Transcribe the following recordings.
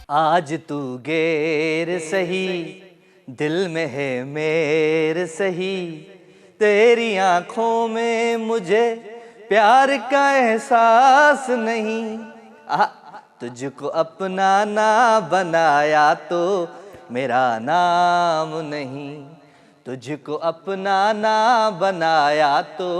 आज तू गैर सही, दिल में है मेर सही, तेरी आंखों में मुझे प्यार का एहसास नहीं। तुझको अपना ना बनाया तो मेरा नाम नहीं, तुझको अपना ना बनाया तो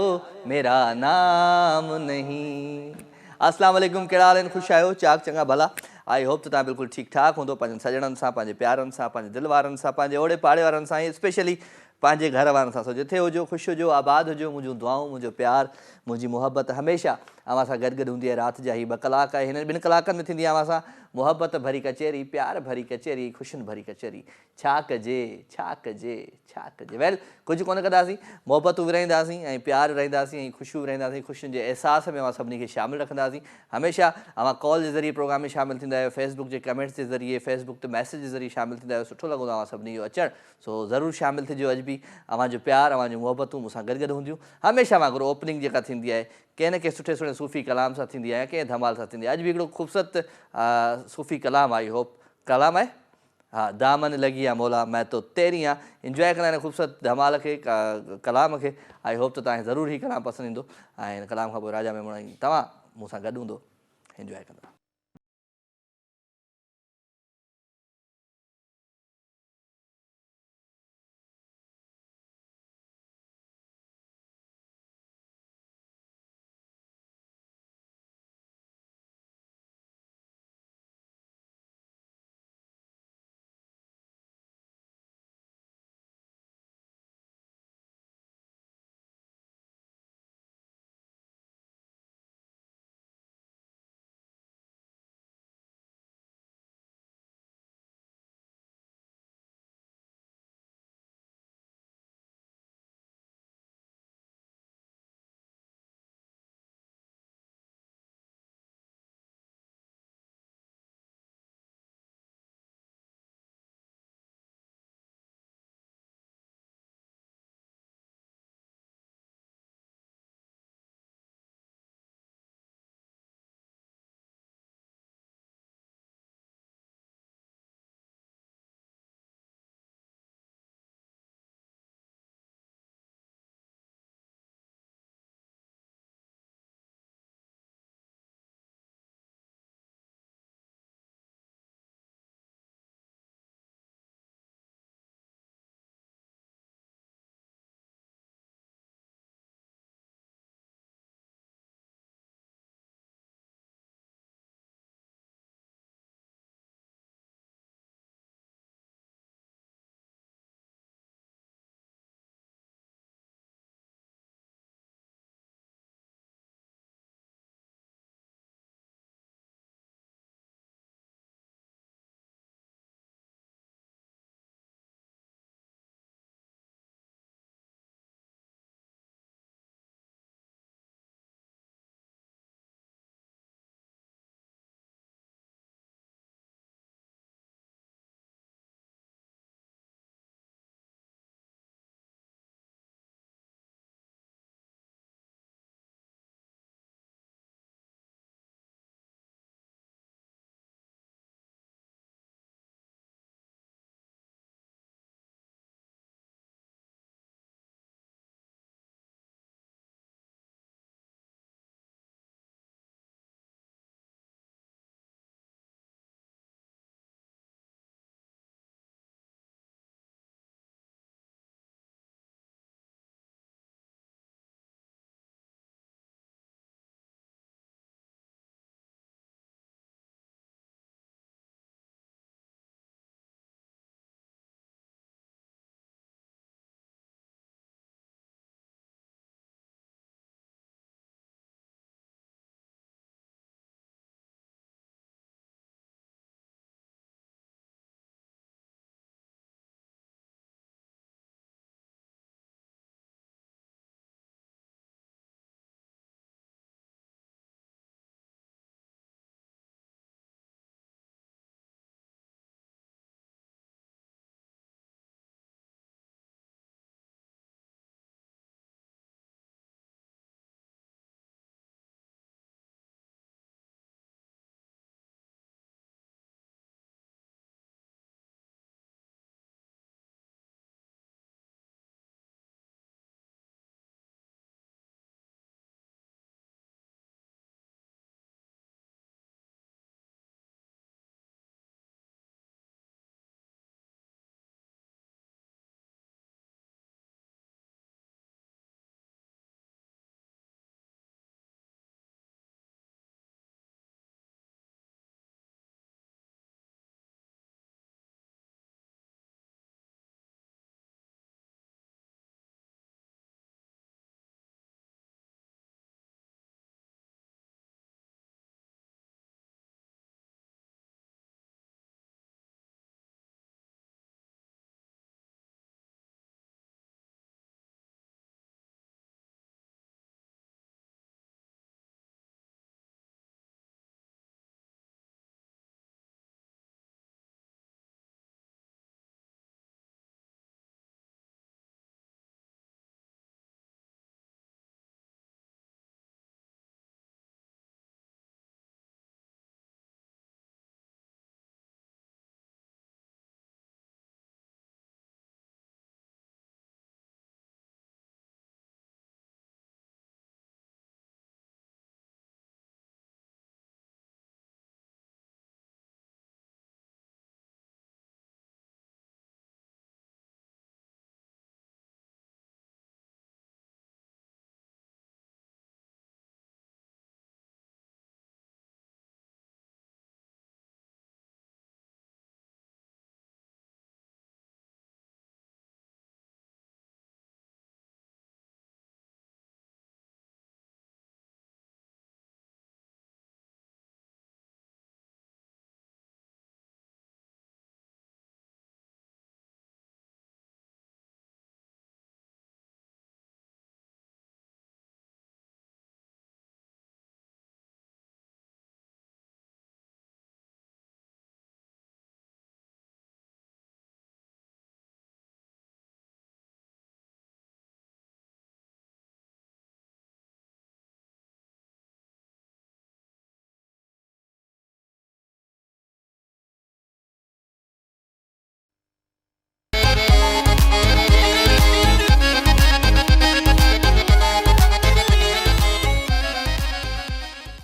मेरा नाम नहीं। अस्सलाम वालेकुम, कहिड़ा हाल आहिनि? ख़ुशि आहियो? चाक चङा भला? आई होप त तव्हां बिल्कुलु ठीकु ठाक हूंदो, पंहिंजनि सॼणनि सां, पंहिंजे प्यारनि सां, पंहिंजे दिलि वारनि सां, पंहिंजे ओड़े पाड़े वारनि सां, ऐं स्पेशली पंहिंजे घर वारनि सां। सो जिथे हुजो, ख़ुशि हुजो, आबाद हुजो। मुंहिंजूं दुआऊं, मुंहिंजो प्यार, मुंहिंजी मुहबत हमेशह अव्हां सां गॾु गॾु हूंदी आहे। राति जा ही 2 कलाक, हिन 2 कलाकनि में थींदी आहे अव्हां सां मुहबत भरी कचेरी, प्यार भरी कचेरी, ख़ुशियुनि भरी कचेरी। छा कजे, छा कजे, छा कजे। वेल, कुझु कोन कंदासीं, मुहबतूं विरहाईंदासीं ऐं प्यार विरहाईंदासीं ऐं ख़ुशियूं विरहाईंदासीं। ख़ुशियुनि जे अहसास में अव्हां सभिनी खे शामिलु रखंदासीं। हमेशह अव्हां कॉल जे ज़रिए प्रोग्राम में शामिलु थींदा आहियो, फेसबुक जे कमेंट्स जे ज़रिए, फेसबुक ते मैसेज जे ज़रिए शामिलु थींदा आहियो। सुठो लॻंदो आहे अव्हां सभिनी जो अचणु। सो ज़रूरु शामिलु थिजो। अॼु बि अव्हांजो प्यार, अव्हांजूं मुहबतूं मूंसां गॾु गॾु हूंदियूं। हमेशह वांगुरु ओपनिंग जेका थींदी आहे, कंहिं न कंहिं सुठे सुठे सूफ़ी कलाम सां थींदी आहे, कंहिं धमाल सां थींदी आहे। अॼु बि हिकिड़ो ख़ूबसूरत सूफ़ी कलाम, आई होप कलाम आहे, हाँ, दामन लगी आ मौला मैं तो तेरी आ। इंजॉय कंदा हिन ख़ूबसूरत धमाल खे, कलाम खे। आई होप त तव्हांखे ज़रूरु ही कलाम पसंदि ईंदो ऐं हिन कलाम खां पोइ राजा मेमण तव्हां मूंसां गॾु हूंदो, इंजॉय कंदो।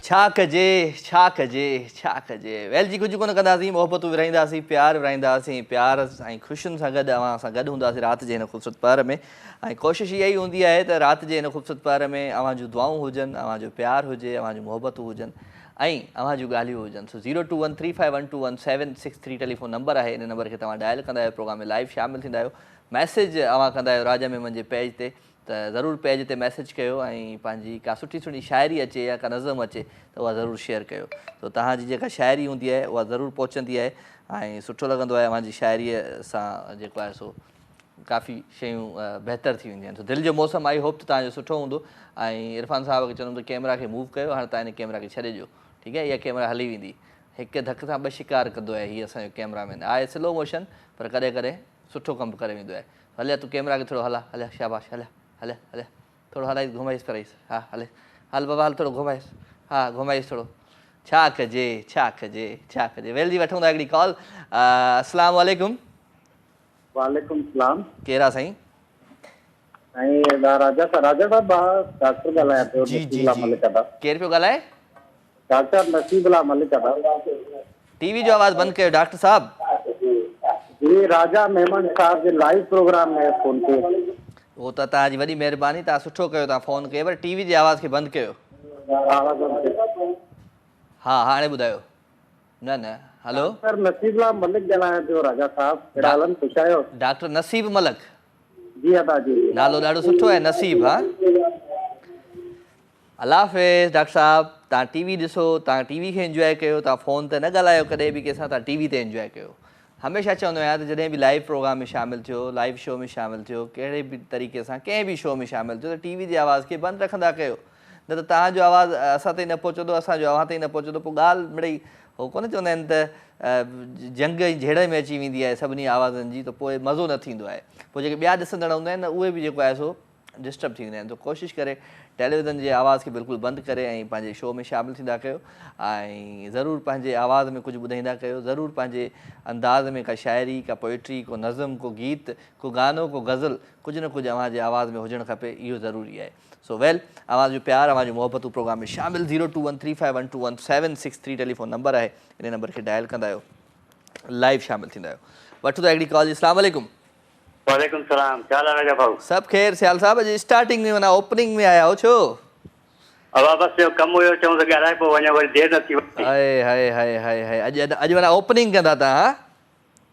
छा कजे वेल जी कुझु कोन कंदासीं, मोहबतूं विरहाईंदासीं, प्यार विरहाईंदासीं, प्यार ऐं ख़ुशियुनि सां गॾु अव्हां सां गॾु हूंदासीं राति जे हिन ख़ूबसूरत पहर में। ऐं कोशिशि इहा ई हूंदी आहे त राति जे हिन ख़ूबसूरत पहर में अव्हां जूं दुआऊं हुजनि, अव्हां जो प्यार हुजे, अव्हां जूं मोहबतूं हुजनि ऐं अव्हां जूं ॻाल्हियूं हुजनि। सो 02135121763 टेलीफोन नंबर आहे। इन नंबर खे तव्हां डायल कंदा आहियो, प्रोग्राम में लाइव शामिलु थींदा आहियो। मैसेज अव्हां कंदा आहियो राजा मेमन जे पेज ते, त ज़रूरु पेज ते मैसेज कयो ऐं पंहिंजी का सुठी सुठी शाइरी अचे या का नज़म अचे त उहा ज़रूरु शेयर कयो। तो तव्हांजी जेका शाइरी हूंदी आहे उहा ज़रूरु पहुचंदी आहे ऐं सुठो लॻंदो आहे। अव्हांजी शाइरीअ सां जेको आहे सो काफ़ी शयूं बहितर थी वेंदियूं आहिनि। सो दिलि जो मौसम आई होप त तव्हांजो सुठो हूंदो। ऐं इरफान साहब खे चवंदुमि त कैमरा खे मूव कयो, हाणे तव्हां हिन कैमरा खे छॾे ॾियो, ठीकु आहे। इहा कैमरा हली वेंदी, हिकु धक सां ॿ शिकार कंदो आहे हीअ असांजो कैमरामैन आहे। स्लो मोशन पर कॾहिं कॾहिं सुठो कमु करे वेंदो आहे। हलिया तूं कैमरा खे थोरो हला, हलिया शाबाश, हलिया हलिया हलिया थोरो हलाइसि, घुमाइसि कराइसि, हा हले हल बाबा हल, थोरो घुमाइसि, हा घुमाइसि थोरो। छा कजे वेल जी वठूं था हिकिड़ी कॉल। अस्सलाम वालेकुम। वालेकुम सलाम। कहिड़ा साईं? साईं राजा साहब डॉक्टर ॻाल्हायां पियो। जी जी जी, केरु पियो ॻाल्हाए? डॉक्टर नसीबुल्ला मलिक। टीवी जो आवाज़ बंदि कयो डॉक्टर साहब। जी राजा मेमन साहब जे लाइव प्रोग्राम में फोन कयो। उहो त तव्हांजी वॾी महिरबानी, तव्हां सुठो कयो, तव्हां फ़ोन कयो, पर टीवी जी आवाज़ खे बंदि कयो। हा हाणे ॿुधायो। न न हलो डॉक्टर नसीबुल्ला मलिक ॻाल्हायां पियो राजा साहब। कहिड़ा हालनि, ख़ुशि आहियो? डॉक्टर नसीब मलक। जी अदा जी, नालो ॾाढो सुठो आहे नसीब। हा अल्लाह हाफ़िज़ डॉक्टर साहब। तव्हां टीवी ॾिसो, तव्हां टीवी खे इंजॉय कयो, तव्हां फ़ोन ते न ॻाल्हायो कॾहिं बि कंहिंसां, तव्हां टीवी ते इंजॉय कयो। हमेशह चवंदो आहियां त जॾहिं बि लाइव प्रोग्राम में शामिलु थियो, लाइव शो में शामिलु थियो, कहिड़े बि तरीक़े सां कंहिं बि शो में शामिलु थियो, त टीवी जी आवाज़ खे बंदि रखंदा कयो। न त तव्हांजो आवाज़ु असां ताईं न पहुचंदो, असांजो अव्हां ताईं न पहुचंदो, पोइ ॻाल्हि मिड़ई उहो कोन चवंदा आहिनि त जंग जी जहिड़े में अची वेंदी आहे सभिनी आवाज़नि जी, त पोइ मज़ो न थींदो आहे। पोइ जेके ॿिया ॾिसंदड़ हूंदा आहिनि न, उहे बि जेको आहे सो डिस्टर्ब थी वेंदा आहिनि। त कोशिशि करे टेलीविज़न जे आवाज़ खे बिल्कुलु बंदि करे ऐं पंहिंजे शो में शामिलु थींदा कयो ऐं ज़रूरु पंहिंजे आवाज़ में कुझु ॿुधाईंदा कयो। ज़रूरु पंहिंजे अंदाज़ में का शाइरी, का पोइट्री, को नज़म, को गीत, को गानो, को गज़ल, कुझु न कुझु अव्हांजे आवाज़ में हुजणु खपे। इहो ज़रूरी आहे। सो वेल, अव्हां जो प्यार, अव्हां जूं मोहबतूं प्रोग्राम में शामिलु। 02135121763 टेलीफोन नंबर आहे। इन नंबर खे डायल कंदा आहियो, लाइव शामिलु थींदा आहियो। वठो था हिकिड़ी कॉल जी। अस्सलाम वालेकुम। वालेकुम सलाम। क्या हाल है राजा भाऊ? सब खैर सियाल साहब। अॼु स्टार्टिंग में माना ओपनिंग में आया हो छो? अब बस जो कम हुयो, चऊं त ॻाल्हाए पोइ वञो, वरी देरि न थी वई। हाय हाय हाय हाय हाय, अॼु माना ओपनिंग कंदा तव्हां?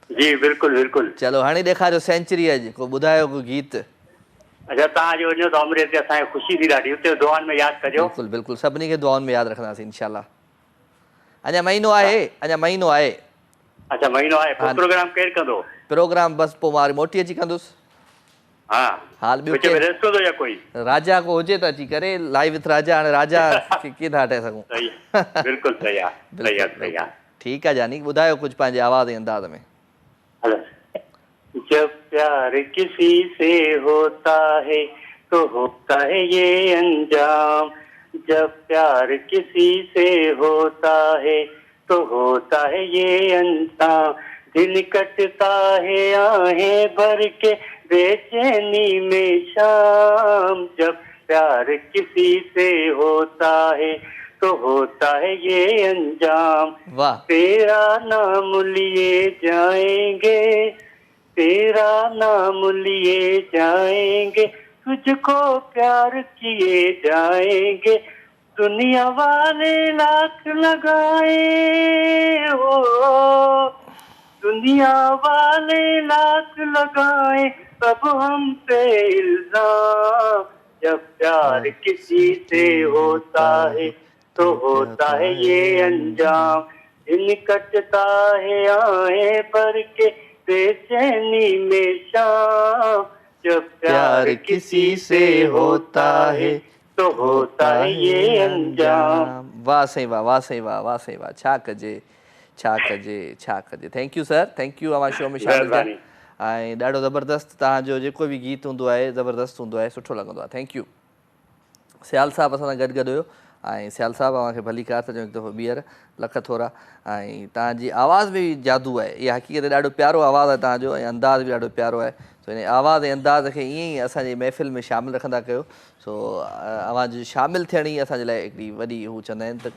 जी बिल्कुलु बिल्कुलु। चलो हाणे ॾेखारियो सेंचुरी अॼु, को ॿुधायो को गीत। अच्छा तव्हां अॼु वञो त अमृत ते, असांखे ख़ुशी थी ॾाढी, उते दुआनि में यादि कजो। बिल्कुलु बिल्कुलु, सभिनी खे दुआनि में यादि रखंदासीं इंशाल्लाह। अञा महीनो आहे, अञा महीनो आहे। अच्छा महीनो आहे, पोइ प्रोग्राम केरु कंदो? प्रोग्राम बसि पोइ मां मोटी अची कंदुसि। हा हाल ॿियो रेस्ट कंदो या कोई राजा को हुजे त अची करे लाइव विथ राजा। हाणे राजा कीअं था हटाए सघूं? बिल्कुलु सही आहे, सही आहे, सही आहे। ठीकु आहे जानी, ॿुधायो कुझु पंहिंजे आवाज़ ऐं अंदाज़ में। जब प्यार किसी से होता है तो होता है ये अंजाम, जब प्यार किसी से होता है तो होता है ये अंजाम, दिन कटता है आहें भर के बेचैनी में शाम, जब प्यार किसी से होता है तो होता है ये अंजाम। वाह। तेरा नाम लिए जाएंगे, तेरा नाम लिए जाएंगे, तुझको प्यार किए जाएंगे, दुनिया वाले लाख लगाए हो, दुनिया वाले लाख लगाए सब हम पे इल्जाम, जब प्यार किसी से होता है तो होता है ये अंजाम, दिन कटता है आहें भर के बेचैनी में शाम, जब प्यार किसी से होता है तो होता है ये अंजाम। वाह सही वाह, वाह सही वाह, वाह सही वाह। छा कजे, छा कजे, छा कजे। Thank U sir, thank U. अवां शो में शामिलु थिया ऐं ॾाढो ज़बरदस्त तव्हांजो जेको बि गीत हूंदो आहे ज़बरदस्त हूंदो आहे, सुठो लॻंदो आहे। Thank U. सियाल साहब असां सां गॾु हुयो ऐं सियाल साहब अव्हांखे भली कार था चऊं हिकु दफ़ो ॿीहर लख थोरा। ऐं तव्हांजी आवाज़ में बि जादू आहे, इहा हक़ीक़त ॾाढो प्यारो आवाज़ु आहे तव्हांजो, ऐं अंदाज़ बि ॾाढो प्यारो आहे। सो इन आवाज़ ऐं अंदाज़ खे ईअं ई असांजी महफ़िल में शामिलु रखंदा कयो। सो आवाज़ शामिलु थियण ई असांजे लाइ हिकिड़ी वॾी हू चवंदा आहिनि त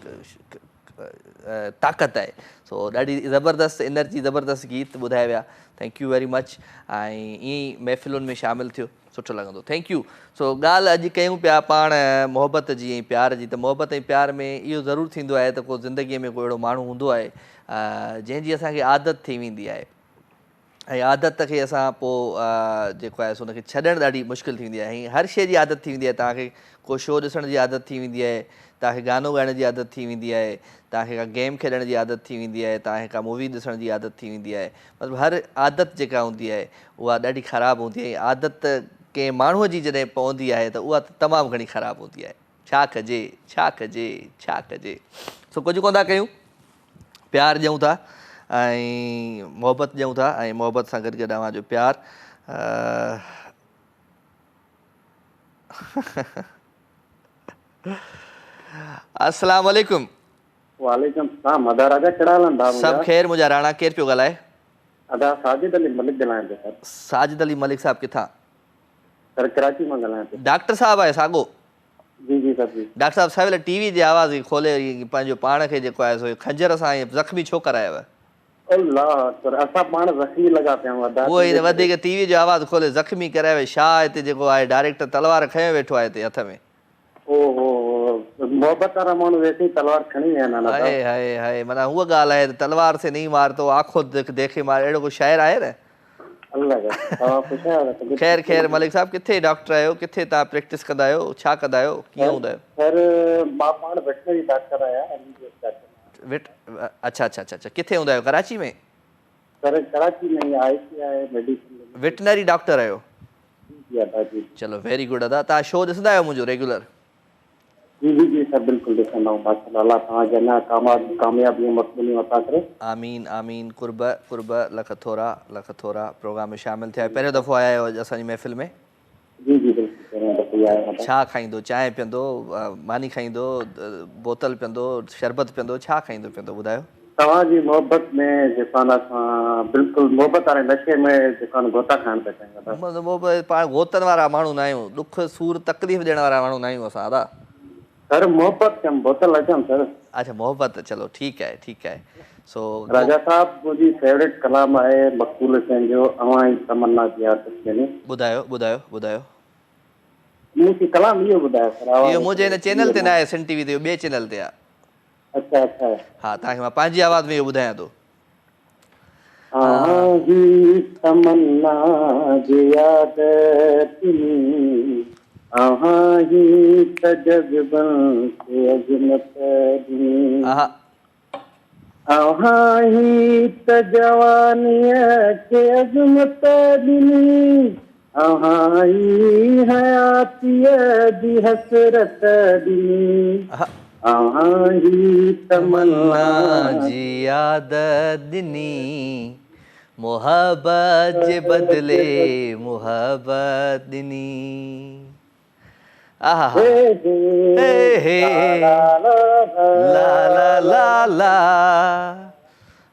ताक़त आहे। सो ॾाढी ज़बरदस्त एनर्जी, ज़बरदस्त गीत ॿुधाए विया। Thank you very much. ऐं ईअं ई महफ़िलुनि में शामिलु थियो, सुठो लॻंदो। Thank U. सो ॻाल्हि अॼु कयूं पिया पाण मोहबत जी ऐं प्यार जी। त मोहबत ऐं प्यार में इहो ज़रूरु थींदो आहे त को ज़िंदगीअ में को अहिड़ो माण्हू हूंदो आहे जंहिंजी असांखे आदत थी वेंदी आहे, ऐं आदत खे असां पोइ जेको आहे सो हुनखे छॾणु ॾाढी मुश्किल थींदी आहे। ऐं हर शइ जी आदत थी वेंदी आहे। तव्हांखे को शो ॾिसण जी आदत थी वेंदी आहे, तव्हांखे गानो ॻाइण जी आदत थी वेंदी आहे, तव्हांखे का गेम खेॾण जी आदत थी वेंदी आहे, तव्हांखे का मूवी ॾिसण जी आदत थी वेंदी आहे। मतिलबु हर आदत जेका हूंदी आहे उहा ॾाढी ख़राबु हूंदी आहे। आदत कंहिं माण्हूअ जी जॾहिं पवंदी आहे त उहा तमामु घणी ख़राबु हूंदी आहे। छा कजे, छा कजे, छा कजे। सो कुझु कोन था कयूं, प्यारु ॾियूं था ऐं मोहबत ॾियूं था, ऐं मोहबत सां गॾु गॾु अव्हांजो प्यारु अस्सलाम वालेकुम। वालेकुम सलाम। अदा राजा कहिड़ा हाल आहिनि? सभु ख़ैर। मुंहिंजा राणा केरु पियो ॻाल्हाए? अदा साजिद अली मलिक ॻाल्हायां पियो सर। साजिद अली मलिक साहब किथां? सर कराची मां ॻाल्हायां पियो। डॉक्टर साहब आहे साॻो? जी जी सर जी। डॉक्टर साहब सवेल टीवी जी आवाज़ खोले पंहिंजो पाण खे जेको आहे सो खंजर सां ज़ख़्मी छो करायव? अल्लाह सर असां पाण ज़ख़्मी लॻा पिया आहियूं। अदा उहो ई वधीक टीवी जो आवाज़ु खोले ज़ख़्मी करायव छा? हिते जेको आहे डायरेक्टर तलवार खयो वेठो आहे हिते हथ में। ओहो मोहबत वारा माण्हू वैसे ई तलवार खणी विया आहिनि। हाय हाय हाय, माना उहा ॻाल्हि आहे तलवार से नहीं मार तो आंखों देखे मार, अहिड़ो को शाइर आहे न? ख़ैर ख़ैर मलिक साहब किथे डॉक्टर आहियो, किथे तव्हां प्रैक्टिस कंदा आहियो, छा कंदा आहियो, कीअं हूंदा आहियो? सर मां पाण वेटनरी डॉक्टर आहियां। अच्छा अच्छा अच्छा, किथे हूंदा आहियो? कराची में? सर कराची में ICI मेडिसिन वेटनरी डॉक्टर आहियो? जी अदा जी। चलो वेरी गुड। अदा तव्हां शो ॾिसंदा आहियो मुंहिंजो रेगुलर? जी जी जी सर बिल्कुलु ॾिसंदा आहियूं। माशाल्लाह अल्लाह तव्हांखे अञा कामयाबी मक़बूलियूं अता करे। आमीन आमीन। कुर्ब कुर्ब लख थोरा प्रोग्राम में शामिलु थिया। पहिरियों दफ़ो आया आहियो असांजी महफ़िल में? जी जी बिल्कुलु। छा खाईंदो? चांहि पीअंदो, मानी खाईंदो, बोतल पीअंदो, शरबत पीअंदो, छा खाईंदो पीअंदो ॿुधायो? तव्हांजी मोहबत में जेको आहे असां बिल्कुलु मोहबत वारे नशे में जेको आहे गोता खाइण पिया चाहियूं। पाण गोतनि वारा माण्हू न आहियूं, ॾुख सूर तकलीफ़ ॾियण वारा माण्हू न आहियूं असां। दादा सर मोहबत कयमि, बोतल अचनि सर। अच्छा मोहबत, चलो ठीकु आहे ठीकु आहे। सो राजा साहब मुंहिंजी फेवरेट कलाम आहे मक़बूल हुसैन जो अवां ई तमन्ना जी आतिश में। ॿुधायो ॿुधायो ॿुधायो। मूंखे कलाम इहो ॿुधायो सर। इहो मुंहिंजे हिन चैनल ते न आहे, सिन टीवी ते, ॿिए चैनल ते आहे। अच्छा अच्छा। हा तव्हांखे मां पंहिंजी आवाज़ में इहो ॿुधायां थो। तमन्ना जी आदत में ही तजबन से अजमत दी, ही तजवानिया के अजमत दी, ही हयातिया दी हसरत दी, ही तमन्ना जी आदत दिनी, मोहब्बत जे बदले मोहब्बत दिनी। आहा हे हे ला ला ला ला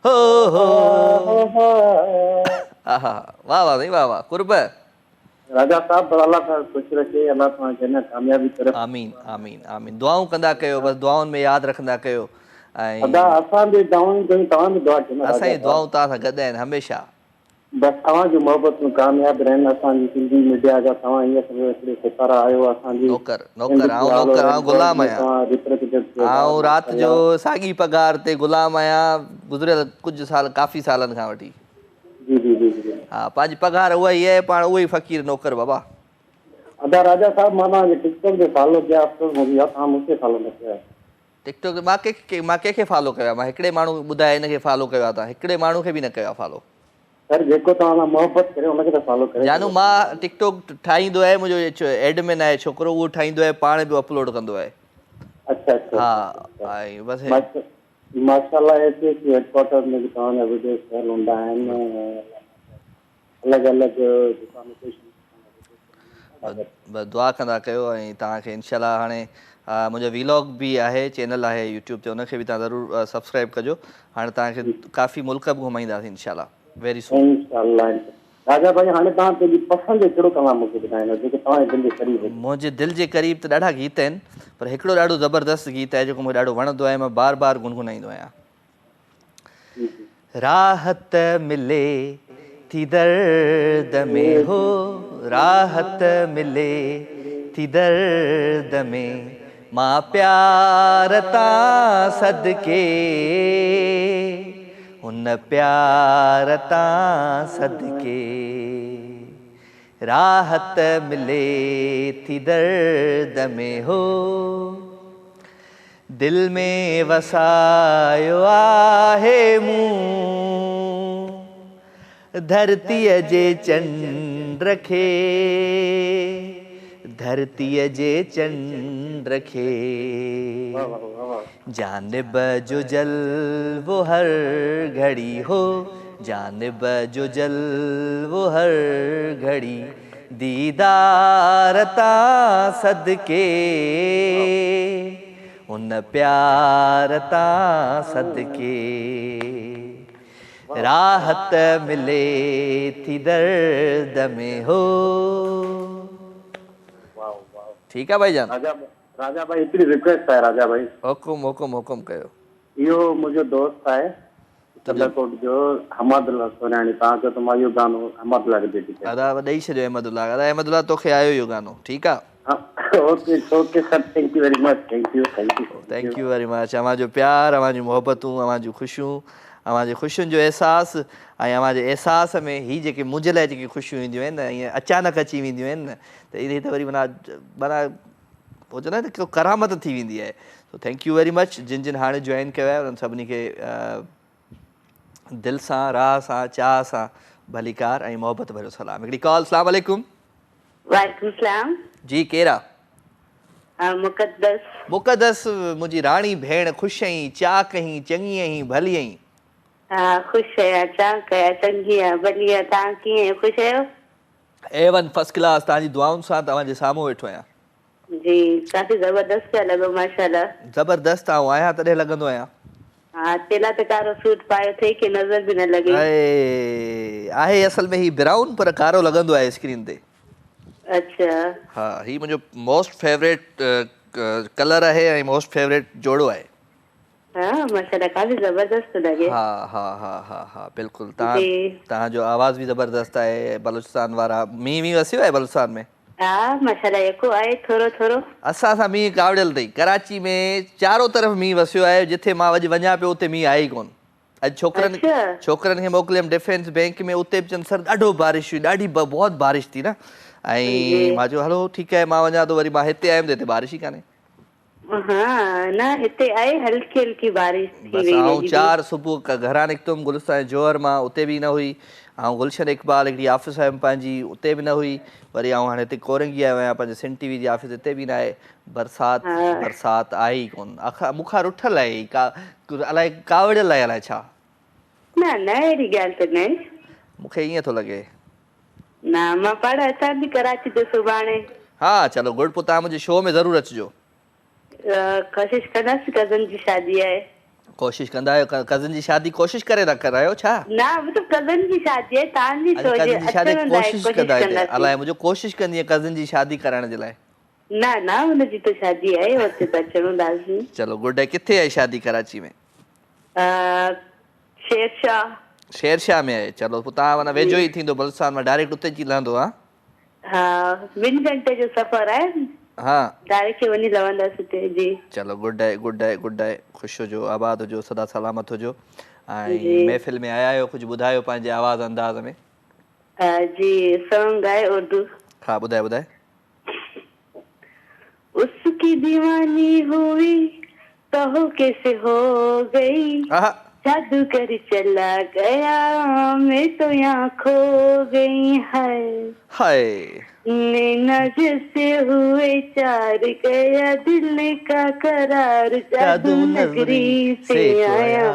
हो आहा वाह वाह वाह वाह। कुर्ब राजा साहब अल्लाह ताला खुश रखे, अल्लाह ताला जन्नत कामयाबी करे। आमीन आमीन आमीन। दुआऊं कंदा कयो, बस दुआउनि में यादि रखंदा कयो। ऐं असां बि दुआऊं कयूं, तव्हां बि दुआ कयो। असांजी दुआऊं तव्हां सां गॾु आहिनि हमेशह। बस तव्हांजी मोहबत में कामयाब रहनि असांजी सिंधी मीडिया जा। तव्हां हीअं हिकिड़े सितारा आहियो असांजी। नौकर नौकर आउं गुलाम आहियां। आउं राति जो साॻी पघार ते गुलाम आहियां गुज़िरियल कुझु साल, काफ़ी सालनि खां वठी। जी जी जी जी। हा पंहिंजी पघार उहा ई आहे, पाण उहो ई फ़क़ीर नौकर बाबा। अदा राजा साहब मां तव्हांखे टिकटॉक ते फॉलो कया, तव्हां मूंखे फॉलो न कया। टिकटॉक ते मां कंहिंखे फॉलो कयो आहे? मां हिकिड़े माण्हू ॿुधाए हिनखे फॉलो कयो आहे, तव्हां हिकिड़े माण्हू खे बि न कयो आहे फॉलो। सर जेको तव्हां सां मोहबत करे उनखे त फॉलो करे। जानू मां टिकटॉक ठाहींदो आहे, मुंहिंजो एडमिन आहे छोकिरो, उहो ठाहींदो आहे, पाण बि अपलोड कंदो आहे। अच्छा अच्छा। हा ऐं बसि माशाल्लाह ऐसे हेडक्वार्टर में तव्हांजा वीडियो सेल हूंदा आहिनि, अलॻि अलॻि बस दुआ कंदा कयो ऐं तव्हांखे इंशाल्लाह हाणे मुंहिंजो वीलॉग बि आहे, चैनल आहे यूट्यूब ते, उनखे बि तव्हां ज़रूरु सब्सक्राइब कजो। हाणे तव्हांखे काफ़ी मुल्क बि घुमाईंदासीं इंशाल्लाह वेरी सून। इंशाल्लाह। राजा भाई हाणे तव्हां पंहिंजी पसंदि जो कहिड़ो कलाम मूंखे ॿुधाईंदो जेके तव्हांजे दिलि जे क़रीब हुजे? मुंहिंजे दिलि जे क़रीब त ॾाढा गीत आहिनि, पर हिकिड़ो ॾाढो ज़बरदस्त गीत आहे जेको मूंखे ॾाढो वणंदो आहे, मां बार बार गुनगुनाईंदो आहियां। राहत मिले थी दर्द में हो, राहत मिले थी दर्द में, मां प्यार तां सदके, उन प्यार तां सदके, राहत मिले थी दर्द में हो, दिल में वसायो आहे मूं धरतीअ जे चंड खे, धरतीअ जे चंड खे, जानिब जो जलवो हर घड़ी हो, जानिब जो जलवो हर घड़ी, दीदार तां सदके, उन प्यार तां सदके, राहत मिले थी दर्द में हो। ठीक है भाईजान? राजा भाई हिकिड़ी रिक्वेस्ट आहे राजा भाई। हुकुम हुकुम हुकुम कयो। इहो मुंहिंजो दोस्त आहे चंद्रकोट जो अहमदुल्ला सोनाणी, तव्हां चयो त मां इहो गानो अहमदुल्ला खे डेडिकेट कयां। अदा ॾेई छॾियो अहमदुल्ला, अदा अहमदुल्ला तोखे आयो इहो गानो, ठीकु आहे? Okay okay sir, thank you very much, thank you thank you very much. अव्हांजो प्यार, अव्हांजूं मोहबतूं, अव्हांजूं ख़ुशियूं, अव्हांजे ख़ुशियुनि जो अहसासु ऐं अव्हांजे अहसास में हीअ जेके मुंहिंजे लाइ जेके ख़ुशियूं ईंदियूं आहिनि न, ईअं अचानक अची वेंदियूं आहिनि न, त इहे त वरी माना हो चवंदा आहिनि न करामत थी वेंदी आहे। So thank you very much. जिन जिन हाणे जॉइन कयो आहे उन्हनि सभिनी खे दिलि सां, राह सां, चाह सां भलीकार ऐं मोहबत भरियो सलाम। हिकिड़ी कॉल। अस्सलाम वालेकुम। वालेकुम सलाम। जी केरु आहे? मुक़द्दस। मुक़द्दस मुंहिंजी राणी भेण, ख़ुशि आहीं? चाह कहीं? चङी आहीं? भली आहीं? हा ख़ुशि आहियां, चाह कयां, चङी आहियां, भली आहियां। तव्हां कीअं आहियो? ख़ुशि आहियो? A1 फर्स्ट क्लास, तव्हांजी दुआउनि सां तव्हांजे साम्हूं वेठो आहियां। जी काफ़ी ज़बरदस्त पिया लॻो माशाल्लाह। ज़बरदस्त आऊं आहियां तॾहिं लॻंदो आहियां। हा तेला ते कारो सूट पायो अथई कि नज़र बि न लॻे। आहे असल में ही ब्राउन पर कारो लॻंदो आहे स्क्रीन ते। अच्छा। हा ही मुंहिंजो मोस्ट फेवरेट कलर आहे ऐं मोस्ट फेवरेट जोड़ो आहे। हा माशाल्लाह काफ़ी ज़बरदस्त लॻे। हा हा हा हा हा बिल्कुलु। तव्हांजो आवाज़ बि ज़बरदस्त आहे। बलूचिस्तान वारा मींहुं वींहुं वसियो आहे बलूचिस्तान में? हा माशाल्लाह यको आहे थोरो थोरो। असां सां मींहुं कावड़ियल अथई। कराची में चारो तरफ़ मींहुं वसियो आहे, जिथे मां अॼु वञा पियो उते मींहुं आहे ई कोन। अॼु छोकिरनि खे मोकिलियमि डिफेंस बैंक में, उते बि चवनि सर ॾाढो बारिश हुई, ॾाढी बहुत बारिश थी न। ऐं मां चयो हलो ठीकु आहे मां वञा थो, वरी मां हिते आयुमि त हिते बारिश ई कान्हे। हाँ ना हिते आहे हल्की हल्की बारिश थी बस वई। आऊं 4 सुबुह घरां निकितुमि गुलिस्तान जोहर मां, उते बि न हुई। ऐं गुलशन इकबाल हिकिड़ी ऑफिस आहे पंहिंजी, उते बि न हुई। वरी आऊं हाणे हिते कोरंगी आयो आहियां, पंहिंजे सिंध टीवी जी ऑफिस हिते बि न आहे। बरसाति आहे ई कोन। मूंखां रुठल आहे अलाए कावड़ियल आहे अलाए छा। न न अहिड़ी ॻाल्हि त न। मूंखे ईअं थो लॻे। न मां पाण अचां थी कराची जो सुभाणे। हा चलो गुड। पोइ तव्हां मुंहिंजे शो में ज़रूरु अचिजो। कोशिशि कंदासीं, कज़न जी शादी आहे। कोशिशि कंदा आहियो? कज़न जी शादी कोशिशि करे था करायो छा? न मतिलबु कज़न जी शादी आहे, तव्हांजी कज़न जी शादी कोशिशि कंदा कंदासीं। अलाए मुंहिंजो कोशिशि कंदी आहे कज़न जी शादी कराइण जे लाइ। न न हुनजी त शादी आहे, हुते त अचणो लाज़मी। चलो गुड आहे। किथे आहे शादी कराची में? शेरशाह। शेरशाह में आहे। चलो पोइ तव्हां माना वेझो ई थींदो बलूचिस्तान मां, डायरेक्ट उते अची लहंदो। हा 2 घंटे जो सफ़र आहे। हा डायरेक्ट वञी लहंदासीं उते। जी चलो गुड आहे गुड आहे गुड आहे। ख़ुशि हुजो, आबाद हुजो, सदा सलामत हुजो। ऐं महफ़िल में आया आहियो, कुझु ॿुधायो पंहिंजे आवाज़ अंदाज़ में। जी सॉन्ग आहे उर्दू। हा ॿुधाए ॿुधाए। उसकी दीवानी हुई तो कैसे हो गई, जादू कर चला गया मैं तो यहाँ खो गई। हाय नैना जैसे हुए चार, गया दिल का करार, जादू नगरी से आया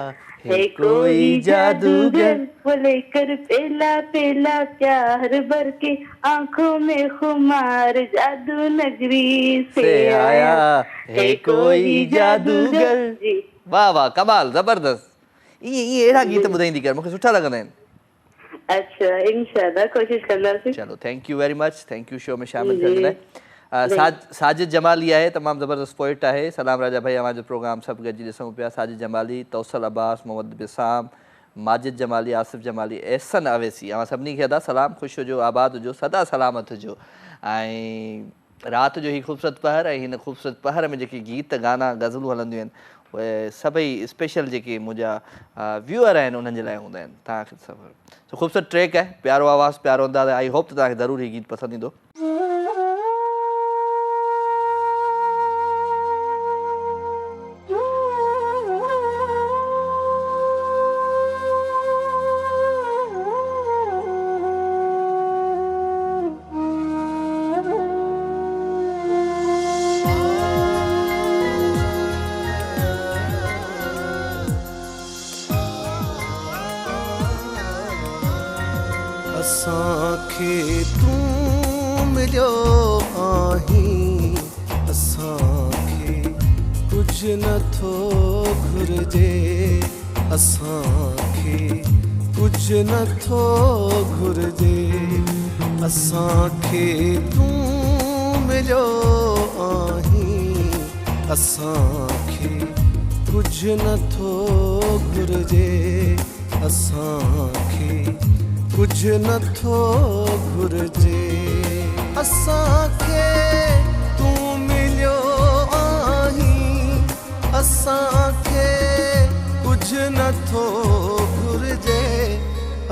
है कोई जादूगर वो लेकर पेला पेला प्यार भर के आंखों में खुमार जादू नगरी से आया है कोई जादूगर। जी वाह वाह कमाल ज़बरदस्त। ये अहिड़ा गीत ॿुधाईंदी कर मूंखे सुठा लॻंदा आहिनि। अच्छा इंशाल्लाह कोशिश कंदासीं। चलो thank you very much, thank U show में शामिल थियण लाइ। साजिद जमाली आहे, तमामु ज़बरदस्त पोइट आहे। सलाम राजा भाई, अवां जो प्रोग्राम सभु गॾिजी ॾिसूं पिया। साजिद जमाली, तौसल अब्बास, मोहम्मद बिसाम, माजिद जमाली, आसिफ जमाली, एहसन अवैसी, अवां सभिनी खे अदा सलाम। ख़ुशि हुजो, आबाद हुजो, सदा सलामत हुजो। ऐं राति जो ही ख़ूबसूरत पहर ऐं हिन ख़ूबसूरत पहर में जेके गीत गाना गज़लूं हलंदियूं आहिनि उहे सभई स्पेशल जेके मुंहिंजा व्यूअर आहिनि उन्हनि जे लाइ हूंदा आहिनि। तव्हांखे सभु ख़ूबसूरत ट्रैक आहे, प्यारो आवाज़ु, प्यारो अंदाज़ आहे। आई होप त तव्हांखे ज़रूरु ही गीत पसंदि ईंदो। असांखे तूं मिलियो आहीं, असांखे कुझु नथो घुरिजे, असांखे कुझु नथो घुरिजे। असांखे तूं मिलियो आहीं, असांखे कुझु नथो घुरिजे, असांखे कुझु नथो घुरिजे। असांखे तूं मिलियो आहीं, असांखे कुझु नथो घुरिजे।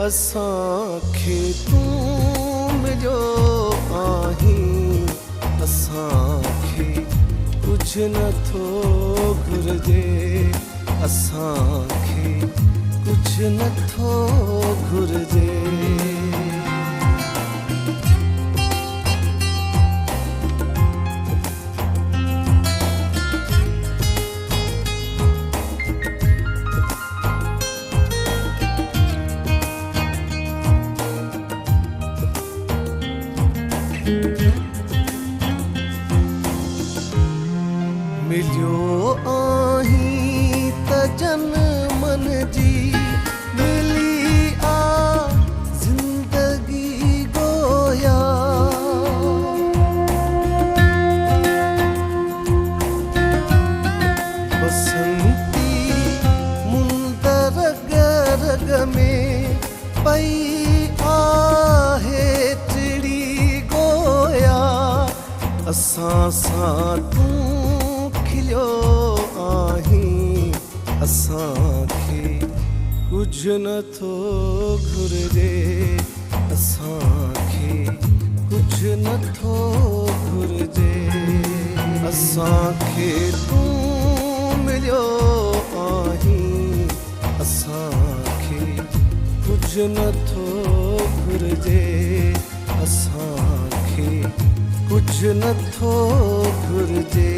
असांखे तूं मिलियो आहीं, असांखे कुझु नथो घुरिजे। असांखे कुझु नथो घुरिजे। मिलियो आहीं त जनमन जी मिली आ जिंदगी गोया। बसंती मुंद रग रग में पई आहे चिड़ी गोया। असां सां तूं खिलियो आहीं, असांखे कुझु नथो घुरिजे। असांखे कुझु नथो घुरिजे। असांखे तूं मिलियो आहीं, असांखे कुझु नथो घुरिजे। असांखे कुझु नथो घुरिजे।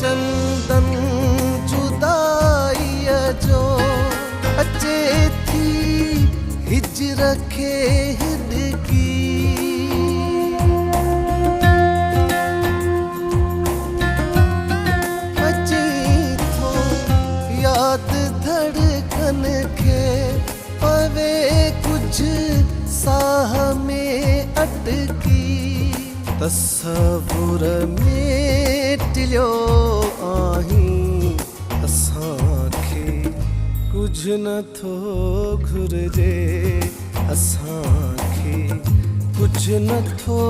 चंदन जुदाईअ जो अचे थी हिजर खे हिदकी। अची थो यादि धड़कन खे पवे कुझु साह में अटकी। तसव्वुर में टिलियो आहीं, असांखे कुझु नथो घुरिजे। असांखे कुझु नथो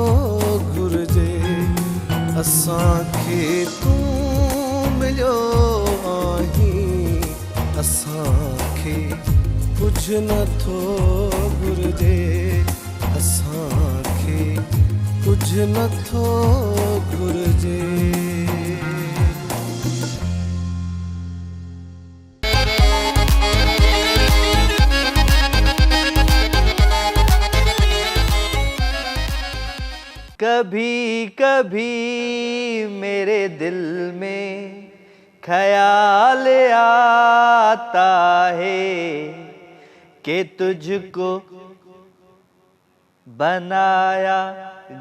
घुरिजे। असांखे तूं मिलियो आहीं, असांखे कुछ नथो घुर्जे असांखे कुछ नथो घुर्जे कभी कभी मेरे दिल में ख्याल आता है कि तुझको बनाया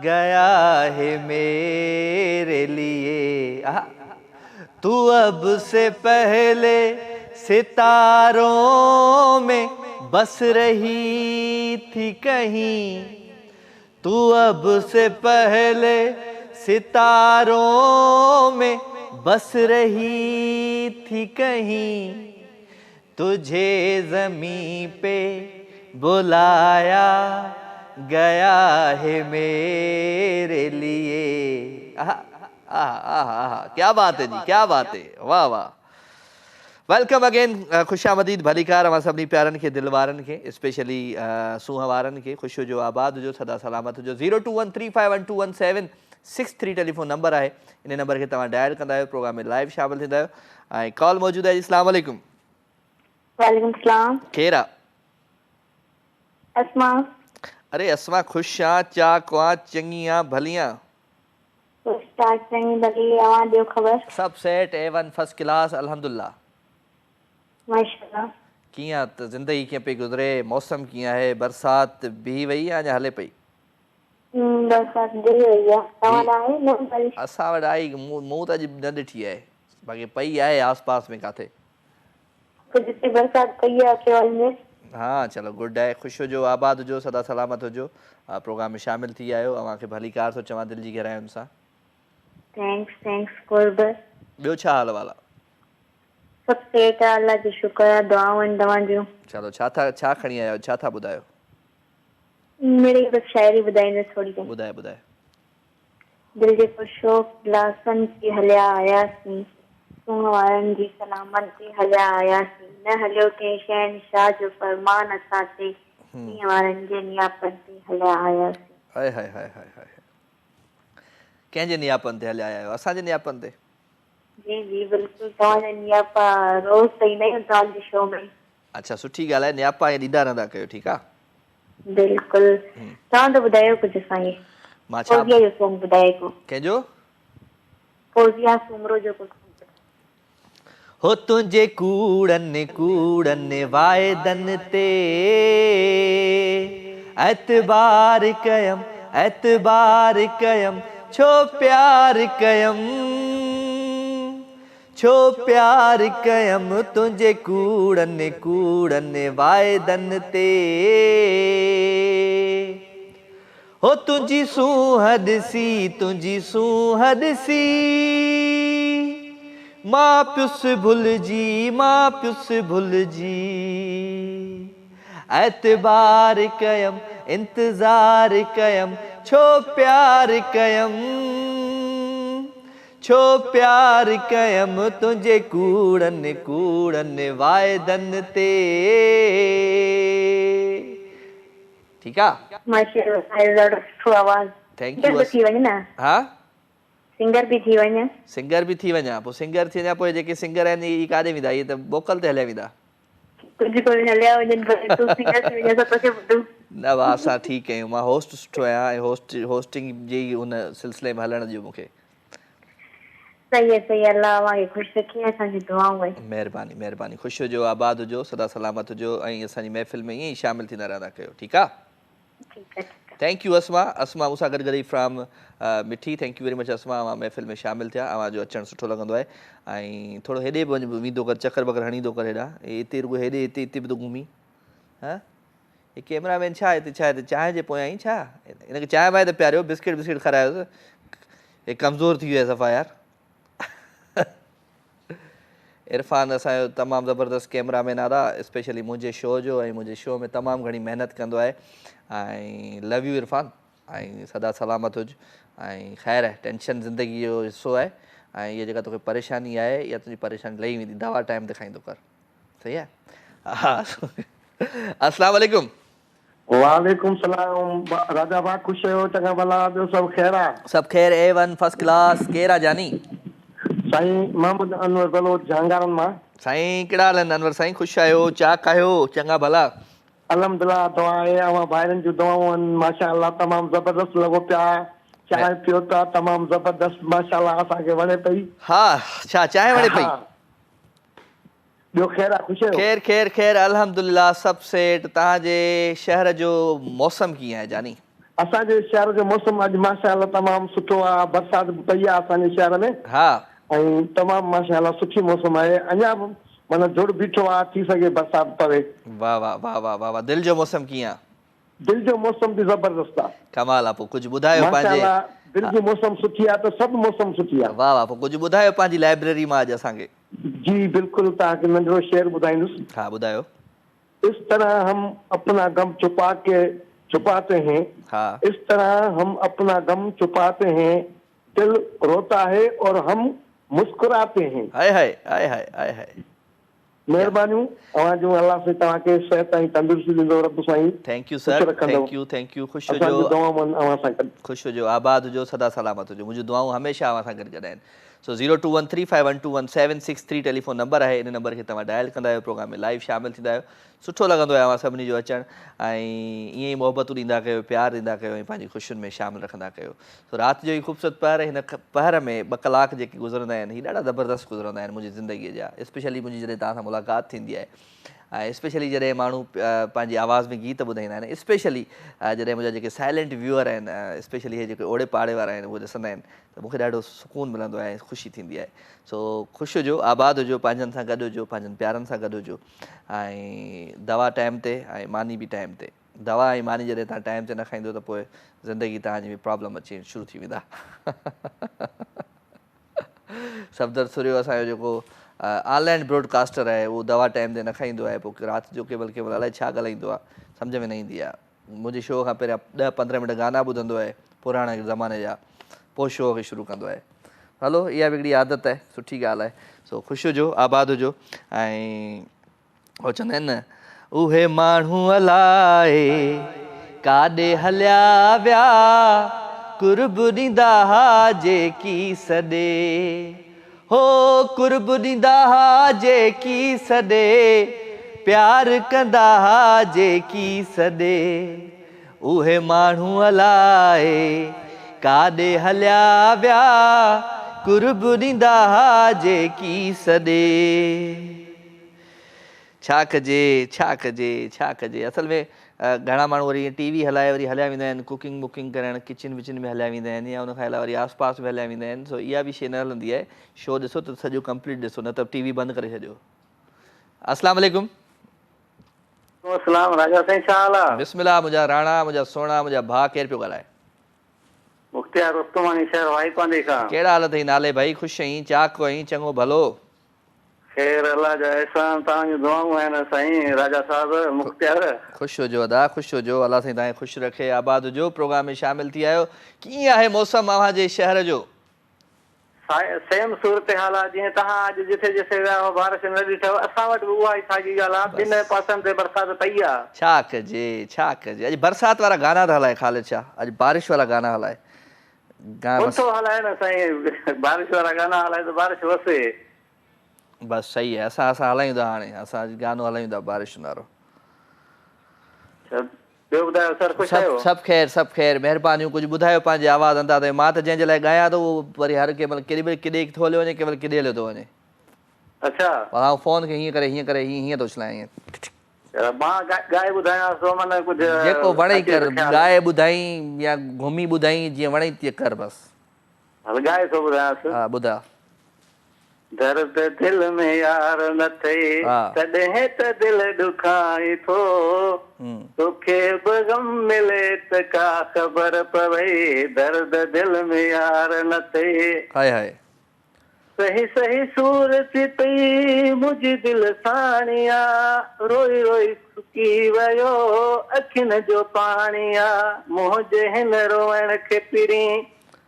गया है मेरे लिए। तू अब से पहले सितारों में बस रही थी कहीं, तू अब से पहले सितारों में बस रही थी कहीं, तुझे ज़मीं पे बुलाया गया है मेरे लिए। क्या बात है जी, क्या बात है, वाह वाह। वेलकम अगेन, खुशामदीद भलीकार अवां सभिनी प्यारनि खे दिलि वारनि खे, स्पेशली सूंहं वारनि खे। ख़ुशि हुजो, आबाद हुजो, सदा सलामत हुजो। 02135121763 टेलीफोन नंबर आहे, इन नंबर खे तव्हां डायल कंदा आहियो, प्रोग्राम में लाइव शामिल थींदा आहियो। ऐं कॉल मौजूदु आहे जी। अस्सलाम वालेकुम। वालेकुम सलाम। केरु आहे? अस्मा। अरे अस्मा, ख़ुशि आं, चाक आं, चङी आं, भली आं? चङी भली, अवां ॾियो ख़बर? सभु सेट, A1 फर्स्ट क्लास, अल्हम्दुलिल्लाह। माशाअल्लाह। कीअं त ज़िंदगी कीअं पई गुज़रे, मौसम कीअं आहे, बरसाति बीह वई आहे या हले पई? बरसाति बीह वई आहे, तव्हां ॾांहुं आहे न बारिश? असां वटि आई, मूं त अॼु न ॾिठी आहे, बाक़ी पई आहे आस पास में काथे। जिते बरसाति पई आहे केवल में। हाँ चलो गुड आहे, ख़ुशि हुजो, आबाद हुजो, सदा सलामत हुजो। प्रोग्राम में शामिल थी आहियो, अव्हांखे भली कार थो चवां दिलि जी गहराइयुनि सां। थैंक्स कुर्बत। ॿियो छा हाल वाला? सभु सेठ आहे, अल्लाह जो शुक्र आहे, दुआऊं आहिनि तव्हां जूं। चलो छा खणी आया आहियो, छा था ॿुधायो? मेरी बस शायरी ॿुधाईंदसि थोरी देरि। ॿुधाए। दिल जे ख़ुशो गिलासनि ते हलिया आयासीं, सूंहं वारनि जी सलामत ते हलिया आयासीं, न हलियो कंहिं शहंशाह जो फरमान असां ते, हीअं वारनि जे नियापनि ते हलिया आयासीं। हाय हाय हाय हाय हाय। कंहिंजे नियापनि ते हलिया आया आहियो? असांजे नियापनि ते? जी जी बिल्कुलु, तव्हांजा नियापा रोज़ त ईंदा आहियूं तव्हांजे शो में। अच्छा सुठी ॻाल्हि आहे, नियापा ऐं ॾींदा रहंदा कयो, ठीकु आहे। बिल्कुलु, तव्हां त ॿुधायो कुझु असांखे। मां छा फौजिया जो सॉन्ग ॿुधाए को। कंहिंजो? फौजिया सुमरो जो को। हो तुंहिंजे कूड़नि वाइदनि ते एतबार कयम छो प्यार कयम तुंहिंजे कूड़नि वाइदनि ते। हो तुंहिंजी सूंहं ॾिसी मां पियुसि भुलिजी एतबार कयम इंतज़ार कयम छो प्यार कयम तुंहिंजे कूड़नि वाइदनि ते। ठीकु आहे? माशाअल्लाह, सुठो आवाज़। Thank U. थी वञे न? हा सिंगर बि थी वञे। सिंगर बि थी वञा, पोइ सिंगर थी वञा, पोइ जेके सिंगर आहिनि इहे काॾे वेंदा? इहे त वोकल ते हलिया वेंदा। कुझु कोन हलिया वञनि, तूं सिंगर थी वञे त तोखे ॿुधूं। न वाह, असां ठीकु आहियूं। मां होस्ट सुठो आहियां ऐं होस्टिंग जी हुन सिलसिले में हलण ॾियो मूंखे। सही आहे, अल्लाह अव्हांखे ख़ुशि रखे, असांजी दुआऊं आहिनि। महिरबानी। ख़ुशि हुजो, आबाद हुजो, सदा सलामत हुजो ऐं असांजी महफ़िल में ईअं ई शामिल थींदा रहंदा कयो, ठीकु आहे? थैंक यू अस्मा मूंसां गॾु गॾु फ्रॉम मिठी। थैंक यू वेरी मच अस्मा, अवां महफ़िल में शामिल थिया, अवांजो अचणु सुठो लॻंदो आहे। ऐं थोरो हेॾे बि वेंदो कर, चकर बकर हणींदो कर हेॾा, हिते रुगो हेॾे हिते बि थो घुमी। हा हे कैमरामैन छा हिते चांहि जे पोयां आई छा? हिनखे चांहि वांहि त पियारियो, बिस्किट खारायोसि। हे कमज़ोर थी वियो आहे सफ़ा यार। इरफान असांजो तमामु ज़बरदस्त कैमरामैन आहे, स्पेशली मुंहिंजे शो जो, ऐं मुंहिंजे शो में तमामु घणी महिनत कंदो आहे। ऐं लव यू इरफान, ऐं सदा सलामत हुज। ऐं ख़ैरु आहे, टेंशन ज़िंदगी जो हिसो आहे, ऐं इहा जेका तोखे परेशानी आहे इहा तुंहिंजी परेशानी लही वेंदी, दवा टाइम ते खाईंदो कर, सही आहे? हा अस्सलाम वालेकुम। वालेकुम सलाम राजा भाउ, खुश आहियो? चङा भला, ॿियो सभु ख़ैर आहे? सब खैर, A1 फर्स्ट क्लास। केरा जानी? साईं मोहम्मद अनवर बलोच जहांगारनि मां। साईं कहिड़ा हाल आहिनि अनवर साईं? ख़ुशि आहियो? चाक आहियो? चङा भला? अल्हम्दुलिल्लाह, दुआ आहे ऐं भाइरनि जूं दुआऊं आहिनि। माशाअल्लाह तमामु ज़बरदस्त लॻो पिया। चांहि पियो था तमामु ज़बरदस्त, माशाअल्लाह असांखे वणे पई। हा, छा चांहि वणे पई? ॿियो ख़ैर आहे? ख़ुशि आहियो? खैर खैर खैर, अल्हम्दुलिल्लाह सब सेठ। तव्हांजे शहर जो मौसम कीअं आहे जानी? असांजे शहर जो मौसम अॼु माशाअल्लाह तमामु सुठो आहे। बरसाति बि पई आहे असांजे शहर में हा, ऐं तमामु माशाअल्लाह सुठी मौसम आहे। अञा बि माना जुड़ बीठो आहे, थी सघे बरसाति पवे। वाह वाह वाह वाह वाह वाह। दिल जो मौसम कीअं आहे? दिल जो मौसम बि ज़बरदस्त आहे कमाल आहे। पोइ कुझु ॿुधायो पंहिंजे। माशाअल्लाह, दिल जी मौसम सुठी आहे त सभु मौसम सुठी आहे। वाह वाह। पोइ कुझु ॿुधायो पंहिंजी लाइब्रेरी मां अॼु असांखे। जी बिल्कुलु, तव्हांखे नंढिड़ो शेर ॿुधाईंदुसि। हा ॿुधायो। इस तरह हम अपना गम छुपाते हैं। हाँ। इस तरह हम अपना गम छुपाते हैं, दिल रोता है और हम मुस्कुराते हैं। हाय हाय हाय हाय हाय हाय। महिरबानियूं अवां जूं, अल्लाह से तव्हांखे सिहत ऐं तंदुरुस्ती ॾींदो रब साईं। Thank U sir, thank U. ख़ुशि हुजो, असांजूं दुआऊं अवां सां गॾु। ख़ुशि हुजो, आबाद हुजो, सदा सलामत हुजो। मुंहिंजूं दुआऊं हमेशह अवां सां गॾु गॾु आहिनि। सो 0213512176 टेलीफोन नंबर आहे। इन नंबर खे तव्हां डायल कंदा आहियो, प्रोग्राम में लाइव शामिल थींदा आहियो। सुठो लॻंदो आहे अवां सभिनी जो अचणु ऐं ईअं ई मोहबतूं ॾींदा कयो, प्यारु ॾींदा कयो ऐं पंहिंजी ख़ुशियुनि में शामिलु रखंदा कयो। सो राति जो ई ख़ूबसूरत पहर, हिन पहर में 2 कलाक जेके गुज़रंदा आहिनि, हीअ ॾाढा ज़बरदस्त गुज़रंदा आहिनि मुंहिंजी ज़िंदगीअ जा। स्पेशली मुंहिंजी जॾहिं तव्हां सां मुलाक़ात थींदी आहे ऐं स्पेशली जॾहिं माण्हू पंहिंजी आवाज़ में गीत ॿुधाईंदा आहिनि, स्पेशली जॾहिं मुंहिंजा जेके साइलेंट व्यूअर आहिनि, स्पेशली इहे जेके ओड़े पाड़े वारा आहिनि, उहे ॾिसंदा आहिनि त मूंखे ॾाढो सुकून मिलंदो आहे, ख़ुशी थींदी आहे। सो ख़ुशि हुजो, आबाद हुजो, पंहिंजनि सां गॾु हुजो, पंहिंजनि प्यारनि सां गॾु हुजो ऐं दवा टाइम ते ऐं मानी बि टाइम ते। दवा ऐं मानी जॾहिं तव्हां टाइम ते न खाईंदो त पोइ ज़िंदगी तव्हांजी में प्रॉब्लम अची शुरू थी वेंदा। सफ़दर सुरियो असांजो जेको ऑनलाइन ब्रॉडकास्टर आहे, उहो दवा टाइम ते न खाईंदो आहे। पोइ राति जो केवल अलाए छा ॻाल्हाईंदो आहे, सम्झ में न ईंदी आहे। मुंहिंजे शो खां पहिरियां 10-15 मिंट गाना ॿुधंदो आहे पुराणे ज़माने जा, पोइ शो खे शुरू कंदो आहे। हलो, इहा बि हिकिड़ी आदत आहे, सुठी ॻाल्हि आहे। सो ख़ुशि हुजो, आबाद हुजो ऐं उहो चवंदा आहिनि न, उहे माण्हू अलाए काॾे हलिया विया, कुर्ब ॾींदा हा जेकी सॾे, हो कुर्ब ॾींदा हा जेकी सॾे, प्यार कंदा हा जेकी सॾे, उहे माण्हू अलाए काॾे हलिया विया, कुर्ब ॾींदा हा जेकी सॾे। छा कजे छा कजे छा कजे। असल में घणा माण्हू वरी TV हलाए वरी हलिया वेंदा आहिनि कुकिंग वुकिंग करणु, किचन विचन में हलिया वेंदा आहिनि या उनखां अलावा वरी आस पास में हलिया वेंदा आहिनि। सो इहा बि शइ न हलंदी आहे। शो ॾिसो त सॼो कंप्लीट ॾिसो, न त TV बंदि करे छॾियो। अस्सलाम वालेकुम। अस्सलाम राजा साईं, छा हाल आहे? बिस्मिल्लाह। मुंहिंजा राणा, मुंहिंजा सोना, मुंहिंजा भाउ। केरु पियो ॻाल्हाए? मुख्तियार रुस्तमानी शहर वाईपांडे खां। कहिड़ा हाल अथई नाले भाई? ख़ुशि आहीं? चाक आहीं? चङो भलो? ख़ैर, अल्लाह जा एहसान, तव्हांजूं दुआऊं आहिनि साईं राजा साहिब मुख्तियार। ख़ुशि हुजो अदा, ख़ुशि हुजो, अल्लाह साईं तव्हांखे ख़ुशि रखे, आबाद हुजो। प्रोग्राम में शामिल थी आहियो। कीअं आहे मौसम अव्हांजे शहर जो? सेम सूरत हाल आहे जीअं तव्हां अॼु जिथे जिथे विया हो बारिश न ॾिठव, असां वटि बि उहा ई साॻी ॻाल्हि आहे। 2 पासनि ते बरसाति पई आहे। छा कजे छा कजे। अॼु बरसाति वारा गाना था हलाए ख़ालिद छा? अॼु बारिश वारा गाना हलाए। सुठो हलाए न साईं, बारिश वारा गाना हलाए त बारिश वसे। बसि सही आहे। असां हलायूं था हाणे, असां गानो हलायूं था बारिश वारो। ॿियो ॿुधायो सर, ख़ुशि आहियो? सभु ख़ैर, सभु ख़ैर। महिरबानियूं। कुझु ॿुधायो पंहिंजी आवाज़ अंदाज़ में। मां त जंहिंजे लाइ ॻायां थो उहो वरी हर कंहिं महिल केॾी महिल केॾे थो हलियो वञे, कंहिं महिल केॾे हलियो थो वञे। अच्छा, मां फ़ोन खे हीअं करे हीअं थो चलायां हीअं। मां ॻाए ॿुधायां थो, माना कुझु जेको वणे कर, ॻाए ॿुधाई या घुमी ॿुधाई, जीअं वणे तीअं कर बसि। हल ॻाए थो ॿुधायांसि। हा ॿुधा। दर्द दिल में यार न थे, तॾहिं त दिल ॾुखाए थो, तोखे बि गम मिले त का ख़बर पवे, दर्द दिल में यार न थे। हाय हाय। सही सही सूरत पई मुंहिंजी दिल साणिया, रोई रोई सुकी वियो अखियुनि जो पाणिया, मुंहं जे हिन रोअण खे पिरी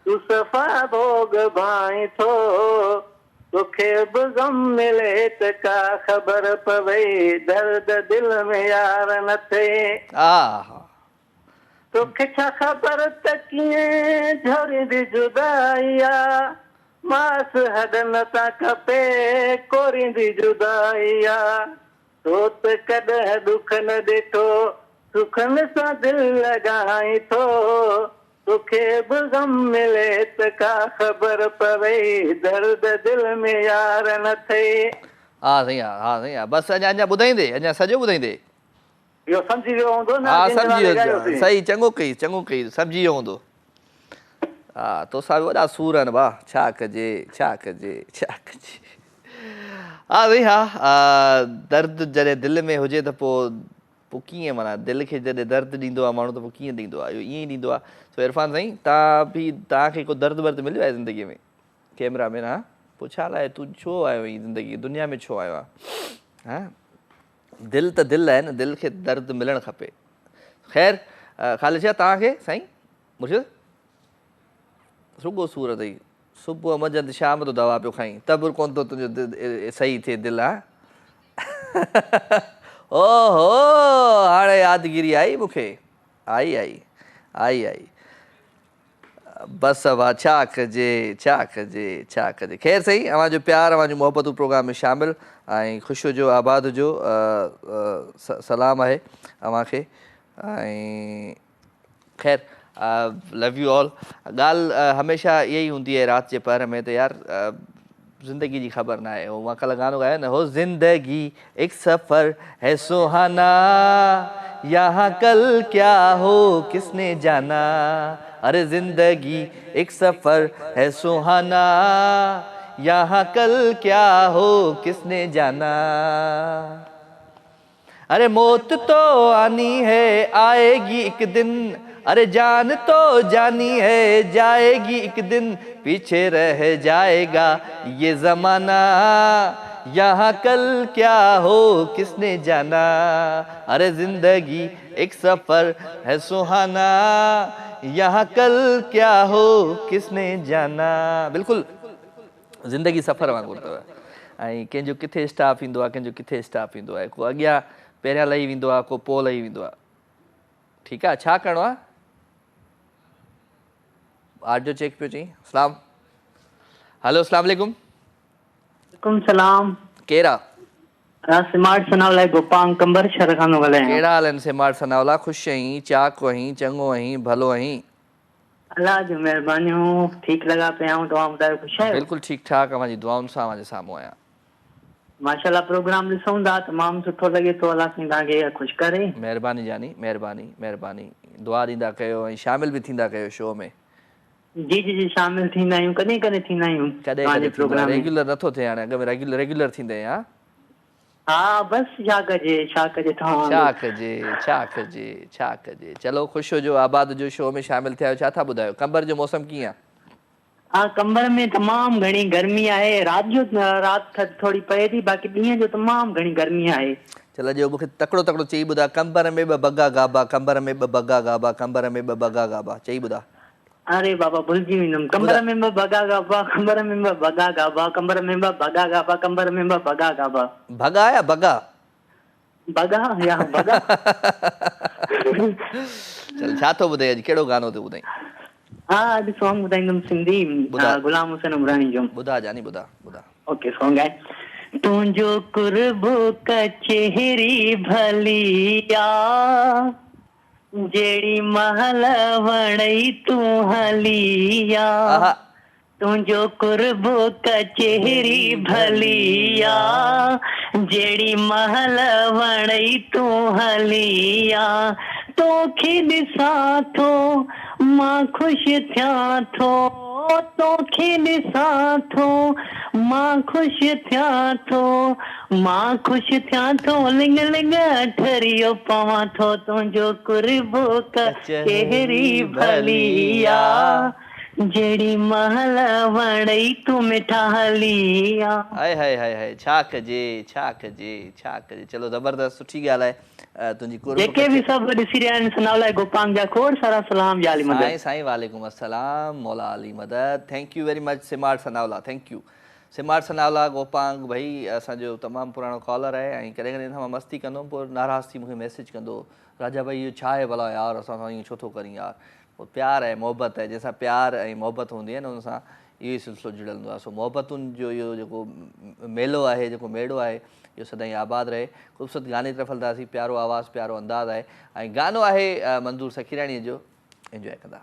तूं सफ़ा भोग भाई थो, तोखे बि गम मिले त का ख़बर पवे दर्द दिल में यार न थिए आहा तोखे छा ख़बर त कीअं झरंदी जुदाई आहे मास हॾनि तां खपे कोरींदी जुदाई आहे तो त कॾहिं दुख न ॾिठो सुखनि सां दिलि लॻाई थो तोखे बि गम मिले त का ख़बर पवे दर्द दिल में यार न थिए हा साईं हा बसि अञा ॿुधाईंदे अञा सॼो ॿुधाईंदे इहो सम्झी वियो हूंदो न हा जंहिंजे सम्झी नाले वियो ॻायोसीं। सही चङो कई सम्झी वियो हूंदो हा तोसां बि वॾा सूर आहिनि भाउ छा कजे हा भई हा दर्द जॾहिं दिलि में हुजे त पोइ कीअं माना दिलि खे जॾहिं दर्द ॾींदो आहे माण्हू त पोइ कीअं ॾींदो आहे इहो ईअं ई ॾींदो आहे सो इरफान साईं तव्हांखे को दर्द वर्द मिलियो आहे ज़िंदगीअ में कैमरामैन हा पोइ छा लाइ तूं छो आयो आहीं ज़िंदगी दुनिया में छो आयो आहे हा दिलि त दिलि आहे न दिलि खे दर्द मिलणु खपे ख़ैर ख़ाली छा तव्हांखे साईं मुर्शिद रुॻो सूर अथई सुबुह मंझंदि शाम जो दवा पियो खाईं त बि कोन थो तुंहिंजो सही थिए दिलि हा ओहो हाणे यादगिरी आई मूंखे आई बसि वाह छा कजे ख़ैर सही अव्हांजो प्यार अव्हांजो मोहबतूं प्रोग्राम में शामिलु ऐं ख़ुशि हुजो आबाद हुजो सलाम आहे अव्हांखे ऐं ख़ैर लव यू ऑल ॻाल्हि हमेशह इहा ई हूंदी आहे राति जे पहर में त यार ज़िंदगी जी ख़बर न आहे मां कल्ह गानो ॻायो न हो ज़िंदगी एक सफ़र है सुहाना यहाँ कल क्या हो किसने जाना अरे जिंदगी एक सफ़र है सुहाना यहाँ कल क्या हो किसने जाना अरे मौत तो आनी है आएगी एक दिन अरे जान तो जानी है जाएगी एक दिन पीछे रह जाएगा ये ज़माना यहाँ कल क्या हो किसने जाना अरे ज़िंदगी एक सफ़र है सुहाना यहाँ कल क्या हो किसने जाना बिल्कुलु ज़िंदगी सफ़र वांगुरु अथव ऐं कंहिंजो किथे स्टाफ ईंदो आहे कंहिंजो किथे स्टाफ ईंदो आहे को अॻियां पहिरियां लही वेंदो आहे को पोइ लही वेंदो आहे ठीकु आहे छा करिणो आहे ऑडियो चेक पियो चई सलाम हेलो अस्सलाम वालेकुम सलाम केरु आहे स्मार्ट सनावला गोपांग कंबर शहर खां ॻाल्हायां कहिड़ा हाल आहिनि सिमाट सनावला ख़ुशि आहीं चाक आहीं चङो आहीं भलो आहीं अल्लाह जी महिरबानियूं ठीकु लॻा पिया आहियूं तव्हां ॿुधायो ख़ुशि आहियो बिल्कुलु ठीकु ठाक अव्हांजी दुआउनि सां अव्हांजे साम्हूं आहियां माशाल्लाह प्रोग्राम ॾिसूं था तमामु सुठो लॻे थो अलाह साईं तव्हांखे ख़ुशि करे महिरबानी जानी महिरबानी दुआ ॾींदा कयो ऐं शामिल बि थींदा कयो शो में जी शामिल थींदा आहियूं कॾहिं थींदा आहियूं कॾहिं प्रोग्राम रेगुलर नथो थिए हाणे अॻ में रेगुलर थींदे हा हा बसि छा कजे छा कजे चलो ख़ुशि हुजो आबाद जो शो में शामिल थिया आहियो छा था ॿुधायो कंबर जो मौसम कीअं आहे हा कंबर में तमामु घणी गर्मी आहे राति थोरी पए थी बाक़ी ॾींहं जो तमामु घणी गर्मी आहे चल जो मूंखे तकिड़ो चई ॿुधा कंबर में ॿ बगा गाबा कंबर में ॿ बगा गाबा कंबर में ॿ बगा गाबा चई ॿुधा अरे बाबा भुलिजी वेंदुमि कंबर में ॿ बगा गाबा कंबर में ॿ बगा गाबा कंबर में ॿ बगा गाबा कंबर में ॿ बगा गाबा भगा या बगा बगा या बगा चल छा थो ॿुधाए अॼु कहिड़ो गानो थो ॿुधाई हा अॼु सॉन्ग ॿुधाईंदुमि सिंधी गुलाम हुसैन उमरानी जो ॿुधा जानी ॿुधा ओके सॉन्ग आहे तुंहिंजो कुर्बो कचहरी भलिया जेड़ी महल वणई तू हलिया तुंहिंजो कुर्बो कचहरी भलिया जेड़ी महल वणई तू हलिया तोखे ॾिसां थो मां ख़ुशि थियां थो तोखे ॾिसां थो मां ख़ुशि थियां थो लिंग लिंग ठरियो पवां थो तुंहिंजो कुर्बो कचहरी भलिया जेड़ी महल वणई तू मिठा हलिया हाय छा कजे चलो ज़बरदस्त सुठी ॻाल्हि आहे तुंहिंजी कुर्ब जेके बि सभु ॾिसी रहिया आहिनि सनावला गोपांग जा खोड़ सारा सलाम या अली मदद साईं वालेकुम अस्सलाम मौला अली मदद thank you very much Simat Sanawla thank you Simat Sanawla Gopang भाई असांजो तमामु पुराणो कॉलर आहे ऐं कॾहिं कॾहिं मां मस्ती कंदुमि पोइ नाराज़ थी मूंखे मैसेज कंदो राजा भाई इहो छा आहे भला यार असां सां ईअं छो थो करी यार। पोइ प्यारु आहे मोहबत आहे जंहिंसां प्यारु ऐं मोहबत हूंदी आहे न हुन सां इहो ई सिलसिलो जुड़ियल हूंदो आहे। सो मोहबतुनि जो इहो जेको मेलो आहे जेको मेड़ो आहे इहो सदाईं आबाद रहे। ख़ूबसूरत गाने तरफ़ हलंदासीं। प्यारो आवाज़ु प्यारो अंदाज़ आहे ऐं गानो आहे मंज़ूर सखीराणीअ जो। एंजॉय कंदा।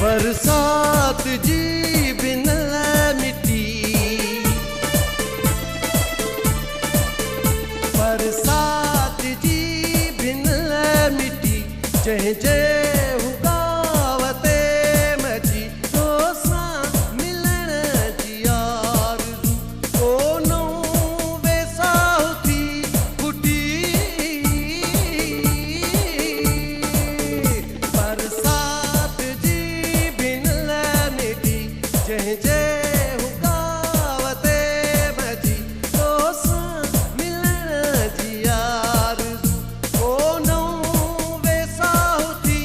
बरसात जी बिन मिटी, बरसात जी बिन मिटी जंहिंजे हुकावते मची तोसां मिलण जी आरज़ू कोनो वेसाह थी फुटी। बरसात जी जंहिंजे हुकावते मची तोसां मिलण जी आरज़ू कोनो वेसाह थी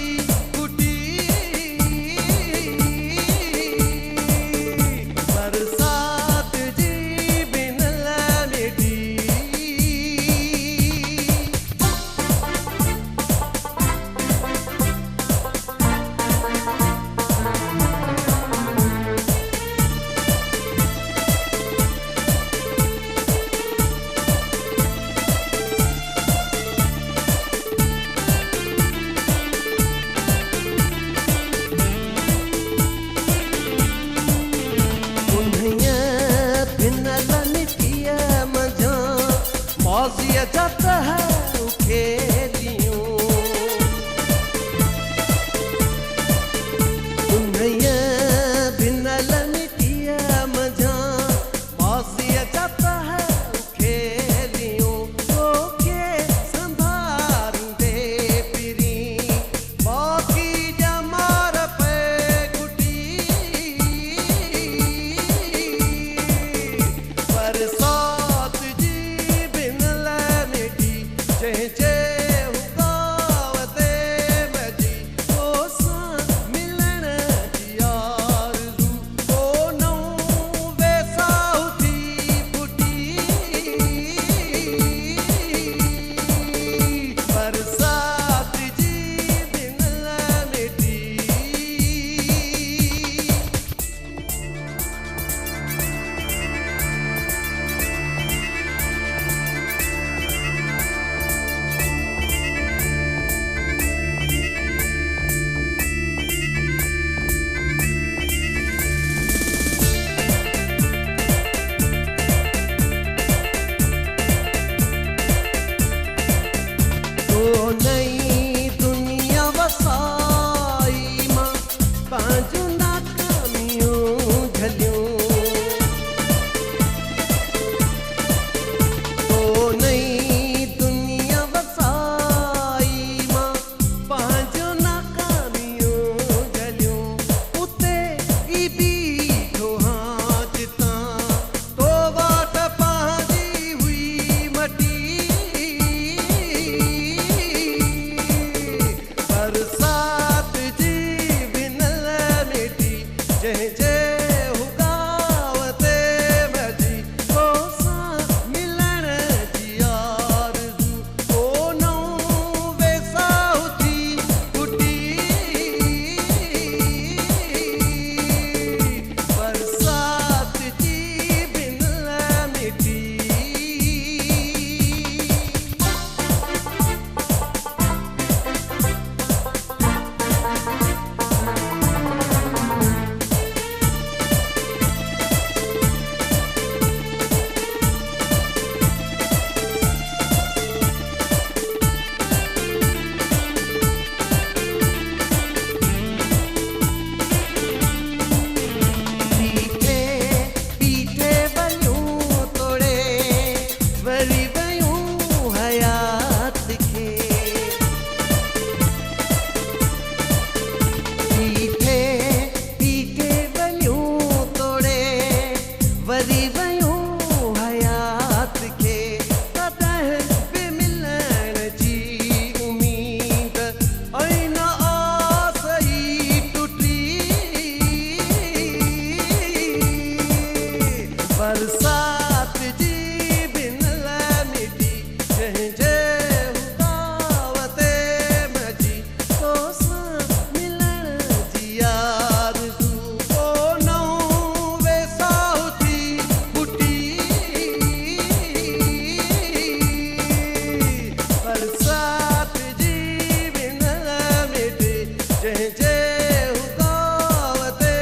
कंहिंजे हुकावते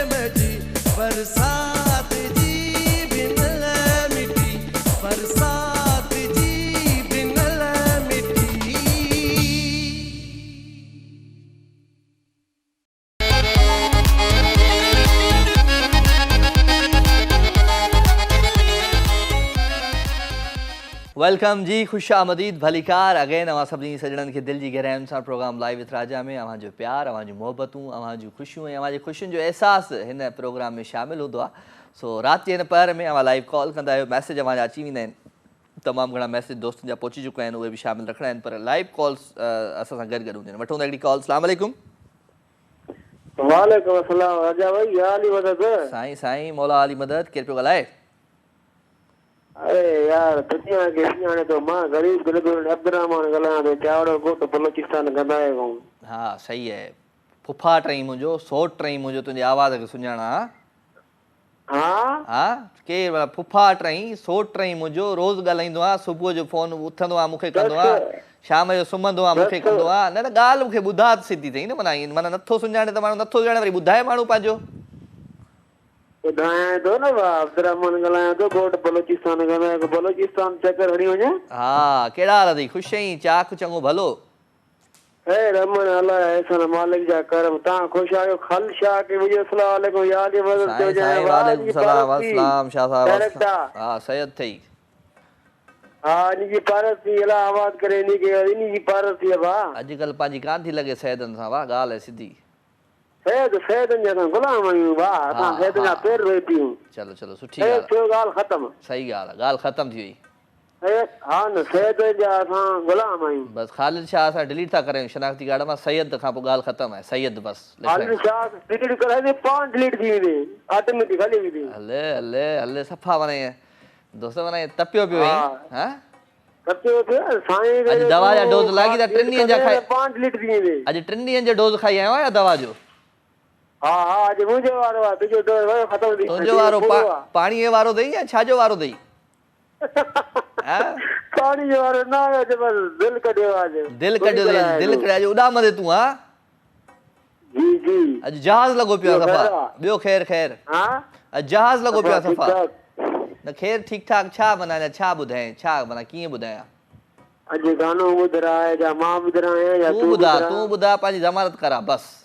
में जी बरसात जी बिनल मिटी बरसात जी बिनल मिटी वेलकम जी, खुश आमदीद भलीकार अगेन अवां सभिनी सजणनि खे दिलि जी गहराइयुनि सां प्रोग्राम लाइव विथ राजा में अवां जो प्यार, अवां जूं मोहबतूं, अवां जूं ख़ुशियूं ऐं अवां जे ख़ुशियुनि जो अहसासु हिन प्रोग्राम में शामिलु हूंदो आहे। सो राति जे हिन पहर में अवां लाइव कॉल कंदा आहियो, मैसेज अवां जा अची वेंदा आहिनि, तमामु घणा मैसेज दोस्तनि जा पहुची चुका आहिनि, उहे बि शामिलु रखणा आहिनि, पर लाइव कॉल्स असां सां गॾु हूंदियूं आहिनि। वठूं था हिकिड़ी कॉल। अस्सलाम वालेकुम। वालेकुम अस्सलाम राजा भाई, या अली मदद। साईं साईं मौला अली मदद, केरु पियो ॻाल्हाए? अरे यार दुनिया के सुञाणे तो मां गरीब बिल्कुल अब्दुर्रहमान ॻाल्हायां थो, चावड़ो कोट बलोचिस्तान गंदाए खां। हा सही आहे, फुफा टई मुंहिंजो, सोट टई मुंहिंजो, तुंहिंजी आवाज़ खे सुञाणा। हा हा केरु फुफा टई सोट टई मुंहिंजो, रोज़ु ॻाल्हाईंदो आहे, सुबुह जो फ़ोन उथंदो आहे मूंखे कंदो आहे, शाम जो सुम्हंदो आहे मूंखे कंदो आहे। न न ॻाल्हि मूंखे ॿुधा सिधी अथई न, माना नथो सुञाणे त माण्हू नथो सुञाणे, वरी ॿुधाए माण्हू पंहिंजो। ॿुधायां थो न भाउ, अब्दुर्रहमान ॻाल्हायां थो, कोट बलोचिस्तान ॻाल्हायां थो, बलोचिस्तान चकर हणी वञे। हा कहिड़ा हाल अथई? ख़ुशि आहीं? चाक चङो भलो? हे रमन अलाह ऐसा मालिक जा करम, तव्हां ख़ुशि आहियो? खल शाह के मुझे अस्सलाम वालेकुम, याद जी मदद साईं साईं वालेकुम सलाम अस्सलाम शाह साहब। हा सैयद थई। हा इनकी पारसी अलाह आबाद करे, इनकी पारसी है भाउ। अॼुकल्ह पंहिंजी कान थी लॻे सैयदनि सां, वाह ॻाल्हि आहे सिधी। सैयदनि जा गुलाम आहियूं भाउ, असां सैयदनि जा पैर रोई पियूं। चलो चलो सुठी ॻाल्हि आहे, ॻाल्हि ख़तम। सही ॻाल्हि आहे, ॻाल्हि ख़तम थी वई। हा न सैयद जा असां गुलाम आहियूं। बसि ख़ालिद शाह असां डिलीट था करियूं शनाख्ती कार्ड मां, सैयद खां पोइ ॻाल्हि ख़तम आहे, सैयद बसि। ख़ालिद शाह डिलीट कराए पाण डिलीट थी वेंदी, ऑटोमेटिक हली वेंदी। हले हले हले सफ़ा माना दोस्त माना तपियो पियो आहीं? हा अॼु दवा जा डोज लॻी था, 3 ॾींहंनि जा खाई पाण डिलीट थी वेंदी। अॼु 3 ॾींहंनि जो डोज खाई आयो आहियां दवा जो? हा हा अॼु मुंहिंजो वारो आहे, तुंहिंजो डोज ख़तम थी। तुंहिंजो वारो पाणीअ वारो अथई या छाजो वारो अथई? पाणी जो वारो न आहे, दिलि कढियो आहे। दिलि कढियो अथई, दिलि कढियो उॾामंदे तूं? हा जी जी अॼु जहाज़ लॻो पियो आहे सफ़ा। ॿियो ख़ैर ख़ैर? हा अॼु जहाज़ लॻो पियो आहे सफ़ा। न ख़ैर ठीकु ठाक छा माना, छा ॿुधायां, छा माना कीअं ॿुधायां? अॼु गानो ॿुधाए या मां ॿुधायां या तूं ॿुधा, पंहिंजी ज़मानत करा बसि।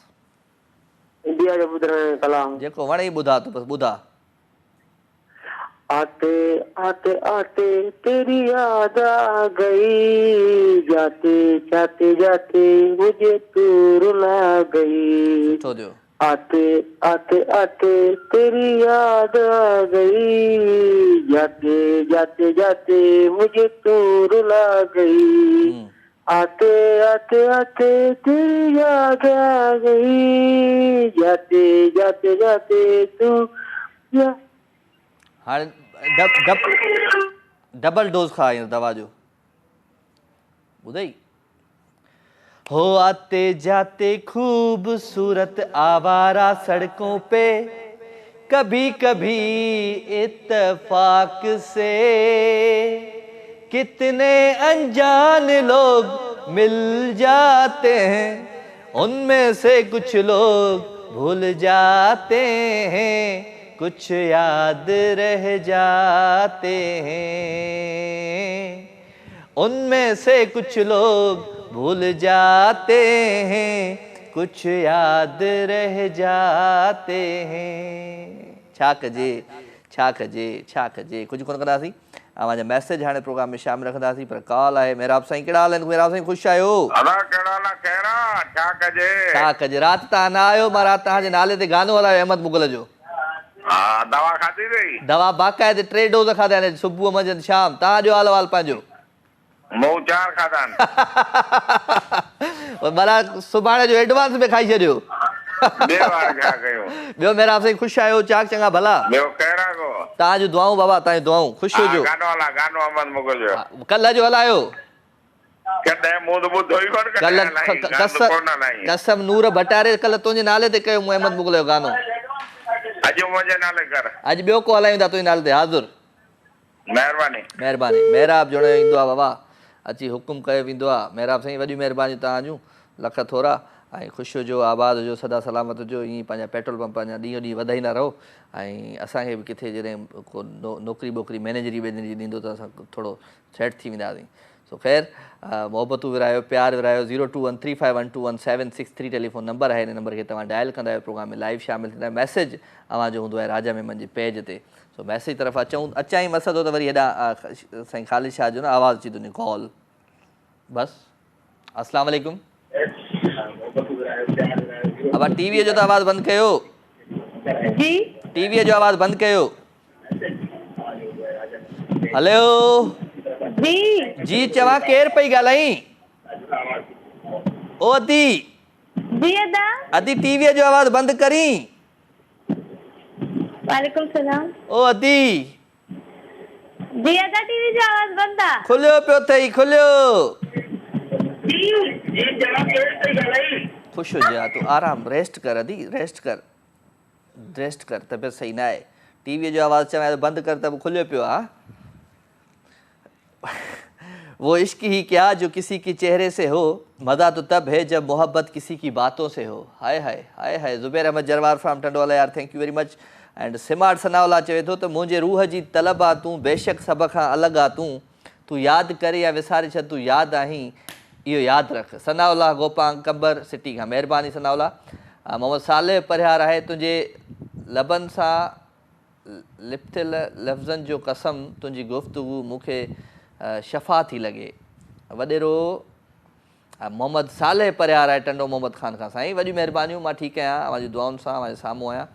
इंडिया जो ॿुधायां कलाम जेको वणे ॿुधा, तूं बसि ॿुधा। आते आते आते तेरी याद आ गई, जाते जाते जाते मुझे तू रुला गई। सुठो थियो। आते आते आते तेरी याद आ गई, जाते जाते जाते मुझे तू रुला गई। आते आते आते तेरी याद आ गई, जाते जाते जाते तू। हाणे डबल डोज खा दवा जो, ॿुधई? हो आते जाते खूबसूरत आवारा सड़कों पे, कभी कभी इत्तेफाक से कितने अनजान लोग मिल जाते हैं, उनमें से कुछ लोग भूल जाते हैं, कुछ याद रह जाते हैं, उनमें से कुछ लोग भूल जाते हैं, कुछ याद रह जाते हैं। छा कजे छा कजे छा कजे, कुछ कोन कंदासीं। अवां जा मैसेज हाणे प्रोग्राम में शामिल रखंदासीं, पर कॉल आहे। मेहराब साईं कहिड़ा हाल आहिनि? मेहराब साईं ख़ुशि आहियो? छा कजे, राति तव्हां न आहियो, मां राति तव्हांजे नाले ते गानो हलायो अहमद मुगल जो। दवा खाधी अथई? दवा बाक़ाइदे 3 डोज खाधा आहिनि, सुबुह मंझंदि शाम। तव्हांजो हाल अहिवाल पंहिंजो? मूं 4 खाधा आहिनि। भला सुभाणे जो एडवांस में खाई छॾियो। ॿियो मेहराब साईं ख़ुशि आहियो? चाक चङा भला? तव्हांजूं दुआऊं बाबा, तव्हांजूं दुआऊं। ख़ुशि हुजो। कल्ह जो हलायो? कसम नूर भटारे कल्ह तुंहिंजे नाले ते कयो अहमद मुगल जो गानो। अॼु ॿियो को हलायूं था तुंहिंजे नाले ते? हाज़ुर। महिरबानी महिरबानी। मेहराब जोड़े ईंदो आहे बाबा, अची हुकुम कयो वेंदो आहे। मेहराब साईं वॾी महिरबानी तव्हांजूं, लख थोरा। ऐं ख़ुशि हुजो, आबाद हुजो, सदा सलामत हुजो। ईअं पंहिंजा पेट्रोल पंप पंहिंजा ॾींहों ॾींहुं वधाईंदा रहो। ऐं असांखे बि किथे जॾहिं को नौकिरी ॿोकिरी मैनेजरी वैनेजरी ॾींदो त असां थोरो सेट थी वेंदासीं। सो ख़ैर, मोहबतूं विरायो, प्यार विरायो। 02135121763 टेलीफोन नंबर आहे। हिन नंबर खे तव्हां डायल कंदा आहियो, प्रोग्राम में लाइव शामिल थींदा आहियो। मैसेज अवां जो हूंदो आहे राजा मेमन जे पेज ते। सो मैसेज तरफ़ अचां ई मक़सदु हो त वरी हेॾा साईं ख़ालिद शाह जो न आवाज़ अची थो वञे, कॉल बस। अस्सलाम वालेकुम। अब टीवीअ जो त आवाज़ बंदि कयो, जी टीवीअ जो आवाज़ बंदि कयो। हलो जी जी, चवां केरु पई ॻाल्हाई? ओ अदी, जी अदा। अदी टीवीअ जो आवाज़ बंदि करी। वालेकुम सलाम। ओ अदी, जी अदा, टीवी जो आवाज़ बंद आ। खुलियो पियो अथई, खुलियो। ख़ुशि हुजे हा, तूं आराम रेस्ट कर अदी, रेस्ट कर, तबियत सही न आहे। टीवीअ जो आवाज़ चवां बंदि कर त खुलियो पियो आहे। वो इश्क ही क्या जो किसी के चेहरे से हो, मज़ा तो तब है जब मोहब्बत किसी की बातों से हो। Hi hi hi hi. Zubair Ahmed Jarwar from Tandwala, यार thank you very much. And Simat Sanawla चवे थो त मुंहिंजे रूह जी तलब आहे तूं, बेशक सभ खां अलॻि आहे तूं यादि करे या विसारे छॾ, तूं यादि आहीं इहो यादि रख। सनावला गोपांग कंबर सिटी खां, महिरबानी सनावला। मोहम्मद साले परिहार आहे, तुंहिंजे लबनि सां लिपथियल लफ़्ज़नि जो कसम, तुंहिंजी गुफ़्तगू मूंखे शफ़ा थी लॻे। वॾेरो मोहम्मद साले परिहार आहे, टंडो मोहम्मद ख़ान खां। साईं वॾियूं महिरबानियूं, मां ठीकु आहियां, अव्हांजी दुआउनि सां अव्हांजे साम्हूं आहियां।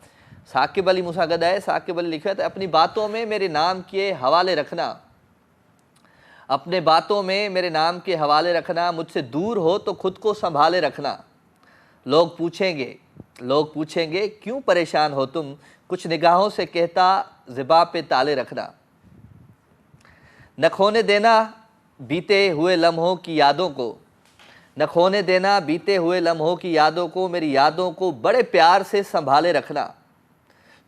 साकिब अली मूंसां गॾु आहे। साकिब अली लिखियो आहे त अपनी बातों में मेरे नाम के हवाले रखना, अपने बातों में मेरे नाम के हवाले रखना, मुझसे दूर हो तो खुद को संभाले रखना। लोग पूछेंगे क्यों परेशान हो तुम, कुछ निगाहों से कहता ज़िबा पे ताले रखना। न खोने देना बीते हुए लम्हों की यादों को, न खोने देना बीते हुए लम्हों की यादों को, मेरी यादों को बड़े प्यार से संभाले रखना।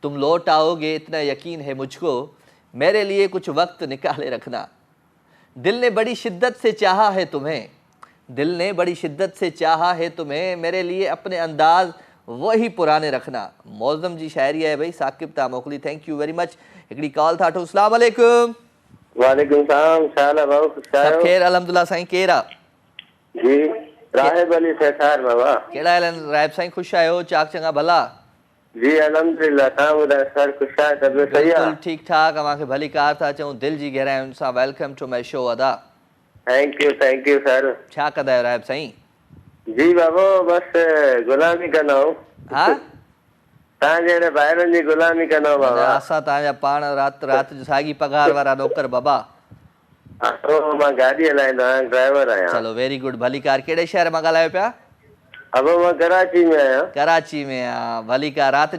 तुम लौट आओगे इतना यकीन है मुझको, मेरे लिए कुछ वक्त निकाले रखना। दिल ने बड़ी शिद्दत से चाहा है तुम्हें, दिल ने बड़ी शिद्दत से चाहा है तुम्हें, मेरे लिए अपने अंदाज वही पुराने रखना। मौज़म जी शायरी है भाई, साकिब ता मोकली, थैंक यू वेरी मच। हिकिड़ी कॉल था वठूं। अस्सलाम वालेकुम। वालेकुम सलाम। छा हाल भाऊ? सब ख़ैर अल्हम्दुलिल्लाह। साईं केरु आहे? जी राहिब अली सेठार बाबा। कहिड़ा हाल आहिनि राहिब साईं? ख़ुशि आहियो? चाक चङा भला? जी अल्हम्दुलिल्लाह। तव्हां ॿुधायो सर ख़ुशि आहे? तबियत सही आहे? बिल्कुलु ठीकु ठाक। अव्हांखे भली कार था चऊं, दिलि जी गहराइयुनि सां वेलकम टू माय शो अदा। Thank U sir. छा कंदा आहियो राहिब साईं? जी बाबा बसि गुलामी कंदा आहियूं। हा, तव्हां जहिड़े ॿाहिरनि जी गुलामी कंदा आहियूं बाबा। असां तव्हांजा पाण राति जो साॻी पघार वारा नौकर बाबा। मां गाॾी हलाईंदो आहियां, ड्राइवर आहियां। चलो वेरी गुड, भली कार। कहिड़े शहर मां ॻाल्हायो पिया? अब मां कराची में आहियां। कराची में आहे, भली कार। राति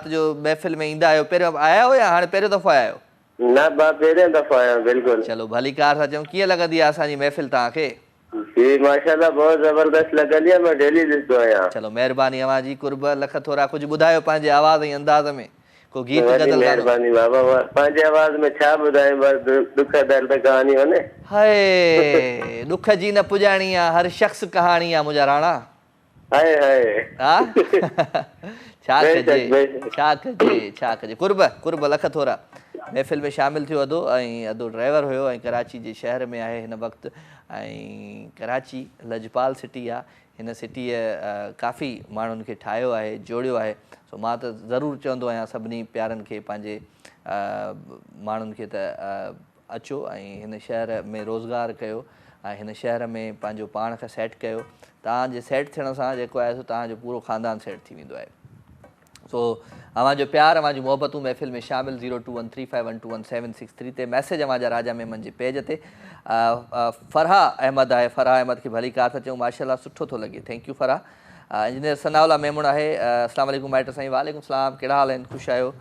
जो महफ़िल में ईंदा आहियो? पहिरियों आया हो या हाणे पहिरियों दफ़ो आया आहियो? न बा पहिरियों दफ़ो आहियां। बिल्कुलु। चलो भली कार था चऊं। कीअं लॻंदी आहे असांजी महफ़िल तव्हांखे? जी माशाल्लाह बहुत ज़बरदस्त लॻंदी आहे, मां डेली ॾिसंदो आहियां। चलो महिरबानी अव्हांजी, कुर्ब लख थोरा। कुझु ॿुधायो पंहिंजे आवाज़ ऐं अंदाज़ में, को गीत गज़ल? महिरबानी बाबा, पंहिंजे आवाज़ में छा ॿुधायूं, बसि दुख दर्द कहानी वञे। हाय दुख जी न पुॼाणी आहे, हर शख़्स कहाणी आहे मुंहिंजा राणा। हाय हाय हा छा कजे। कुर्ब लख थोरा। महफ़िल में शामिल थियो अदो, ऐं अदो ड्राइवर हुयो ऐं कराची जे शहर में आहे हिन वक़्तु। ऐं कराची लजपाल सिटी आहे। हिन सिटीअ काफ़ी माण्हुनि खे ठाहियो आहे, जोड़ियो आहे। सो मां त ज़रूरु चवंदो आहियां सभिनी प्यारनि खे, पंहिंजे माण्हुनि खे त अचो ऐं हिन शहर में रोज़गारु कयो ऐं हिन शहर में पंहिंजो पाण खे सेट कयो। तव्हांजे सेट थियण सां जेको आहे सो तव्हांजो पूरो ख़ानदान सेट थी वेंदो आहे। सो अव्हांजो प्यार, अव्हांजी मोहबतूं महफ़िल में शामिल 02135121763 ते। मैसेज अव्हांजा राजा मेमन जे पेज ते। फरहा अहमद आहे, फरहा अहमद खे भली कार था चऊं, माशाल्लाह सुठो थो लॻे, thank you Farha. Engineer Sanaullah Memon आहे, अस्सलाम वालेकुम माइट साईं। वालेकुम सलाम, कहिड़ा हाल आहिनि? ख़ुशि आहियो?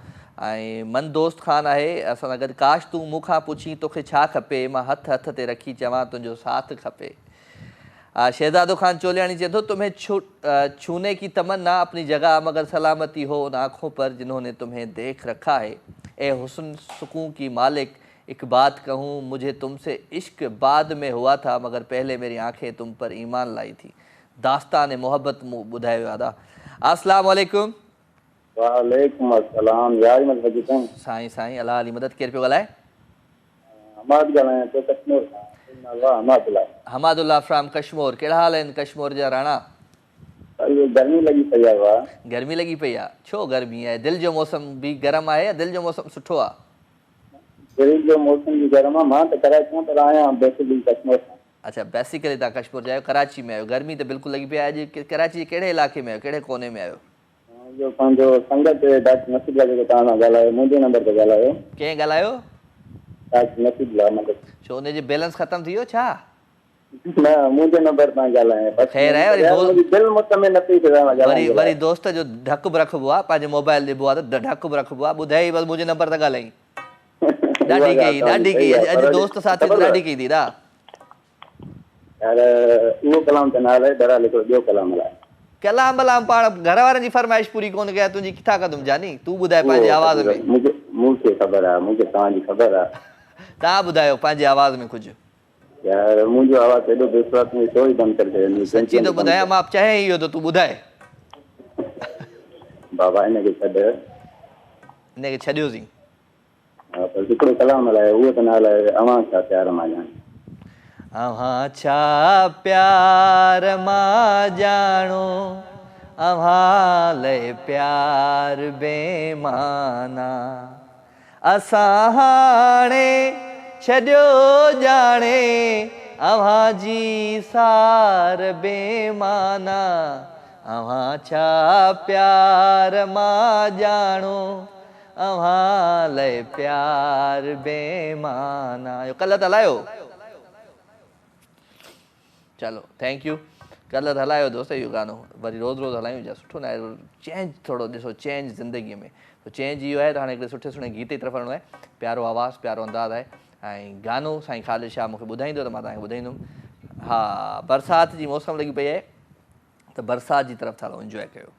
ऐं मन दोस्त ख़ान आहे असां सां गॾु। काश तूं मूंखां पुछी तोखे छा खपे, मां हथ ते रखी चवां तुंहिंजो साथ खपे। शहजादो खान चोलियाणी चए थो, तुम्हें छूने की तमन्ना अपनी जगह, मगर सलामती हो उन आँखों पर जिन्होंने तुम्हें देख रखा है। ए हुस्न सुकून की मालिक, एक बात कहूँ, मुझे तुमसे इश्क बाद में हुआ था, मगर पहले मेरी आंखें तुम पर ईमान लाई थी। दास्तान मोहब्बत ॿुधायो आहे। अस्सलाम वालेकुम। वालेकुम अस्सलाम। यार मत वजीता साईं साईं अल्लाह अली मदद। केरु पियो ॻाल्हाए? हमाद ॻाल्हायां तो कश्मीर खां। नाला हमादुल्लाह। हमादुल्लाह फ्राम कश्मीर। कहिड़ा हाल आहिनि कश्मीर जा राणा? ये गर्मी लगी पई आहे वाह। गर्मी लगी पई आहे? छो गर्मी आहे? दिलि जो मौसम भी गरम आहे या दिलि जो मौसम सुठो आहे? दिल्ली जो मौसम भी गर्म आहे। मां त कराची पर आया बेसिकली कश्मीर खां। अच्छा बेसिकली तव्हां कश्मीर जा आहियो, कराची में आहियो। गर्मी त बिल्कुलु लगी पई आहे। अॼु कराची जे कहिड़े इलाइक़े में आहियो, कहिड़े कोने में आहियो? जो पंहिंजो संगत डॉक्टर नसीबुल्लाह जेको तव्हां सां ॻाल्हायो, मुंहिंजे नंबर ते ॻाल्हायो। कंहिं ॻाल्हायो? डॉक्टर नसीबुल्लाह मतलब। छो हुनजे बैलेंस ख़तम थी वियो छा? न मुंहिंजे नंबर तां ॻाल्हायां। ख़ैर आहे। वरी दिलि मुतमिन न थी वरी वरी दोस्त जो ढक बि रखिबो आहे, पंहिंजे मोबाइल ॾिबो आहे त ढक बि रखिबो आहे। ॿुधाई बसि मुंहिंजे नंबर ते ॻाल्हाई। ॾाढी कई अॼु दोस्त साथी ॾाढी कई थी दा यार। उहो कलाम त न हले, दरा लिखो ॿियो कलाम हलाए। कलाम बलाम पाण घर वारनि जी फरमाइश पूरी कोन कया, तुंहिंजी किथां कंदुमि जानी? तूं ॿुधाए पंहिंजे आवाज़ में। मूंखे ख़बर आहे, मूंखे तव्हांजी ख़बर आहे। तव्हां ॿुधायो पंहिंजे आवाज़ में कुझु। यार मुंहिंजो आवाज़ एॾो विश्वास में छो ई बंदि करे छॾियो? सची थो ॿुधायां, मां चाहे इहो त तूं ॿुधाए। बाबा हिनखे छॾ, हिनखे छॾियोसीं। पर हिकिड़ो कलाम हलाए, उहो त न हलाए। अवां छा प्यार मां ॼाण, अव्हां छा प्यार मां ॼाणो, अव्हां लए प्यार बेमाना। असां हाणे छॾियो ॼाणे, अव्हां जी सार बेमाना। अव्हां छा प्यार मां ॼाणो, अव्हां लए प्यार बेमाना। इहो कल्ह त हलायो। चलो थैंक यू। कल्ह हलायो दोस्त इहो गानो, वरी रोज़ रोज़ हलायूं छा? सुठो न आहे? चेंज थोरो ॾिसो, चेंज ज़िंदगीअ में। तो चेंज इहो आहे त हाणे हिकिड़े सुठे सुठे गीत जी तरफ़ वञिणो आहे। प्यारो आवाज़ु, प्यारो अंदाज़ आहे। ऐं गानो साईं ख़ालिद शाह मूंखे ॿुधाईंदो त मां तव्हांखे ॿुधाईंदुमि। हा, बरसाति जी मौसम लॻी पई आहे त बरसाति जी तरफ़ था हलो, इंजॉय कयो।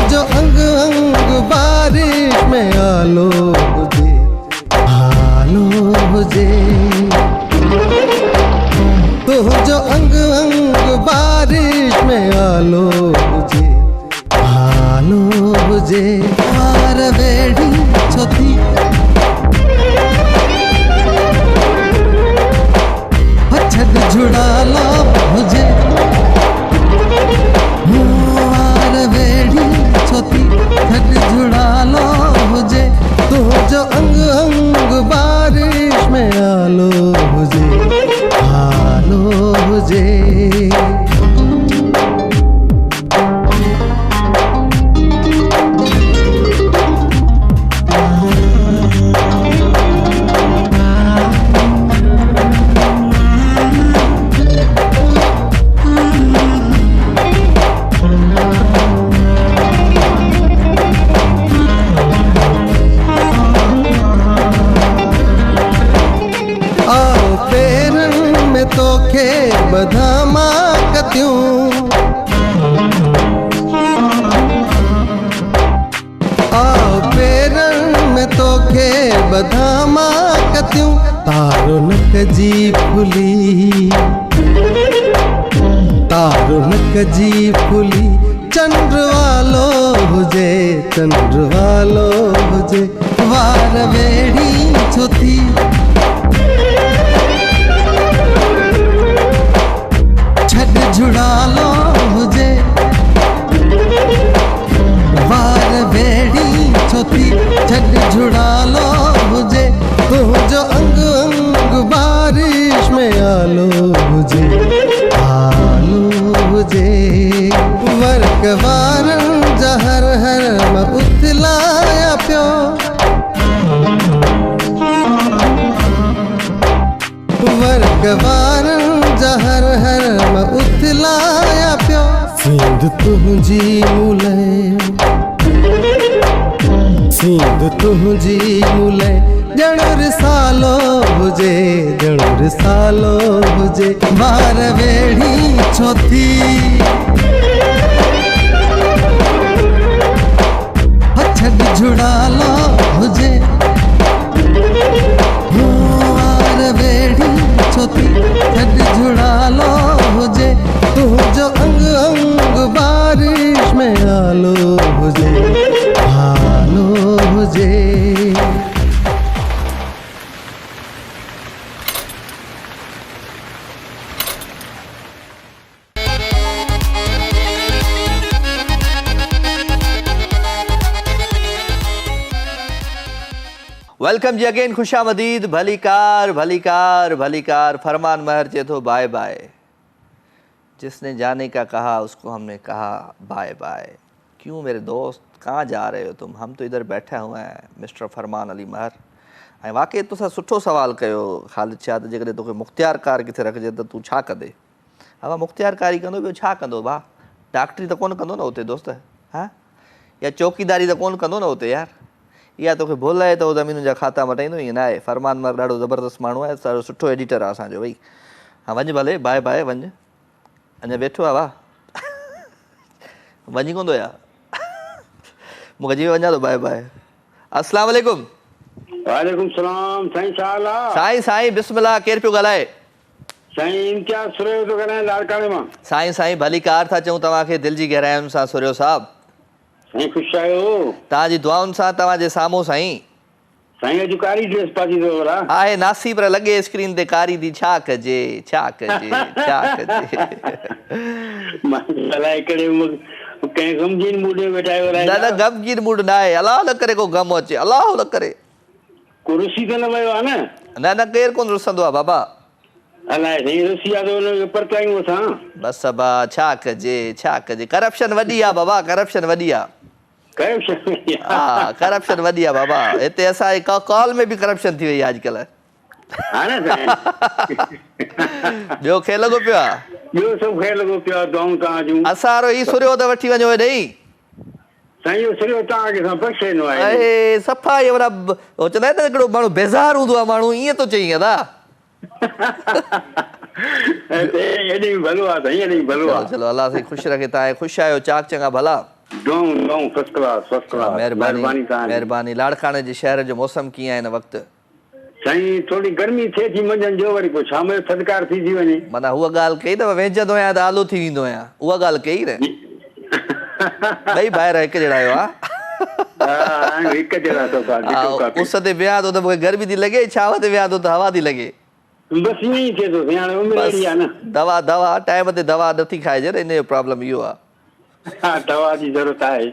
जो अंग अंग बारिश में आलो हुजे, आलो हुजे। तो जो अंग अंग बारिश में आलो हुजे, आलो हुजे। वार वेड़ी छोती छद झुड़ालो हुजे। वार वेड़ी छोती छद झुड़ालो हुजे। तो जो अंग अंग बारिश में आलो हुजे, आलो हुजे। तोखे बधामा कतियूं, आओ पेरनि में तोखे बधामा कतियूं। तारो नक जी फुली, तारो नक जी फुली। चंद्र वालो हुजे, चंद्र वालो हुजे। वार वेड़ी छोती छद झुड़ालो हुजे। वार वेड़ी छोती छद झुड़ालो हुजे। तो जो अंग अंग बारिश में आलो हुजे, आलो हुजे। वर्क वारन जा हर हर मां उथलाया पियो। वर्क वारन जा हर हर मां उथलाया पियो। सींध तुंहिंजी मूले, सींध तुंहिंजी मूले। ॼण सालो हुजे ॼण सालो हुजे वार वेड़ी छो थी छॾ झुड़ालो हुजे वार वेड़ी छो थी छॾ झुड़ालो हुजे तुंहिंजो अंग अंग बारिश में आलो हुजे आलो हुजे वेलकम जी अगेन, खुशामदीद, भलीकार भलीकार भलीकार। फरमान महर चे तो बाय बाय। जिसने जाने का कहा उसको हमने कहा बाय बाय। क्यों मेरे दोस्त, कहाँ जा रहे हो तुम? हम तो इधर बैठे हुए हैं मिस्टर फरमान अली महर। ऐं वाकई तुसां सुठो सवाल कयो ख़ालिद शाह, जेकॾहिं तोखे मुख़्तियार कार किथे रखिजे त तूं छा कंदे? हा, मुख़्तियारकारी कंदो, ॿियो छा कंदो भाउ? डॉक्टरी त कोन कंदो न हुते दोस्त, हा? या चौकीदारी त कोन कंदो न हुते यार? इहा तोखे भुल आहे त उहो ज़मीनुनि जा खाता मटाईंदो? ईअं न आहे। फरमान महर ॾाढो ज़बरदस्त माण्हू आहे, ॾाढो सुठो एडिटर आहे असांजो भई। हा वञ भले, बाय बाय, वञ। अञा वेठो आहे वाह, वञी कोन थो या? मूंखे जी वञा थो, बाय बाय। अस्सलाम वालेकुम। वालेकुम सलाम। साईं छा हाल आहे? साईं साईं बिस्मिल्लाह, केरु पियो ॻाल्हाए? साईं इम्तियाज़ सुरियो थो ॻाल्हायां लाड़काणे मां। साईं साईं भली कार था चऊं तव्हांखे दिलि जी गहराइयुनि सां सुरियो साहिबु। साईं ख़ुशि आहियो? तव्हांजी दुआउनि सां तव्हांजे साम्हूं साईं। साईं अॼु कारी ड्रेस पाती अथव भला? आहे नासी पर लॻे स्क्रीन ते कारी थी, छा कजे छा कजे छा कजे। अलाए हिकिड़े कंहिं ग़मगीन मूड में वेठा आहियो? न न ग़मगीन मूड न आहे, अलाह न करे को ग़म अचे, अलाह न करे। को रुसी त न वियो आहे न? न न केरु कोन रुसंदो आहे बाबा। अलाए साईं रुसी आहे त हुनखे परतायूं असां। बसि बा, छा कजे छा कजे। करप्शन वॾी आहे बाबा, करप्शन वॾी आहे। हा करप्शन वॾी आहे बाबा। हिते असांजे कॉल में बि करप्शन थी वई आहे अॼुकल्ह। ॿियो खे लॻो पियो आहे? ॿियो सभु खे लॻो पियो आहे, दुआऊं तव्हां जूं। असां वारो ई सुरियो त वठी वञो हेॾे। साईं इहो सुरियो तव्हांखे असां बख़्शे ॾिनो आहे। अरे सफ़ा इहो वॾा चवंदा आहिनि न हिकिड़ो माण्हू बेज़ार हूंदो आहे, माण्हू ईअं थो चई अदा। हेॾे भलो आहे साईं, हेॾे भलो आहे। चलो अलाह साईं ख़ुशि रखे। तव्हां ख़ुशि आहियो, चाक चङा भला? First class first class. महिरबानी महिरबानी। लाड़काणे जे शहर जो मौसम कीअं आहे हिन वक़्तु? साईं थोड़ी गर्मी थिए थी मंझंदि जो, वरी पोइ शाम जो थधिकार थी थी वञे। माना उहा ॻाल्हि कई अथव, वेझंदो आहियां त आलो थी वेंदो आहियां, उहा ॻाल्हि कई न? ॿई ॿाहिरि हिकु जहिड़ा आहियो? हा हिकु जहिड़ा। उस ते वियां थो त मूंखे गर्मी थी लॻे, छांव ते वियां थो त हवा थी लॻे। बसि ईअं ई थिए थो हाणे, उमिरि अहिड़ी आहे न। दवा दवा टाइम ते दवा नथी खाइजे न, इन जो प्रॉब्लम इहो आहे। हा दवा जी ज़रूरत आहे।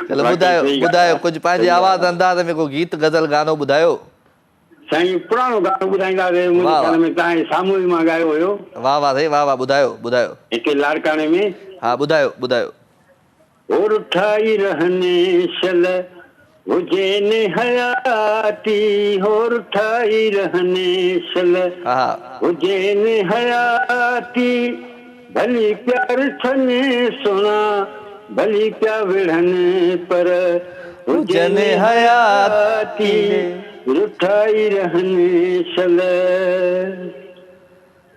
चलो ॿुधायो ॿुधायो कुझु पंहिंजे आवाज़ अंदाज़ में को गीत गज़ल गानो ॿुधायो। साईं पुराणो गानो ॿुधाईंदासीं, मुंहिंजे ख्याल में तव्हांजे साम्हूं ई मां ॻायो हुयो। वाह वाह साईं वाह वाह, ॿुधायो ॿुधायो। हिते लाड़काणे में। हा ॿुधायो ॿुधायो। और उठाई रहने शल हुजे ने हयाती, और उठाई रहने शल हुजे ने हयाती, भली प्यार छने सोना भली प्या विढ़न पर हुजन हयाती, उठाई रहने शल।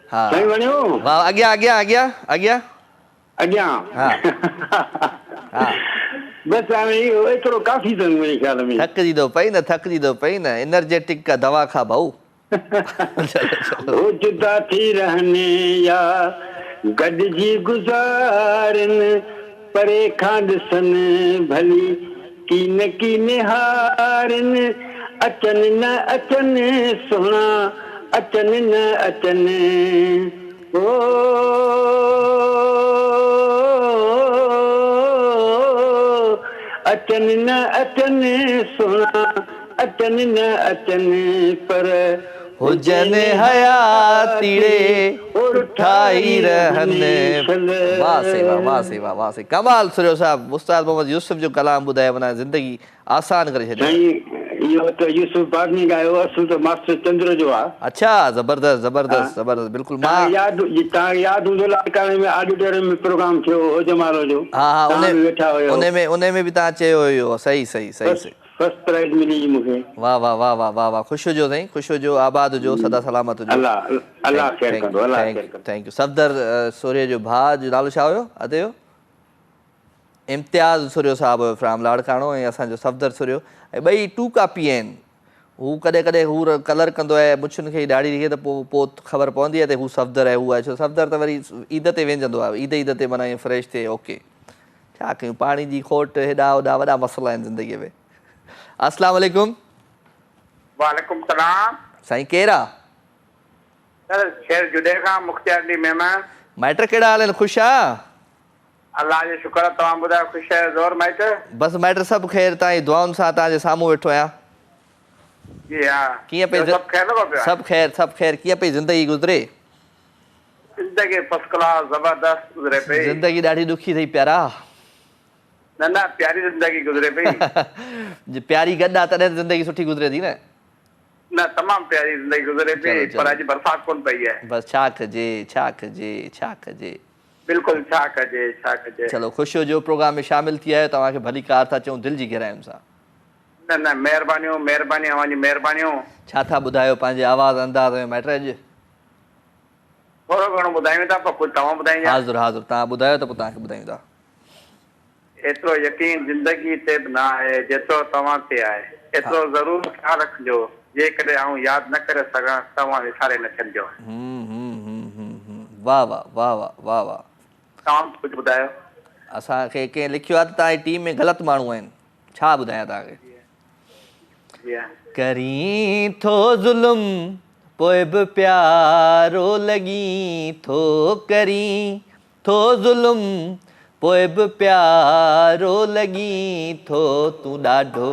हाँ सही वणियो? वाह, अॻियां अॻियां अॻियां अॻियां अॻियां। बसि हाणे इहो एतिरो काफ़ी अथनि मुंहिंजे ख़्याल में। थकिजी थो पई न, थकिजी थो पई न, एनर्जेटिक का दवा खा भाऊ। वो जुदा थी रहने या गॾिजी गुज़ारन, परे खां ॾिसनि भली कीन कीन हारन, अचनि न अचनि सोना अचनि न अचनि। ओ अचनि न अचनि सोना अचनि न अचनि पर हुजन हयातीड़े उठाई रहने। वाह से वाह, वाह से वाह, वाह से कमाल सुरियो साहब। उस्ताद मोहम्मद यूसुफ जो कलाम ॿुधाए वञा, ज़िंदगी आसान करे छॾियो। इहो त यूसुफ बागनी गायो, असुल त मास्टर चंद्र जो आहे। अच्छा ज़बरदस्त ज़बरदस्त ज़बरदस्त। बिल्कुलु मां तव्हांखे यादि हूंदो लाड़काणे में ऑडिटोरियम में प्रोग्राम थियो हो जमालो जो। हा हा, उन में बि तव्हां चयो हुयो। सही सही सही सही। फर्स्ट प्राइज मिली मूंखे। वाह वाह वाह वाह वाह वाह, ख़ुशि हुजो साईं, ख़ुशि हुजो, आबाद हुजो, सदा सलामत हुजो। अल्लाह ख़ैर कंदो, अल्लाह ख़ैर कंदो। Thank U. सफ़दर सूर्य जो भाउ जो नालो छा हुयो अदे जो? इम्तियाज़ सूर्यो साहब हुयो फ्राम लाड़काणो, ऐं असांजो सफ़दर सूर्यो, ऐं ॿई टू कापी आहिनि। हू कॾहिं कॾहिं हू कलर कंदो आहे मुछुनि खे ॾाढी खे, त पोइ ख़बर पवंदी आहे त हू सफ़दर आहे, हू आहे छो सफ़दर त वरी ईद ते वेंजंदो आहे, ईद ते माना ईअं फ्रेश थिए। ओके, छा कयूं, पाणी जी खोट, हेॾा होॾा वॾा मसइला आहिनि ज़िंदगीअ में। अस्सलाम वालेकुम। वालेकुम सलाम। साईं केरु आहे? सर शेर जुडे खां मुख्तियार डी महिमान। माइट कहिड़ा हाल आहिनि, ख़ुशि आहे? अल्लाह जो शुक्र आहे, तव्हां ॿुधायो ख़ुशि आहे ज़ोर माइट? बसि माइट सभु ख़ैरु, तव्हांजी दुआउनि सां तव्हांजे साम्हूं वेठो आहियां। जी हा। कीअं पई सभु ख़ैर लॻो पियो? सभु ख़ैरु, सभु ख़ैरु। कीअं पई ज़िंदगी गुज़रे? ज़िंदगी फर्स्ट क्लास ज़बरदस्त गुज़रे पई। ज़िंदगी ॾाढी ॾुखी अथई प्यारा। न न प्यारी ज़िंदगी गुज़रे पई। प्यारी गॾु आहे तॾहिं ज़िंदगी सुठी गुज़रे थी न। न तमामु प्यारी ज़िंदगी गुज़रे पई, पर अॼु बरसाति कोन पई आहे। बसि छा कजे, छा कजे, छा कजे, बिल्कुलु छा कजे, छा कजे। चलो ख़ुशि हुजो, प्रोग्राम में शामिल थी आहियो, तव्हांखे भली कार था चऊं दिलि जी गहराइयुनि सां। न न महिरबानियूं, महिरबानी, अव्हांजी महिरबानियूं। छा था ॿुधायो पंहिंजे आवाज़ अंदाज़ में माइट अॼु? थोरो घणो ॿुधायूं था, पर कुझु तव्हां ॿुधाईंदा। हाज़ुर हाज़ुर, तव्हां ॿुधायो त पोइ तव्हांखे ॿुधायूं था। एतिरो यकीन ज़िंदगी ते बि न आहे जेतिरो तव्हां ते आहे। एतिरो ज़रूरु ख़्यालु रखिजो, जेकॾहिं आऊं यादि न करे सघां तव्हां विसारे न छॾिजो। वाह वाह वाह वाह वाह वाह। तव्हां कुझु ॿुधायो। असांखे कंहिं लिखियो आहे त तव्हांजी टीम में ग़लति माण्हू आहिनि, छा ॿुधायां तव्हांखे? करी थो ज़ुल्म पोइ बि प्यारो लॻी थो, करी थो ज़ुल्म पोइ बि प्यारो लॻी थो, तूं ॾाढो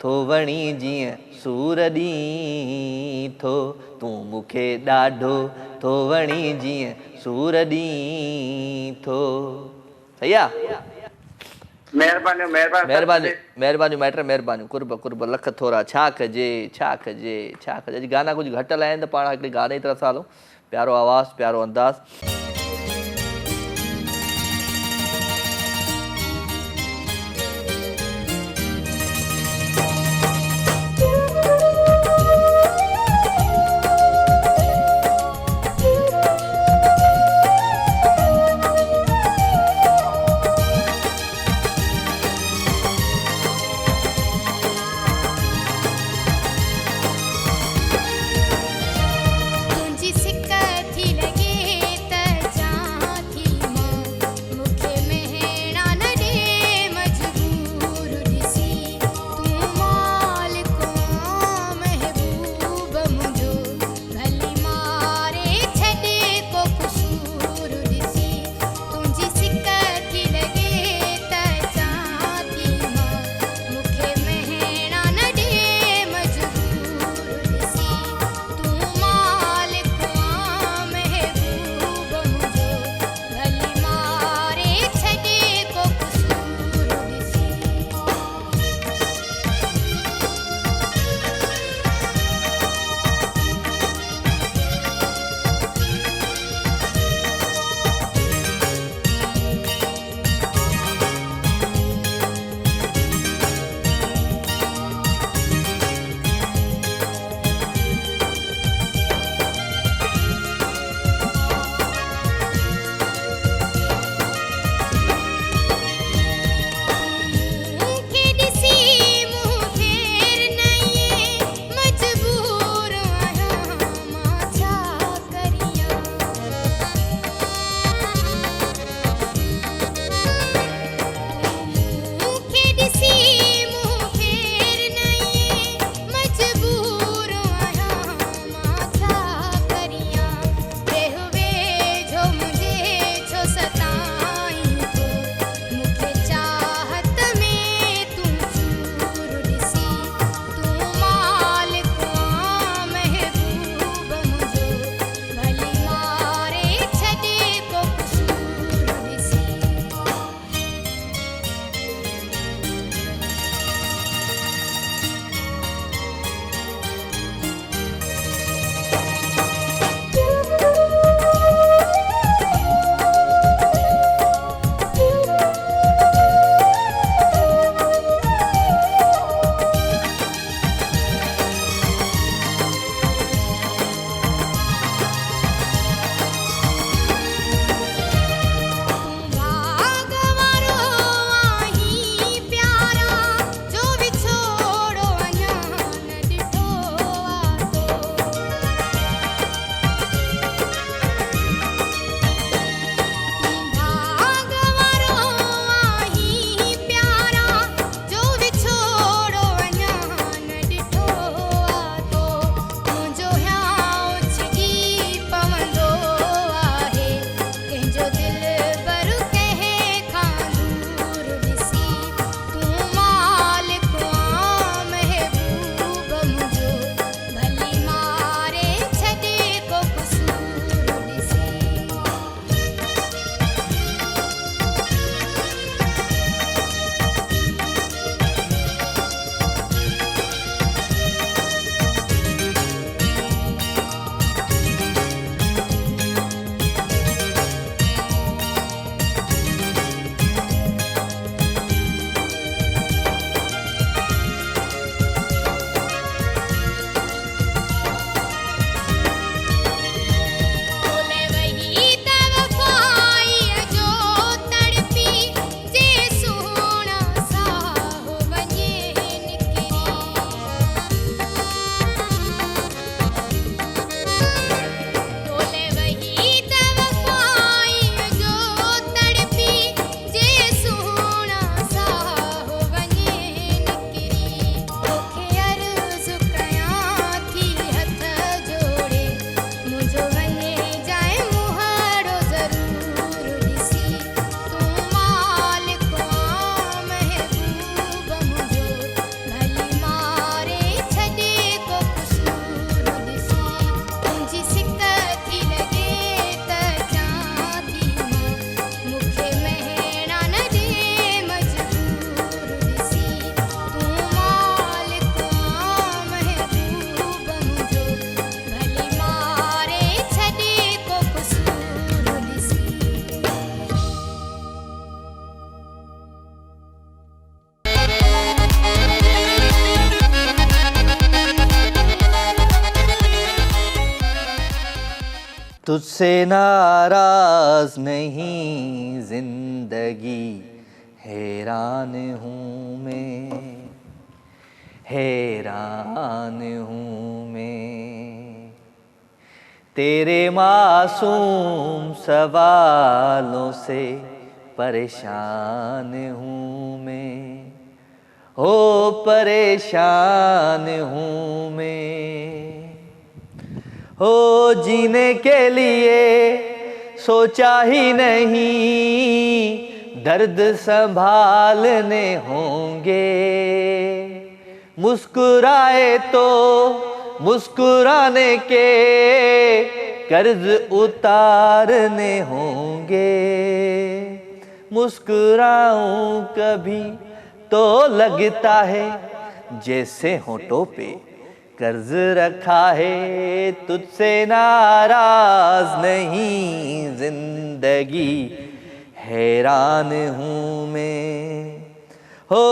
थो वणी जीअं सूर ॾींहुं थो, तूं मूंखे ॾाढो थो वणी जीअं सूर ॾींहुं थो। सही आहे? महिरबानी महिरबानी महिरबानी माइट, महिरबानी, कुर्ब कुर्ब लख थोरा। छा कजे, छा कजे, छा कजे। अॼु गाना कुझु घटि हलाया आहिनि त पाण हिकिड़ी गाने जी तरफ़ सां हलूं। प्यारो आवाज़ु, प्यारो अंदाज़। तुंहिंजी सिक थी लॻे त तुझसे नाराज नहीं जिंदगी, हैरान हूँ मैं, हैरान हूँ मैं। तेरे मासूम सवालों से परेशान हूँ मैं, हो परेशान हूँ मैं। हो जीने के लिए सोचा ही नहीं, दर्द संभालने होंगे। मुस्कुराए तो मुस्कुराने के कर्ज उतारने होंगे। मुस्कुराऊं कभी तो लगता है जैसे होठों पे कर्ज रखा है। तुझसे नाराज नहीं जिंदगी, हैरान हूँ मैं, हो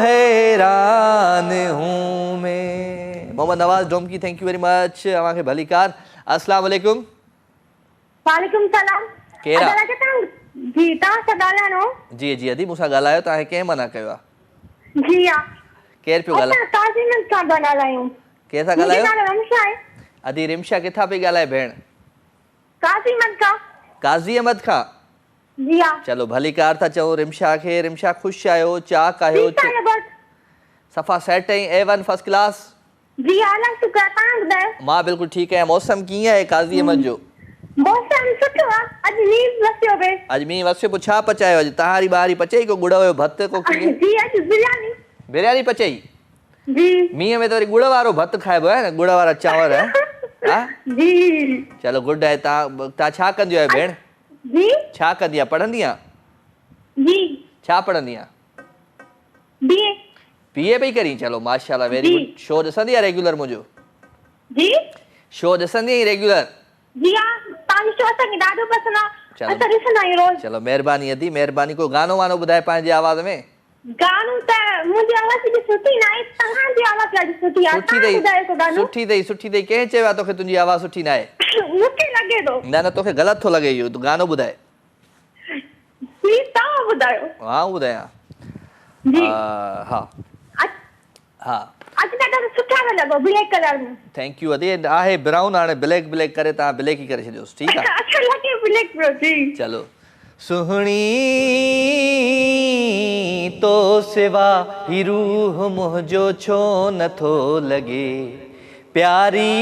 हैरान हूँ मैं। Mohammad Nawaz Domki, thank you very much. अवांखे भली कार। अस्सलाम वालेकुम। वालेकुम सलाम। केरा जी तव्हां सां ॻाल्हाइणो? जी जी अदी मूंसां ॻाल्हायो। तव्हांखे कंहिं मना कयो आहे? जी हा। केरु पियो ॻाल्हाए? असां काज़ीमत खां पिया ॻाल्हायूं। केर था ॻाल्हायो? मुंहिंजो नालो रमशा आहे। अदी रिमशा किथां पई ॻाल्हाए भेण? काज़ीमत खां। काज़ी अहमद खां? जी हा। चलो भली कार था चओ रिमशा खे। रिमशा ख़ुशि आहियो, चाक आहियो, सफ़ा सेट आहीं, A1 फर्स्ट क्लास? जी अल्लाह शुक्र। तव्हां ॿुधायो? मां बिल्कुलु ठीकु आहियां। मौसम कीअं आहे काज़ी अहमद जो? मौसम सुठो आहे। अॼु मींहुं वसियो पिए। अॼु मींहुं वसियो। पोइ छा पचायो अॼु? तव्हांजी ॿारी पचई को गुड़ जो भत को कीअं? जी अॼु बिरयानी। बिरयानी पचई? जी। मींहं में त वरी गुड़ वारो भत खाइबो आहे न, गुड़ वारा चांवर है? हा जी। चलो गुड आहे। तव्हां छा कंदी आहियो भेण? जी छा कंदी आहे? पढ़ंदी आहे? जी। छा पढ़ंदी आहे? बीए। बीए पई करी? चलो माशाल्लाह, वेरी गुड। शो ॾिसंदी आहे रेगुलर मुंहिंजो? जी शो ॾिसंदी आहीं रेगुलर? जी हा। तव्हांजो शो असांखे ॾाढो पसंदि आहे। असां ॾिसंदा आहियूं रोज़। चलो महिरबानी अदी, महिरबानी। को गानो वानो ॿुधाए पंहिंजी आवाज़ में। गानो त मुंहिंजी आवाज़ जी सुठी न आहे, तव्हांजी आवाज़ ॾाढी सुठी आहे। तव्हां ॿुधायो को गानो? सुठी अथई, सुठी अथई। कंहिं चयो आहे तोखे तुंहिंजी आवाज़ सुठी न आहे? मूंखे लॻे थो। न न, तोखे ग़लति थो लॻे इहो। तूं गानो ॿुधाए। तव्हां ॿुधायो। हा ॿुधायां। जी हा हा। अॼु त ॾाढो सुठा पिया लॻो ब्लैक कलर में। थैंक यू अदी। आहे ब्राउन, हाणे ब्लैक ब्लैक करे तव्हां ब्लैक ई करे छॾियोसि, ठीकु आहे? अच्छा लॻे ब्लैक पियो। जी चलो। सुहिणी तो सिवा ही रूह मुंहिंजो छो नथो लॻे, प्यारी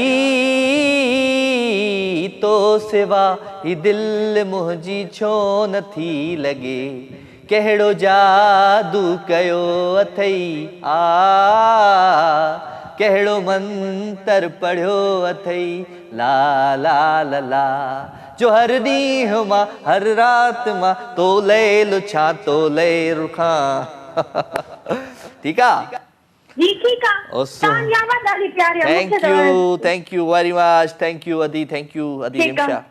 तो सिवा ही दिलि मुंहिंजी छो नथी लॻे। कहिड़ो जादू कयो अथई कहिड़ो मंतर पढ़ियो अथई ला ला ला ला, जो हर ॾींहुं मां हर राति मां तो लय लुछां तो लय रुखां। ठीकु आहे? जी ठीकु आहे। तव्हांजी आवाज़ ॾाढी प्यारी आहे। Thank you very much. Thank U अदी, थैंक यू अदी रिमशा।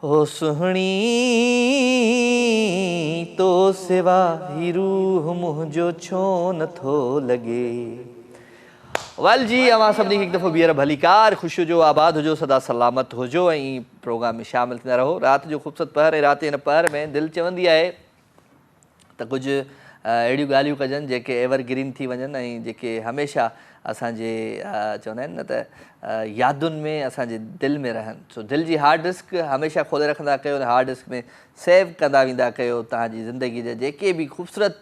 ओ सुहिणी तो सिवा ही रूह मुंहिंजो छो नथो लॻे। वाल जी अवां सभिनी खे हिकु दफ़ो ॿीहर भली कार। ख़ुशि हुजो, आबाद हुजो, सदा सलामत हुजो ऐं प्रोग्राम में शामिल थींदा रहो। राति जो ख़ूबसूरत पहर ऐं राति हिन पहर में दिलि चवंदी आहे त कुझु अहिड़ियूं ॻाल्हियूं कजनि जेके एवरग्रीन थी वञनि ऐं जेके हमेशह असांजे चवंदा आहिनि न त यादुनि में असांजे दिलि में रहनि। सो दिलि जी हार्ड डिस्क हमेशह खोले रखंदा कयो, हार्ड डिस्क में सेव कंदा वेंदा कयो तव्हांजी ज़िंदगी जा जेके बि ख़ूबसूरत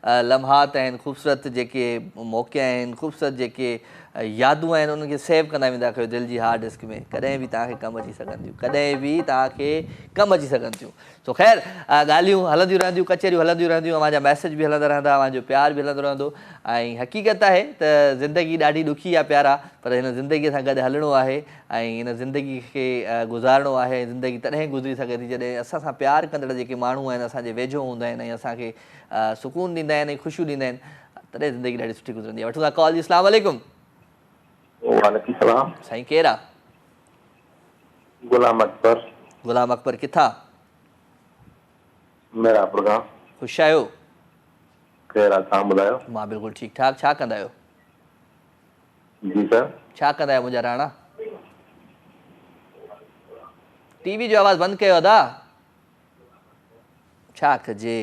लम्हात आहिनि, ख़ूबसूरत जेके मौक़े आहिनि, ख़ूबसूरत जेके यादूं आहिनि, उन्हनि खे सेव कंदा वेंदा कयो दिलि जी हार्ड डिस्क में। कॾहिं बि तव्हांखे कमु अची सघनि थियूं, कॾहिं बि तव्हांखे कमु अची सघनि थियूं। सो ख़ैरु ॻाल्हियूं हलंदियूं रहंदियूं, कचहरियूं हलंदियूं रहंदियूं, अव्हांजा मैसेज बि हलंदा रहंदा, अव्हांजो प्यार बि हलंदो रहंदो। ऐं हक़ीक़त आहे त ज़िंदगी ॾाढी ॾुखी आहे प्यारा, पर हिन ज़िंदगीअ सां गॾु हलणो आहे ऐं हिन ज़िंदगी खे गुज़ारणो आहे। ज़िंदगी तॾहिं गुज़री सघे थी जॾहिं असां सां प्यार कंदड़ जेके माण्हू आहिनि असांजे वेझो हूंदा आहिनि ऐं असांखे सुकून ॾींदा आहिनि ऐं ख़ुशियूं ॾींदा आहिनि, तॾहिं ज़िंदगी ॾाढी सुठी गुज़रंदी आहे। वठूं था कॉल जी। अस्सलाम वालेकुम। वालेकुम सलाम। साईं केरु आहे? गुलाम अकबर। गुलाम अकबर किथां? मेरा प्रोग्राम। ख़ुशि आहियो? केरु आहे तव्हां ॿुधायो? मां बिल्कुलु ठीकु ठाक। छा कंदा आहियो? जी सर। छा कंदा आहियो मुंहिंजा राणा? टीवी जो आवाज़ बंदि कयो अदा छा कजे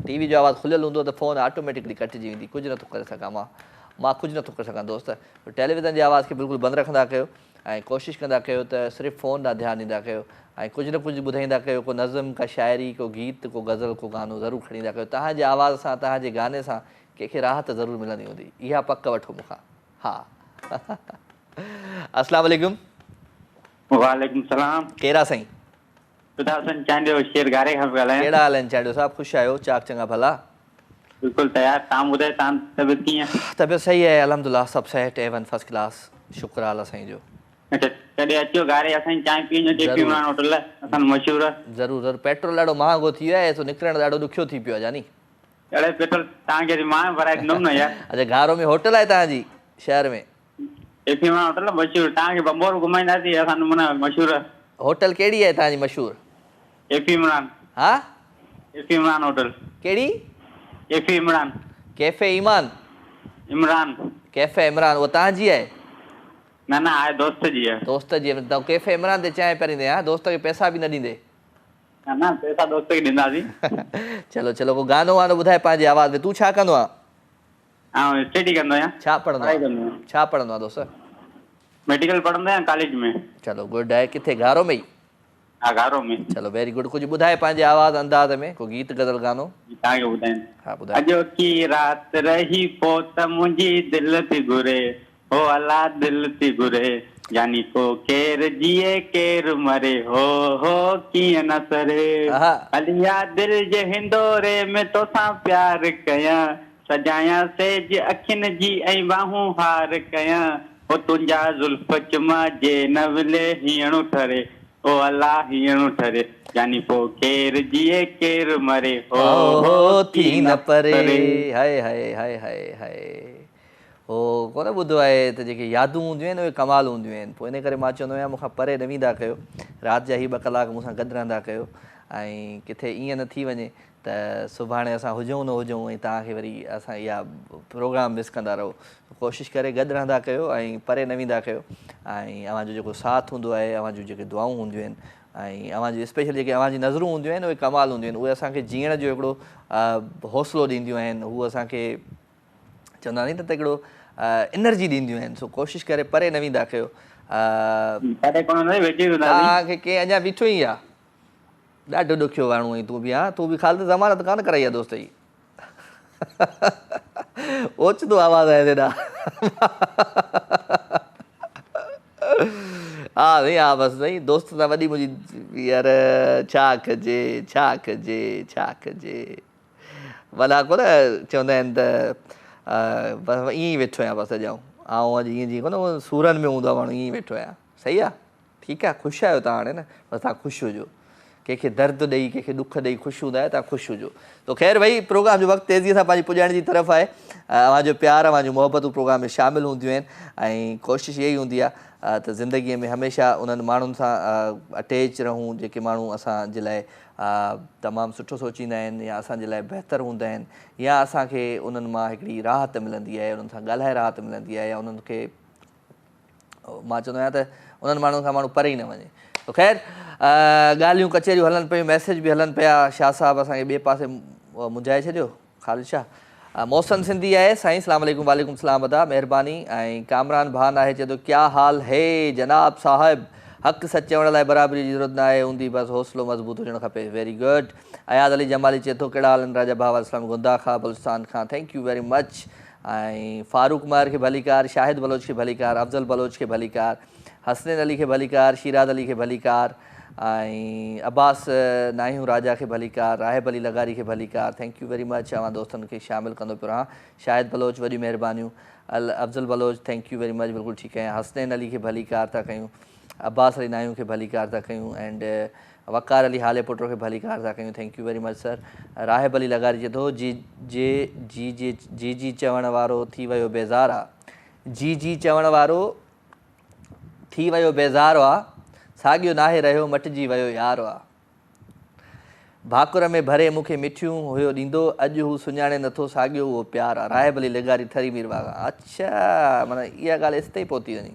टीवी जो आवाज़ खुलियल हूंदो त फ़ोन ऑटोमेटिकली कटिजी वेंदी कुझु नथो करे सघां मां कुझु नथो करे सघां दोस्त टेलीविज़न जी आवाज़ खे बिल्कुलु बंदि रखंदा कयो ऐं कोशिशि कंदा कयो त सिर्फ़ु फ़ोन ॾांहुं ध्यानु ॾींदा कयो ऐं कुझु न कुझु ॿुधाईंदा कयो को नज़म का शाइरी को गीत को गज़ल को गानो ज़रूरु खणी ईंदा कयो तव्हांजे आवाज़ सां तव्हांजे गाने सां कंहिंखे राहत ज़रूरु मिलंदी हूंदी इहा पक वठो मूंखां हा अस्सलाम वालेकुम वालेकुम सलाम कहिड़ा साईं सुदासन चांडियो शेर गारे खां पिया ॻाल्हायां कहिड़ा हाल आहिनि चांडियो साहब ख़ुशि आहियो चाक चङा भला बिल्कुलु तयार तव्हां ॿुधायो तव्हां तबियत कीअं तबियत सही आहे अल्हम्दुलिल्लाह सभु सेट A1 फर्स्ट क्लास शुक्र आहे अल्लाह साईं जो अच्छा कॾहिं अचो गारे असांजी चांहि पीअण केपी उणान होटल असां मशहूरु ज़रूरु ज़रूरु पेट्रोल ॾाढो महांगो थी वियो आहे सो निकिरणु ॾाढो ॾुखियो थी पियो आहे जानी अड़े पेट्रोल तव्हांखे मां भराए ॾिनुमि न यार अच्छा घारो में होटल आहे तव्हांजी शहर में केपी उणान होटल मशहूरु तव्हांखे बंबोर घुमाईंदासीं असांजो माना मशहूरु होटल कहिड़ी आहे तव्हांजी मशहूरु केपी इमरान हा केपी इमरान होटल कहिड़ी केपी इमरान कैफ़े ईमान इमरान कैफ़े इमरान उहा तव्हांजी आहे न न आहे दोस्त जी आहे दोस्त जी त कैफ़े इमरान ते चांहि पीअंदे हा दोस्त खे पैसा बि न ॾींदे न न पैसा दोस्त खे ॾींदासीं चलो चलो को गानो वानो ॿुधाए पंहिंजी आवाज़ में तूं छा कंदो आहे ऐं स्टडी कंदो आहियां छा पढ़ंदो आहे छा पढ़ंदो आहे दोस्त मेडिकल पढ़ंदो आहियां कॉलेज में चलो गुड आहे किथे घारो में ई हा घारो में चलो वेरी गुड कुझु ॿुधाए पंहिंजे आवाज़ अंदाज़ में को गीत गज़ल गानो तव्हांखे ॿुधायां हा ॿुधाए अॼो की रात रही पोइ त मुंहिंजी दिलि थी घुरे हो अला दिलि थी घुरे यानी को केरु जिए केरु मरे हो कीअं न सरे हलिया दिलि जे हिंदोरे में तोसां प्यार कयां सजायां सेज अखियुनि जी ऐं बाहूं हार कयां हो तुंहिंजा ज़ुल्फ़ चुमा जे न विले हीअणो ठरे ओ अल्लाह हीअणो ठरे यानी पोइ केरु जिए केरु मरे हो थी न परे हाय हाय हाय हाय हाय हो कोन ॿुधो आहे त जेके यादूं हूंदियूं आहिनि उहे कमाल हूंदियूं आहिनि पोइ इन करे मां चवंदो आहियां मूंखां परे न वेंदा कयो राति जा ई 2 कलाक मूंसां गॾु रहंदा कयो ऐं किथे ईअं न थी वञे त सुभाणे असां हुजूं न हुजूं ऐं तव्हांखे वरी असां इहा प्रोग्राम मिस कंदा रहो कोशिशि करे गॾु रहंदा कयो ऐं परे न वेंदा कयो ऐं अव्हांजो जेको साथ हूंदो आहे अव्हां जूं जेके दुआऊं हूंदियूं आहिनि ऐं अव्हां जी स्पेशल जेके अव्हां जी नज़रूं हूंदियूं आहिनि उहे कमाल हूंदियूं आहिनि उहे असांखे जीअण जो हिकिड़ो हौसलो ॾींदियूं आहिनि हू असांखे चवंदा आहिनि न त हिकिड़ो एनर्जी ॾींदियूं आहिनि सो कोशिशि करे परे न वेंदा कयो तव्हांखे कंहिं अञा बीठो ई आहे ॾाढो ॾुखियो माण्हू आहीं तूं बि ख़ाली ज़मानत कान कराई आहे दोस्त जी ओचितो आवाज़ आहे हेॾा हा साईं हा बसि साईं दोस्त सां वॾी मुंहिंजी यार छा कजे छा कजे छा कजे भला कोन चवंदा आहिनि त बसि ईअं ई वेठो आहियां बसि अॼु अॼु ईअं जीअं कोन सूरनि में हूंदो आहे माण्हू ईअं ई वेठो आहियां सही आहे ठीकु आहे ख़ुशि आहियो तव्हां हाणे न बसि तव्हां ख़ुशि हुजो कंहिंखे दर्द ॾेई कंहिंखे दुख ॾेई ख़ुशि हूंदा आहियो तव्हां ख़ुशि हुजो तो ख़ैर भई प्रोग्राम जो वक़्तु तेज़ीअ सां पंहिंजी पुॼाइण जी तरफ़ आहे अव्हांजो प्यार अव्हांजूं मोहबतूं प्रोग्राम में शामिलु हूंदियूं आहिनि ऐं कोशिशि इहा ई हूंदी आहे त ज़िंदगीअ में हमेशह उन्हनि माण्हुनि सां अटैच रहूं जेके माण्हू असांजे लाइ तमामु सुठो सोचींदा आहिनि या असांजे लाइ बहितरु हूंदा आहिनि या असांखे उन्हनि मां हिकिड़ी राहत मिलंदी आहे उन्हनि सां ॻाल्हाए राहत मिलंदी आहे या उन्हनि खे मां चवंदो आहियां त उन्हनि माण्हुनि खां माण्हू परे ई न वञे तो ख़ैर ॻाल्हियूं कचहरियूं हलनि पियूं मैसेज बि हलनि पिया शाह साहब असांखे ॿिए पासे मुंझाए छॾियो ख़ालिद शाह मौसम सिंधी आहे साईं सलाम वालेकुम वालेकुम सलाम अदा महिरबानी ऐं कामरान भान आहे चए थो क्या हाल है जनाब साहिब हक़ सच चवण लाइ बराबरी जी ज़रूरत न आहे हूंदी बसि हौसलो मज़बूत हुजणु खपे वेरी गुड अयाद अली जमाली चए थो कहिड़ा हाल आहिनि राजा भाव इस्लाम गुंदा खां बलुस्तान खां थैंक यू वेरी मच ऐं फारूक उमर खे भलीकार शाहिद बलोच खे भलीकार अफ़ज़ल बलोच खे भलीकार हसनैन अली खे भलीकार शिराज अली खे भलीकार ऐं अब्बास नाहियूं राजा खे भलीकार राहिब अली लगारी खे भलीकार थैंक यू वेरी मच अवां दोस्तनि खे शामिलु कंदो पियो रहां शाहिद बलोच वॾियूं महिरबानियूं Afzal Baloch thank you very much बिल्कुलु ठीकु आहे हसनैन अली खे भलीकार था कयूं अब्बास अली नाहियूं खे भलीकार था कयूं एंड वकार अली हाले पुट खे भलीकार था कयूं thank you very much sir Rahib Ali Lagari चए थो जी चवण वारो थी वियो बेज़ार आहे जी चवण वारो थी वियो बेज़ार आहे साॻियो नाहे रहियो मटिजी वियो यार आहे भाकुर में भरे मूंखे मिठियूं हुयो ॾींदो अॼु हू सुञाणे नथो साॻियो उहो प्यार आहे राहिब अली लगारी थरी मीर बागा अच्छा माना इहा ॻाल्हि एसि ताईं पहुती वञी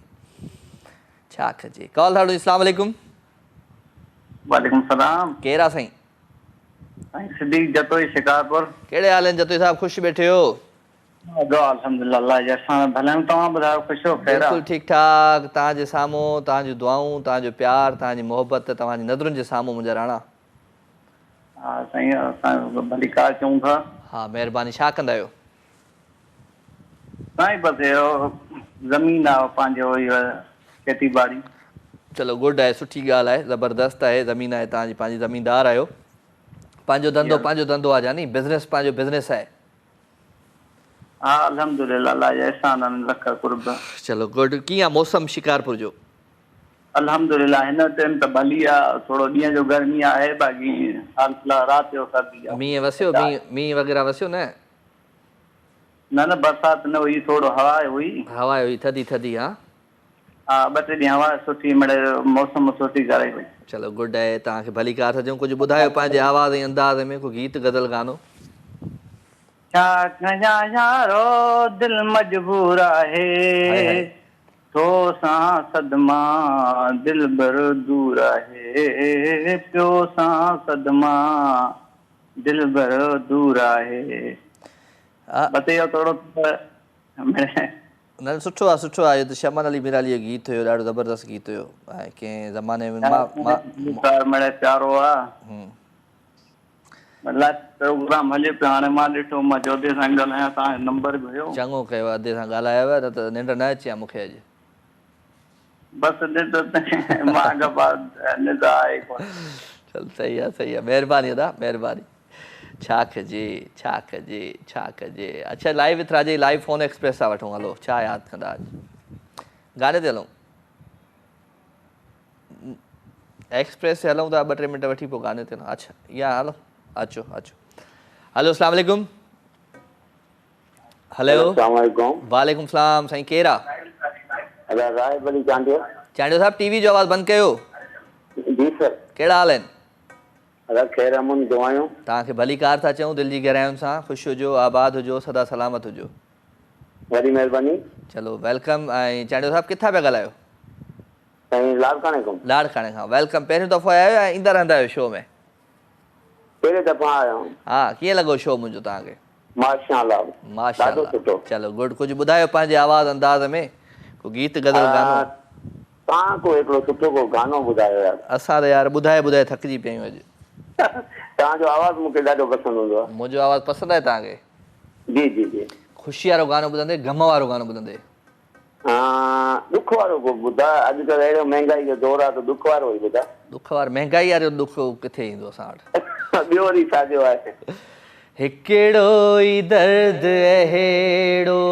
छा कजे कॉल ठाड़ो अस्सलाम वालेकुम वालेकुम सलाम केरु आहे साईं सिद्दीक जतोई शिकारपुर कहिड़े हाल आहिनि जतोई साहब ख़ुशि वेठे हो अल्हम्दुलिल्लाह अल्लाह जी असां भले आहियूं तव्हां ॿुधायो ख़ुशि हो ख़ैर बिल्कुलु ठीकु ठाक तव्हांजे साम्हूं तव्हांजूं दुआऊं तव्हांजो प्यार तव्हांजी मोहबत तव्हांजी नज़रुनि जे साम्हूं मुंहिंजा राणा हा साईं असां भलीकार चऊं था हा महिरबानी छा कंदा आहियो साईं बसि ज़मीन आहे पंहिंजो इहो खेती बाड़ी चलो गुड आहे सुठी ॻाल्हि आहे ज़बरदस्त आहे ज़मीन आहे तव्हांजी पंहिंजी ज़मीनदार आहियो पंहिंजो धंधो आहे जानी बिज़नेस पंहिंजो बिज़नेस आहे हा अल्हम्दुलिल्लाह अल्लाह जा एहसान लख कुर्ब चलो गुड कीअं आहे मौसम शिकारपुर जो अल्हम्दुलिल्लाह हिन टाइम त भली आहे थोरो ॾींहं जो गर्मी आहे बाक़ी हाल फिलहाल राति जो सर्दी आहे मींहुं वसियो मींहुं वग़ैरह वसियो न न बरसाति न हुई थोरो हवा हुई थधी थधी हा हा 2-3 ॾींहं हवा सुठी मिड़े मौसम सुठी करे हुई चलो गुड आहे तव्हांखे भली कार था चऊं कुझु ॿुधायो पंहिंजे आवाज़ ऐं अंदाज़ में को गीत गज़ल गानो छा कयां यारो दिल मजबूर आहे तो सां सदमा दिल बर दूर आहे पियो सां सदमा दिल बर दूर आहे बताइयो थोरो न सुठो आहे इहो त शमन अली मिराली जो गीत हुयो ॾाढो ज़बरदस्त गीत हुयो ऐं कंहिं ज़माने में मिड़े प्यारो आहे प्रोग्राम हले पियो हाणे मां ॾिठो मां चौधरी सां ॻाल्हायां तव्हांजो नंबर बि हुयो चङो कयो अधे सां ॻाल्हायव न त निंड न अचे हा मूंखे अॼु बसि ॾिठो मां निंड आहे चल सही आहे महिरबानी अदा महिरबानी छा कजे अच्छा live with Raje live phone express था वठूं हलो छा यादि कंदा अॼु गाने ते हलूं एक्सप्रेस ते हलूं था 2-3 मिंट वठी पोइ गाने ते अच्छा या हलो अचो हलो अस्सलाम वालेकुम हेलो वालेकुम सलाम साईं केरु आहे चांडियो साहब टीवी जो आवाज़ बंदि कयो जी सर कहिड़ा हाल आहिनि ख़ैर अमन दुआयूं तव्हांखे भली कार था चऊं दिलि जी गहराइयुनि सां ख़ुशि हुजो आबाद हुजो सदा सलामत हुजो वॾी महिरबानी चलो वेलकम ऐं चांडियो साहब किथां पिया ॻाल्हायो साईं लाड़काणे खां वेलकम पहिरियों दफ़ो आया आहियो ऐं ईंदा रहंदा आहियो शो में पहिरें दफ़ा आया आहियूं हा कीअं लॻो शो मुंहिंजो तव्हांखे माशाअल्लाह चलो गुड कुझु ॿुधायो पंहिंजे आवाज़ अंदाज़ में को गीत गज़ल गानो तव्हां को हिकिड़ो सुठो को गानो ॿुधायो यार असां त यार ॿुधाए थकिजी पिया आहियूं अॼु तव्हांजो आवाज़ मूंखे ॾाढो पसंदि हूंदो आहे मुंहिंजो आवाज़ पसंदि आहे तव्हांखे जी ख़ुशी वारो गानो ॿुधंदे गम वारो गानो ॿुधंदे दुख वारो को ॿुधा अॼुकल्ह अहिड़ो महांगाई जो दौर आहे त दुख वारो ई ॿुधा दुख वारो महांगाई वारो दुख किथे ईंदो असां वटि ॿियो वरी छाजो आहे हिकिड़ो ई दर्द अहिड़ो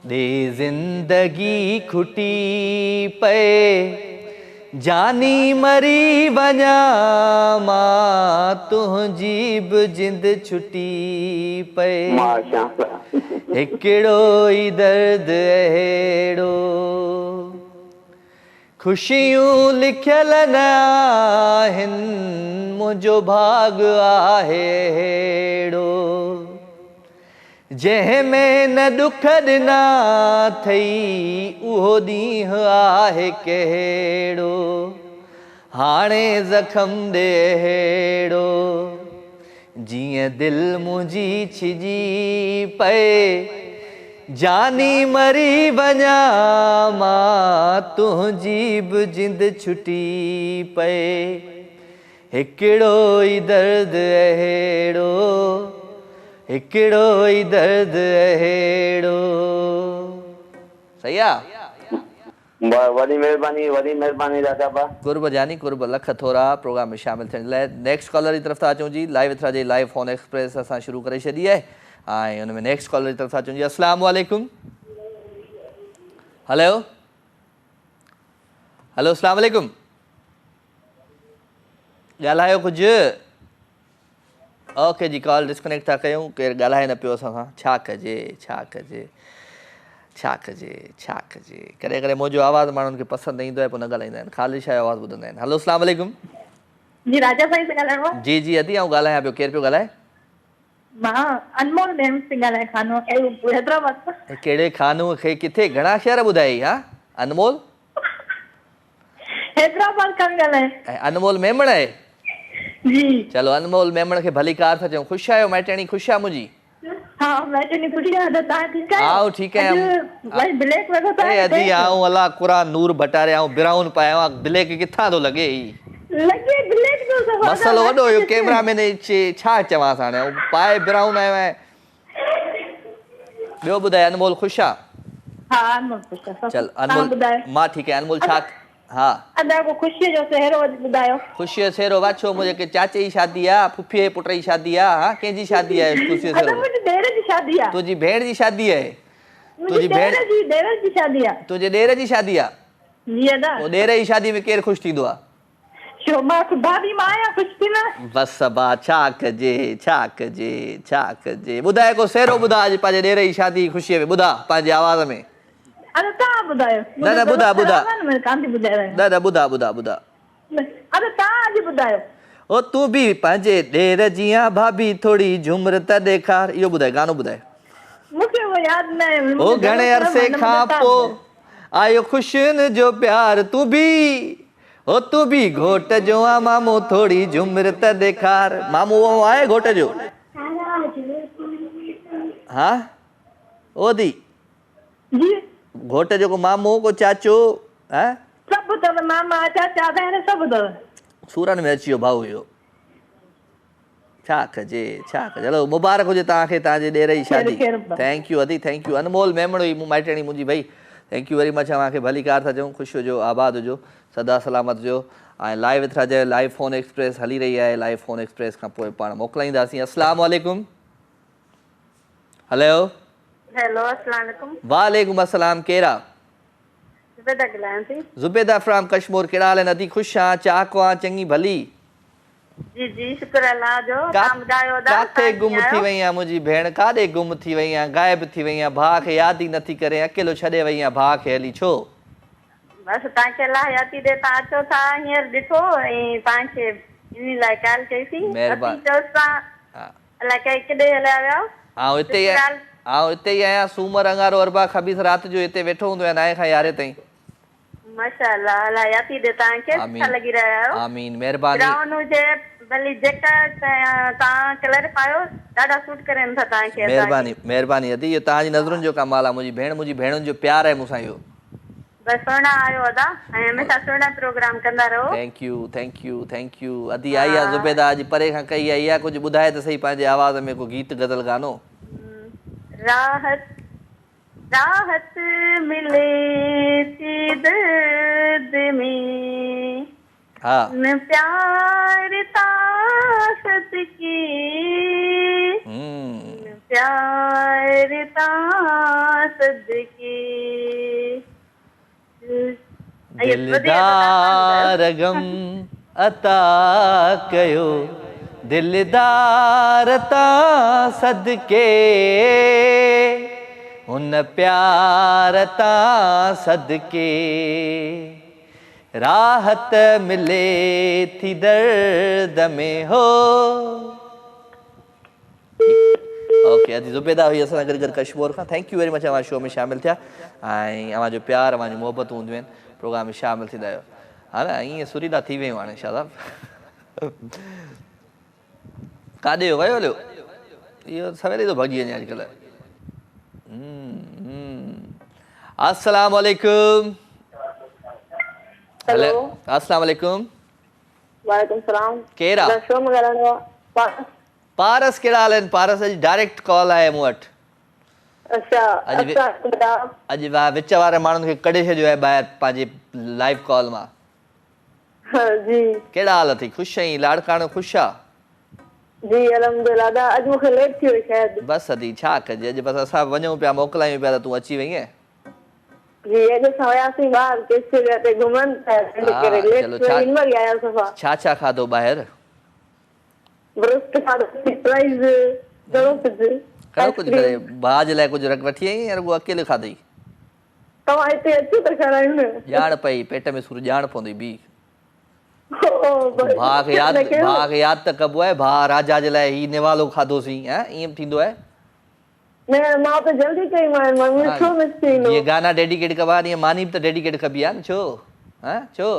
दे ज़िंदगी खुटी पए जानी मरी वञा मां तुंहिंजी बि जिंद छुटी पए हिकिड़ो ई दर्द अहिड़ो ख़ुशियूं लिखियल न आहिनि मुंहिंजो भाग आहे अहिड़ो जंहिंमें न दुख ॾिना अथई उहो ॾींहुं आहे कहिड़ो हाणे ज़ख़म ॾे अहिड़ो जीअं दिलि मुंहिंजी छिजी पए जानी मरी वञा मां तुंहिंजी बि जिंद छुटी पए हिकिड़ो ई दर्द अहिड़ो हिकिड़ो ई दर्द अहिड़ो सही आहे वॾी महिरबानी दादा बा कुर्ब जानी कुर्ब लख थोरा प्रोग्राम में शामिल थियण लाइ नेक्स्ट कॉलर जी तरफ़ था अचूं जी live with Raje live phone Express असां शुरू करे छॾी आहे ऐं हुन में नेक्स्ट कॉलर जी तरफ़ था अचूं जी अस्सलाम वालेकुम हेलो अस्सलाम वालेकुम ॻाल्हायो कुझु ओके जी कॉल डिस्कनेक्ट था कयूं केरु ॻाल्हाए न पियो असां सां छा कजे कॾहिं कॾहिं मुंहिंजो आवाज़ु माण्हुनि खे पसंदि न ईंदो आहे पोइ न ॻाल्हाईंदा आहिनि ख़ाली छा आवाज़ु ॿुधंदा आहिनि हेलो अस्सलाम वालेकुम जी राजा साईं से ॻाल्हाइणो आहे जी अदी आऊं ॻाल्हायां पियो केरु पियो ॻाल्हाए मां अनमोल मैम से ॻाल्हायां खानो हैदराबाद कहिड़े खानू खे किथे घणा शहर ॿुधाई हा अनमोल हैदराबाद खां ॻाल्हायां। ऐं अनमोल मेमण आहे? जी। चलो अनमोल मेमण खे भली कार था चऊं। ख़ुशि आहियो माइटणी? ख़ुशि आहे मुंहिंजी? हाँ माइटणी ख़ुशि आहे। तव्हां ठीकु आहियो? आऊं ठीकु आहियां। भाई ब्लैक वॻो पाए अदी आऊं अला क़ुरान नूर भटारे आऊं ब्राउन पायो आं। ब्लैक किथां थो लॻे ई? लॻे ब्लैक जो सफ़ा मसलो वॾो हुयो कैमरामैन छा चवांसि हाणे पाए ब्राउन आयो आहे। ॿियो ॿुधाए अनमोल ख़ुशि आहे? हाँ अनमोल ख़ुशि आहे। चल अनमोल मां ठीकु आहे। अनमोल छा? हाँ अदा को ख़ुशीअ जो सेहरो ॿुधायो। ख़ुशीअ जो सेहरो वाछो मुंहिंजे के चाचे जी शादी आहे, फुफीअ जे पुट जी शादी आहे। हाँ कंहिंजी शादी आहे? ख़ुशीअ जो सेहरो मुंहिंजी ॾेर जी शादी आहे। तुंहिंजी भेण जी शादी आहे? तुंहिंजी भेण जी ॾेर जी शादी आहे। तुंहिंजे ॾेर जी शादी आहे? जी अदा। पोइ ॾेर जी शादी में केरु ख़ुशि थींदो आहे? छो मां भाभी मां आहियां ख़ुशि थी न। बसि बा छा कजे छा कजे छा कजे। ॿुधाए को सेहरो ॿुधा अॼु पंहिंजे ॾेर जी शादी ख़ुशीअ में ॿुधा पंहिंजे आवाज़ में। अरे तव्हां ॿुधायो। न न ॿुधा ॿुधा कान थी ॿुधाए रहियो। न न ॿुधा ॿुधा ॿुधा। अरे तव्हां अॼु ॿुधायो। ओ तूं बि पंहिंजे ॾेर जी आं भाभी थोरी झुमर त ॾेखार। इहो ॿुधाए गानो ॿुधाए। मूंखे उहो यादि न आहे। ओ घणे अरसे खां पोइ आयो ख़ुशियुनि जो प्यार तूं बि ओ तूं बि घोट जो आ मामो थोरी झुमर त ॾेखार। मामो वो आहे घोट जो? हाँ ओ दी जी घोट जो को मामो को चाचो हैं? सभु अथव मामा चाचा भेण सभु अथव। सूरन में अची वियो भाऊ इहो। छा कजे छा कजे। हलो मुबारक हुजे तव्हांखे तव्हांजे ॾेर जी शादी। थैंक यू अदी थैंक यू। अनमोल मेमण हुई माइटणी मुंहिंजी भाई। Thank you very much. तव्हांखे भली कार था चऊं। ख़ुशि हुजो आबाद हुजो सदा सलामत हुजो। ऐं live with Raja live phone express हली रही आहे। लाइव फ़ोन एक्सप्रेस खां पोइ पाण मोकिलाईंदासीं। अस्सलाम वालेकुम। हलो हेलो अस्सलाम वालेकुम। वालेकुम अस्सलाम। केरु आहे? ज़ुबैदा ॻाल्हायां थी। ज़ुबैदा फ्राम कश्मीर। कहिड़ा हाल आहिनि अदी? ख़ुशि आहियां चाक आहियां चङी भली। जी जी शुक्र अल्लाह जो। तव्हां ॿुधायो काथे गुम थी वई आहियां मुंहिंजी भेण? काॾे गुम थी वई आहियां? गाइब थी वई आहियां? भाउ खे यादि ई नथी करे अकेलो छॾे वई आहियां भाउ खे हली छो? बसि तव्हांखे अलाह यादि ॾे। तव्हां अचो था हींअर ॾिठो ऐं तव्हांखे इन लाइ कॉल कईसीं। महिरबानी। अलाए केॾे हलिया विया? आउं हिते ई आहियां। सूमर अंगारो अरबा ख़बीस राति जो हिते वेठो हूंदो आहे 9 खां 11 ताईं। माशाअल्लाह अलाह यादि ॾे तव्हांखे। सुठा लॻी रहिया आहियो। आमीन महिरबानी। ब्राउन हुजे भली जेका तव्हां कलर पायो ॾाढा सूट करनि था तव्हांखे। महिरबानी महिरबानी अदी इहो तव्हांजी नज़रुनि जो कमाल आहे। मुंहिंजी भेणुनि जो प्यार आहे मूंसां इहो। बस सुहिणा आहियो अदा ऐं हमेशा सुहिणा प्रोग्राम कंदा रहो। Thank you thank you thank U. अदी आई आहे ज़ुबैदा अॼु परे खां कई आई आहे। कुझु ॿुधाए त सही पंहिंजे आवाज़ में को गीत गज़ल गानो। राहत राहत मिले थी दर्द में हाँ न प्यार ता सदके न प्यार ता सदके दिलदार गम अता कयो दिलदार ता सदके उन प्यार ता सदके राहत मिले थी दर्द में हो। ओके अदी ज़ुबैदा हुई असां गॾु कश्मीर खां। Thank you very much. Show में शामिल थिया ऐं अवां जो प्यार अवां जी मोहबतूं हूंदियूं आहिनि प्रोग्राम में शामिल थींदा आहियो। हा न ईअं सुरीला थी वियूं हाणे शादाब। काॾे वियो हलियो इहो सवेल थो भॼी वञे अॼुकल्ह। अस्सलाम वालेकुम। हेलो अस्सलाम वालेकुम। वालेकुम सलाम। केरु आहे? शो में ॻाल्हाइणो आहे। पारस कहिड़ा हाल आहिनि? पारस अॼु डायरेक्ट कॉल आहे मूं वटि। अच्छा अॼु विच वारे माण्हुनि खे कढे छॾियो आहे ॿाहिरि पंहिंजे लाइव कॉल मां। जी कहिड़ा हाल अथई? ख़ुशि आहीं? लाड़काणो ख़ुशि आहे? जी अल्हम्दुलिल्लाह। अॼु मूंखे लेट थी वई शायदि। बसि अदी छा कजे अॼु बसि असां वञूं पिया मोकिलायूं पिया त तूं अची वई आहीं। जी अॼु असां वियासीं ॿाहिरि केसरिया ते घुमण छा छा खाधो ॿाहिरि? कहिड़ो कुझु करे भाउ जे लाइ कुझु वठी आई या रुॻो अकेले खाधई? तव्हां हिते अचो त खारायूं न। ॼाण पई पेट में सूर ॼाण पवंदी बी। भाउ खे यादि त कबो आहे। भाउ राजा जे लाइ ही निवालो खाधोसीं ईअं थींदो आहे। जीअं गाना डेडिकेट कबा ईअं मानी बि त डेडिकेट कबी आहे न। छो छो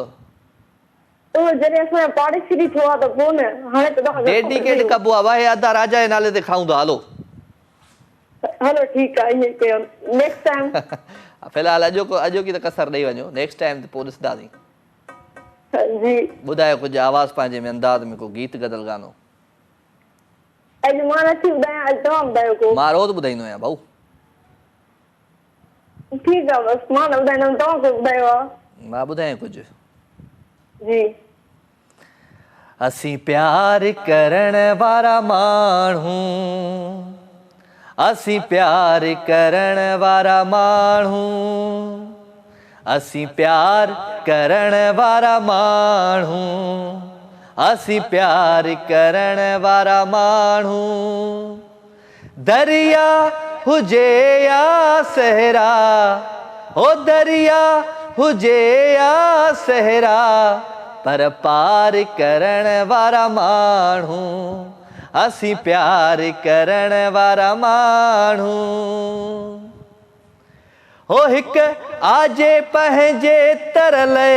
तो जॾहिं असां पार्टिसिपेट थियो आहे त पोइ न हाणे त तव्हां डेडिकेट कबो आहे भाई अदा राजा जे नाले ते खाऊं था हलो हलो ठीकु आहे ईअं कयूं नेक्स्ट टाइम फिलहाल अॼो की त कसर ॾेई वञो नेक्स्ट टाइम ते पोइ ॾिसंदासीं जी ॿुधायो कुझु आवाज़ पंहिंजे में अंदाज़ में को गीत गज़ल गानो अॼु मां नथी ॿुधायां अॼु तव्हां ॿुधायो को मां रोज़ ॿुधाईंदो आहियां भाऊ ठीकु आहे बसि मां न ॿुधाईंदमि तव्हां को ॿुधायो आहे मां ॿुधायां कुझु जी असीं प्यार करण वारा माण्हू असीं प्यार करण वारा माण्हू असीं प्यार करण वारा माण्हू असीं प्यार करण वारा माण्हू दरिया हुजे या सहरा ओ दरिया हुजे या सहरा पर पार करण वारा माण्हू असीं प्यार करण वारा माण्हू हो हिक आजे पंहिंजे तरले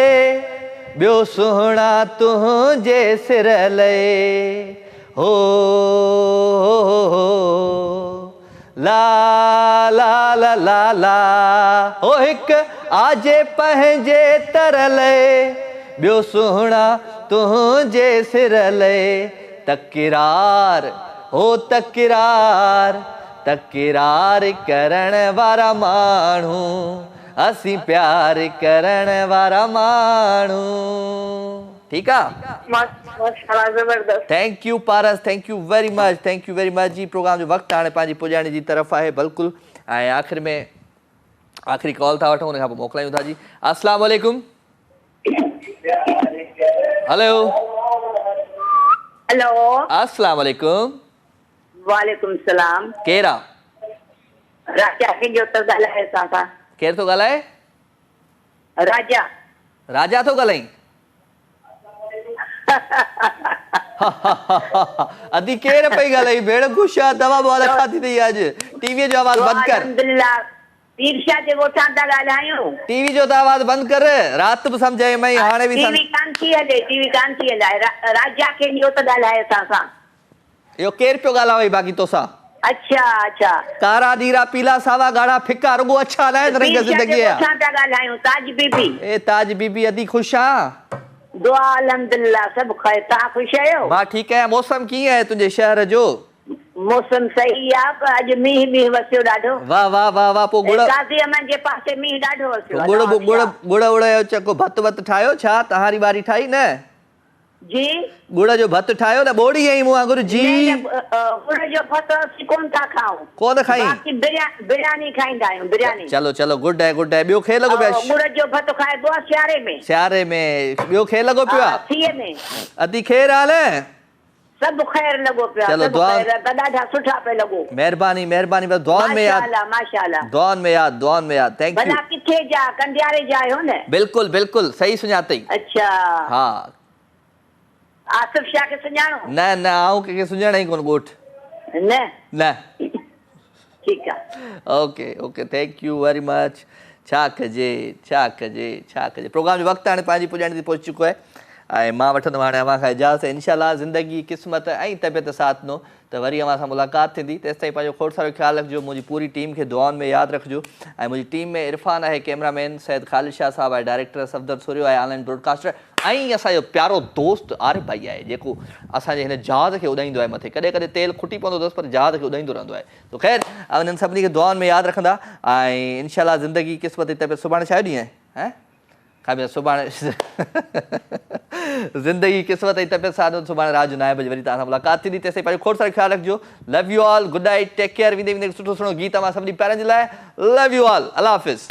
ॿियो सुहिणा तुंहिंजे सिरले हो ला ला ला ला ला हो हिक आजे पंहिंजे तरले ॿियो सुहिणा तुंहिंजे सिरले तकरार हो तकरार तकरार करण वारा माण्हू असीं प्यार करण वारा माण्हू ठीकु आहे माशाल्लाह जबरदस्त thank U Paras thank you very much ji programme जो वक़्तु हाणे पंहिंजी पुॼाइण जी तरफ़ आहे बिल्कुलु ऐं आख़िर में आख़िरी कॉल था वठूं उन खां पोइ मोकिलायूं था जी अस्सलाम वालेकुम हेलो हेलो अस्सलाम वालेकुम वालेकुम सलाम केरु राजा कंहिंजो त ॻाल्हाए असां केरु थो ॻाल्हाए राजा राजा थो ॻाल्हाई अदी केरु पई ॻाल्हाई भेण ख़ुशि आहे दवा बवा खाधी अथई अॼु टीवीअ जो आवाज़ बंदि कर अल्हम्दुलिल्लाह पीरशाह जे ॻोठां था ॻाल्हायूं टीवी जो त आवाज़ बंदि कर राति बि सम्झाई मई हाणे बि टीवी कान थी हले राजा कंहिंजो त ॻाल्हाए असां सां इहो केरु पियो ॻाल्हाए बाक़ी तोसां अच्छा अच्छा कारा नीरा पीला सावा गाढ़ा फिका रुगो अच्छा ना है रंग जिंदगी है ॻोठां था ॻाल्हायूं ताज बीबी ए ताज बीबी अदी खुश आ दुआ अल्हम्दुलिल्लाह सब ख़ैर तव्हां ख़ुशि आहियो मां ठीकु आहियां मौसम कीअं आहे तुंहिंजे शहर जो मौसम सही आहे पर अॼु मींहुं वसियो ॾाढो वाह वाह वाह वाह पोइ गुड़ काज़ी अमन जे पासे मींहुं ॾाढो वसियो गुड़ जो चको भत वत ठाहियो छा तहारी बारी ठाही न जी गुड़ जो भत ठाहियो न बोड़ी आई मूं वांगुरु जी गुड़ जो भत असीं कोन था खाऊं कोन खाई बाक़ी बिरयानी खाईंदा आहियूं बिरयानी चलो चलो गुड है ॿियो खे लॻो पियो गुड़ जो भत खाइबो आहे सियारे में ॿियो खे लॻो पियो आहे थीअ में अदी ख़ैर हाल सब ख़ैर लॻो पियो चलो दुआ ॾाढा सुठा पे लॻो महिरबानी बस दुआन में याद माशाल्लाह दुआन में याद थैंक यू भला किथे जा कंडियारे जा आहियो न बिल्कुल सही सुञातई अच्छा हा आसिफ शाह के सुञाणो न आऊं के सुञाणे कोन ॻोठ न ठीक है okay thank you very much छा कजे प्रोग्राम जो वक़्तु हाणे पंहिंजी पुॼाइण ते पहुची चुको आहे ऐं मां वठंदुमि हाणे अव्हां खां इजाज़त इंशाअल्लाह ज़िंदगी क़िस्मत ऐं तबियत साथ नो त वरी अव्हां सां मुलाक़ात थींदी तेसिताईं पंहिंजो खोड़ सारो ख़्यालु रखिजो मुंहिंजी पूरी टीम खे दुआउनि में यादि रखिजो ऐं मुंहिंजी टीम में इरफान आहे कैमरामैन सैयद ख़ालिद शाह साहब आहे डायरेक्टर सफदर सूरियो आहे ऑनलाइन ब्रॉडकास्टर ऐं असांजो प्यारो दोस्त आरिफ भाई आहे जेको असांजे हिन जहाज़ खे उॾाईंदो आहे मथे कॾहिं तेल खुटी पवंदो अथसि पर जहाज़ खे उॾाईंदो रहंदो आहे त ख़ैर हिननि सभिनी खे दुआउनि में यादि रखंदा ऐं इंशाअल्लाह ज़िंदगी क़िस्मत जी तबियत सुभाणे छा ॾींहुं आहे सुभाणे ज़िंदगी क़िस्मत जी तबियत सां सुभाणे रात जो 9 बजे वरी तव्हां सां मुलाक़ात थींदी तेसिताईं पंहिंजो खोड़ सारो ख़्यालु रखिजो love you all good night take care वेंदे सुठो सुठो गीत मां सभिनी प्यारनि जे लाइ लव यू ऑल अल्लाह हाफ़िज़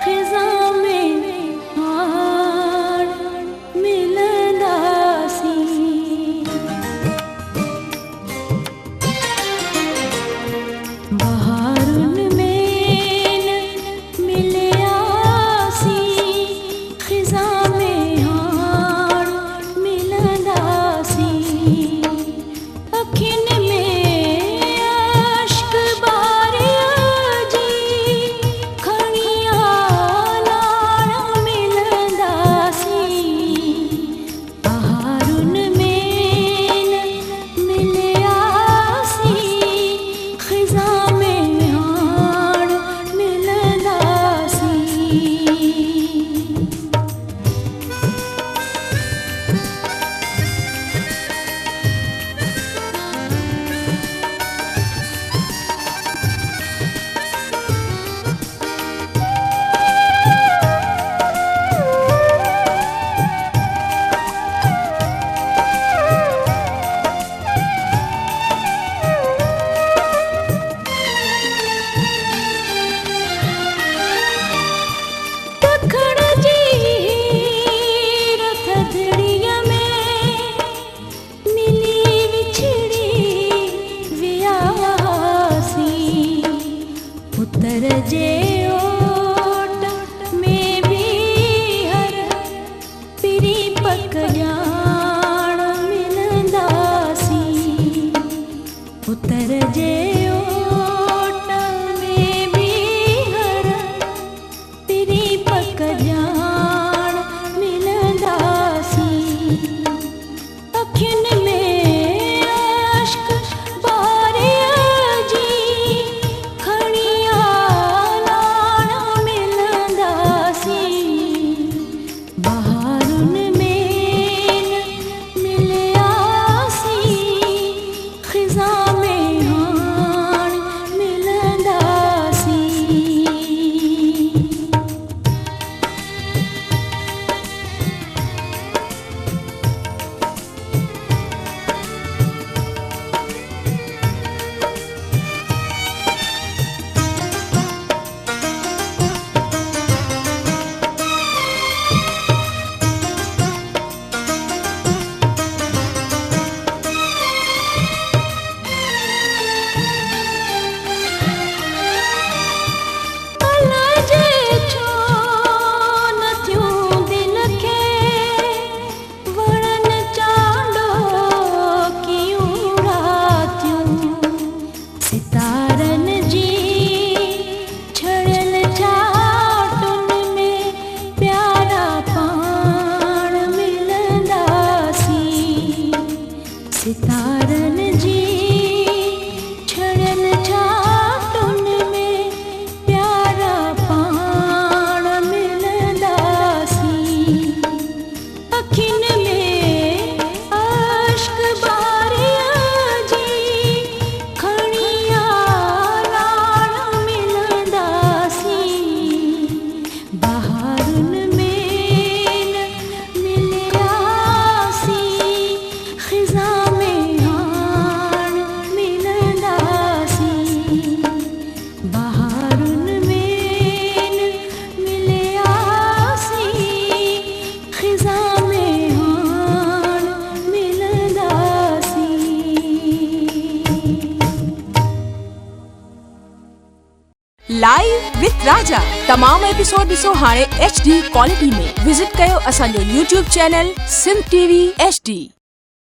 खिज़ा लाइव विथ राजा। तमाम एपिसोड ॾिसो हाणे HD क्वालिटी में। विजिट कयो असांजो YouTube channel Sindh TV HD।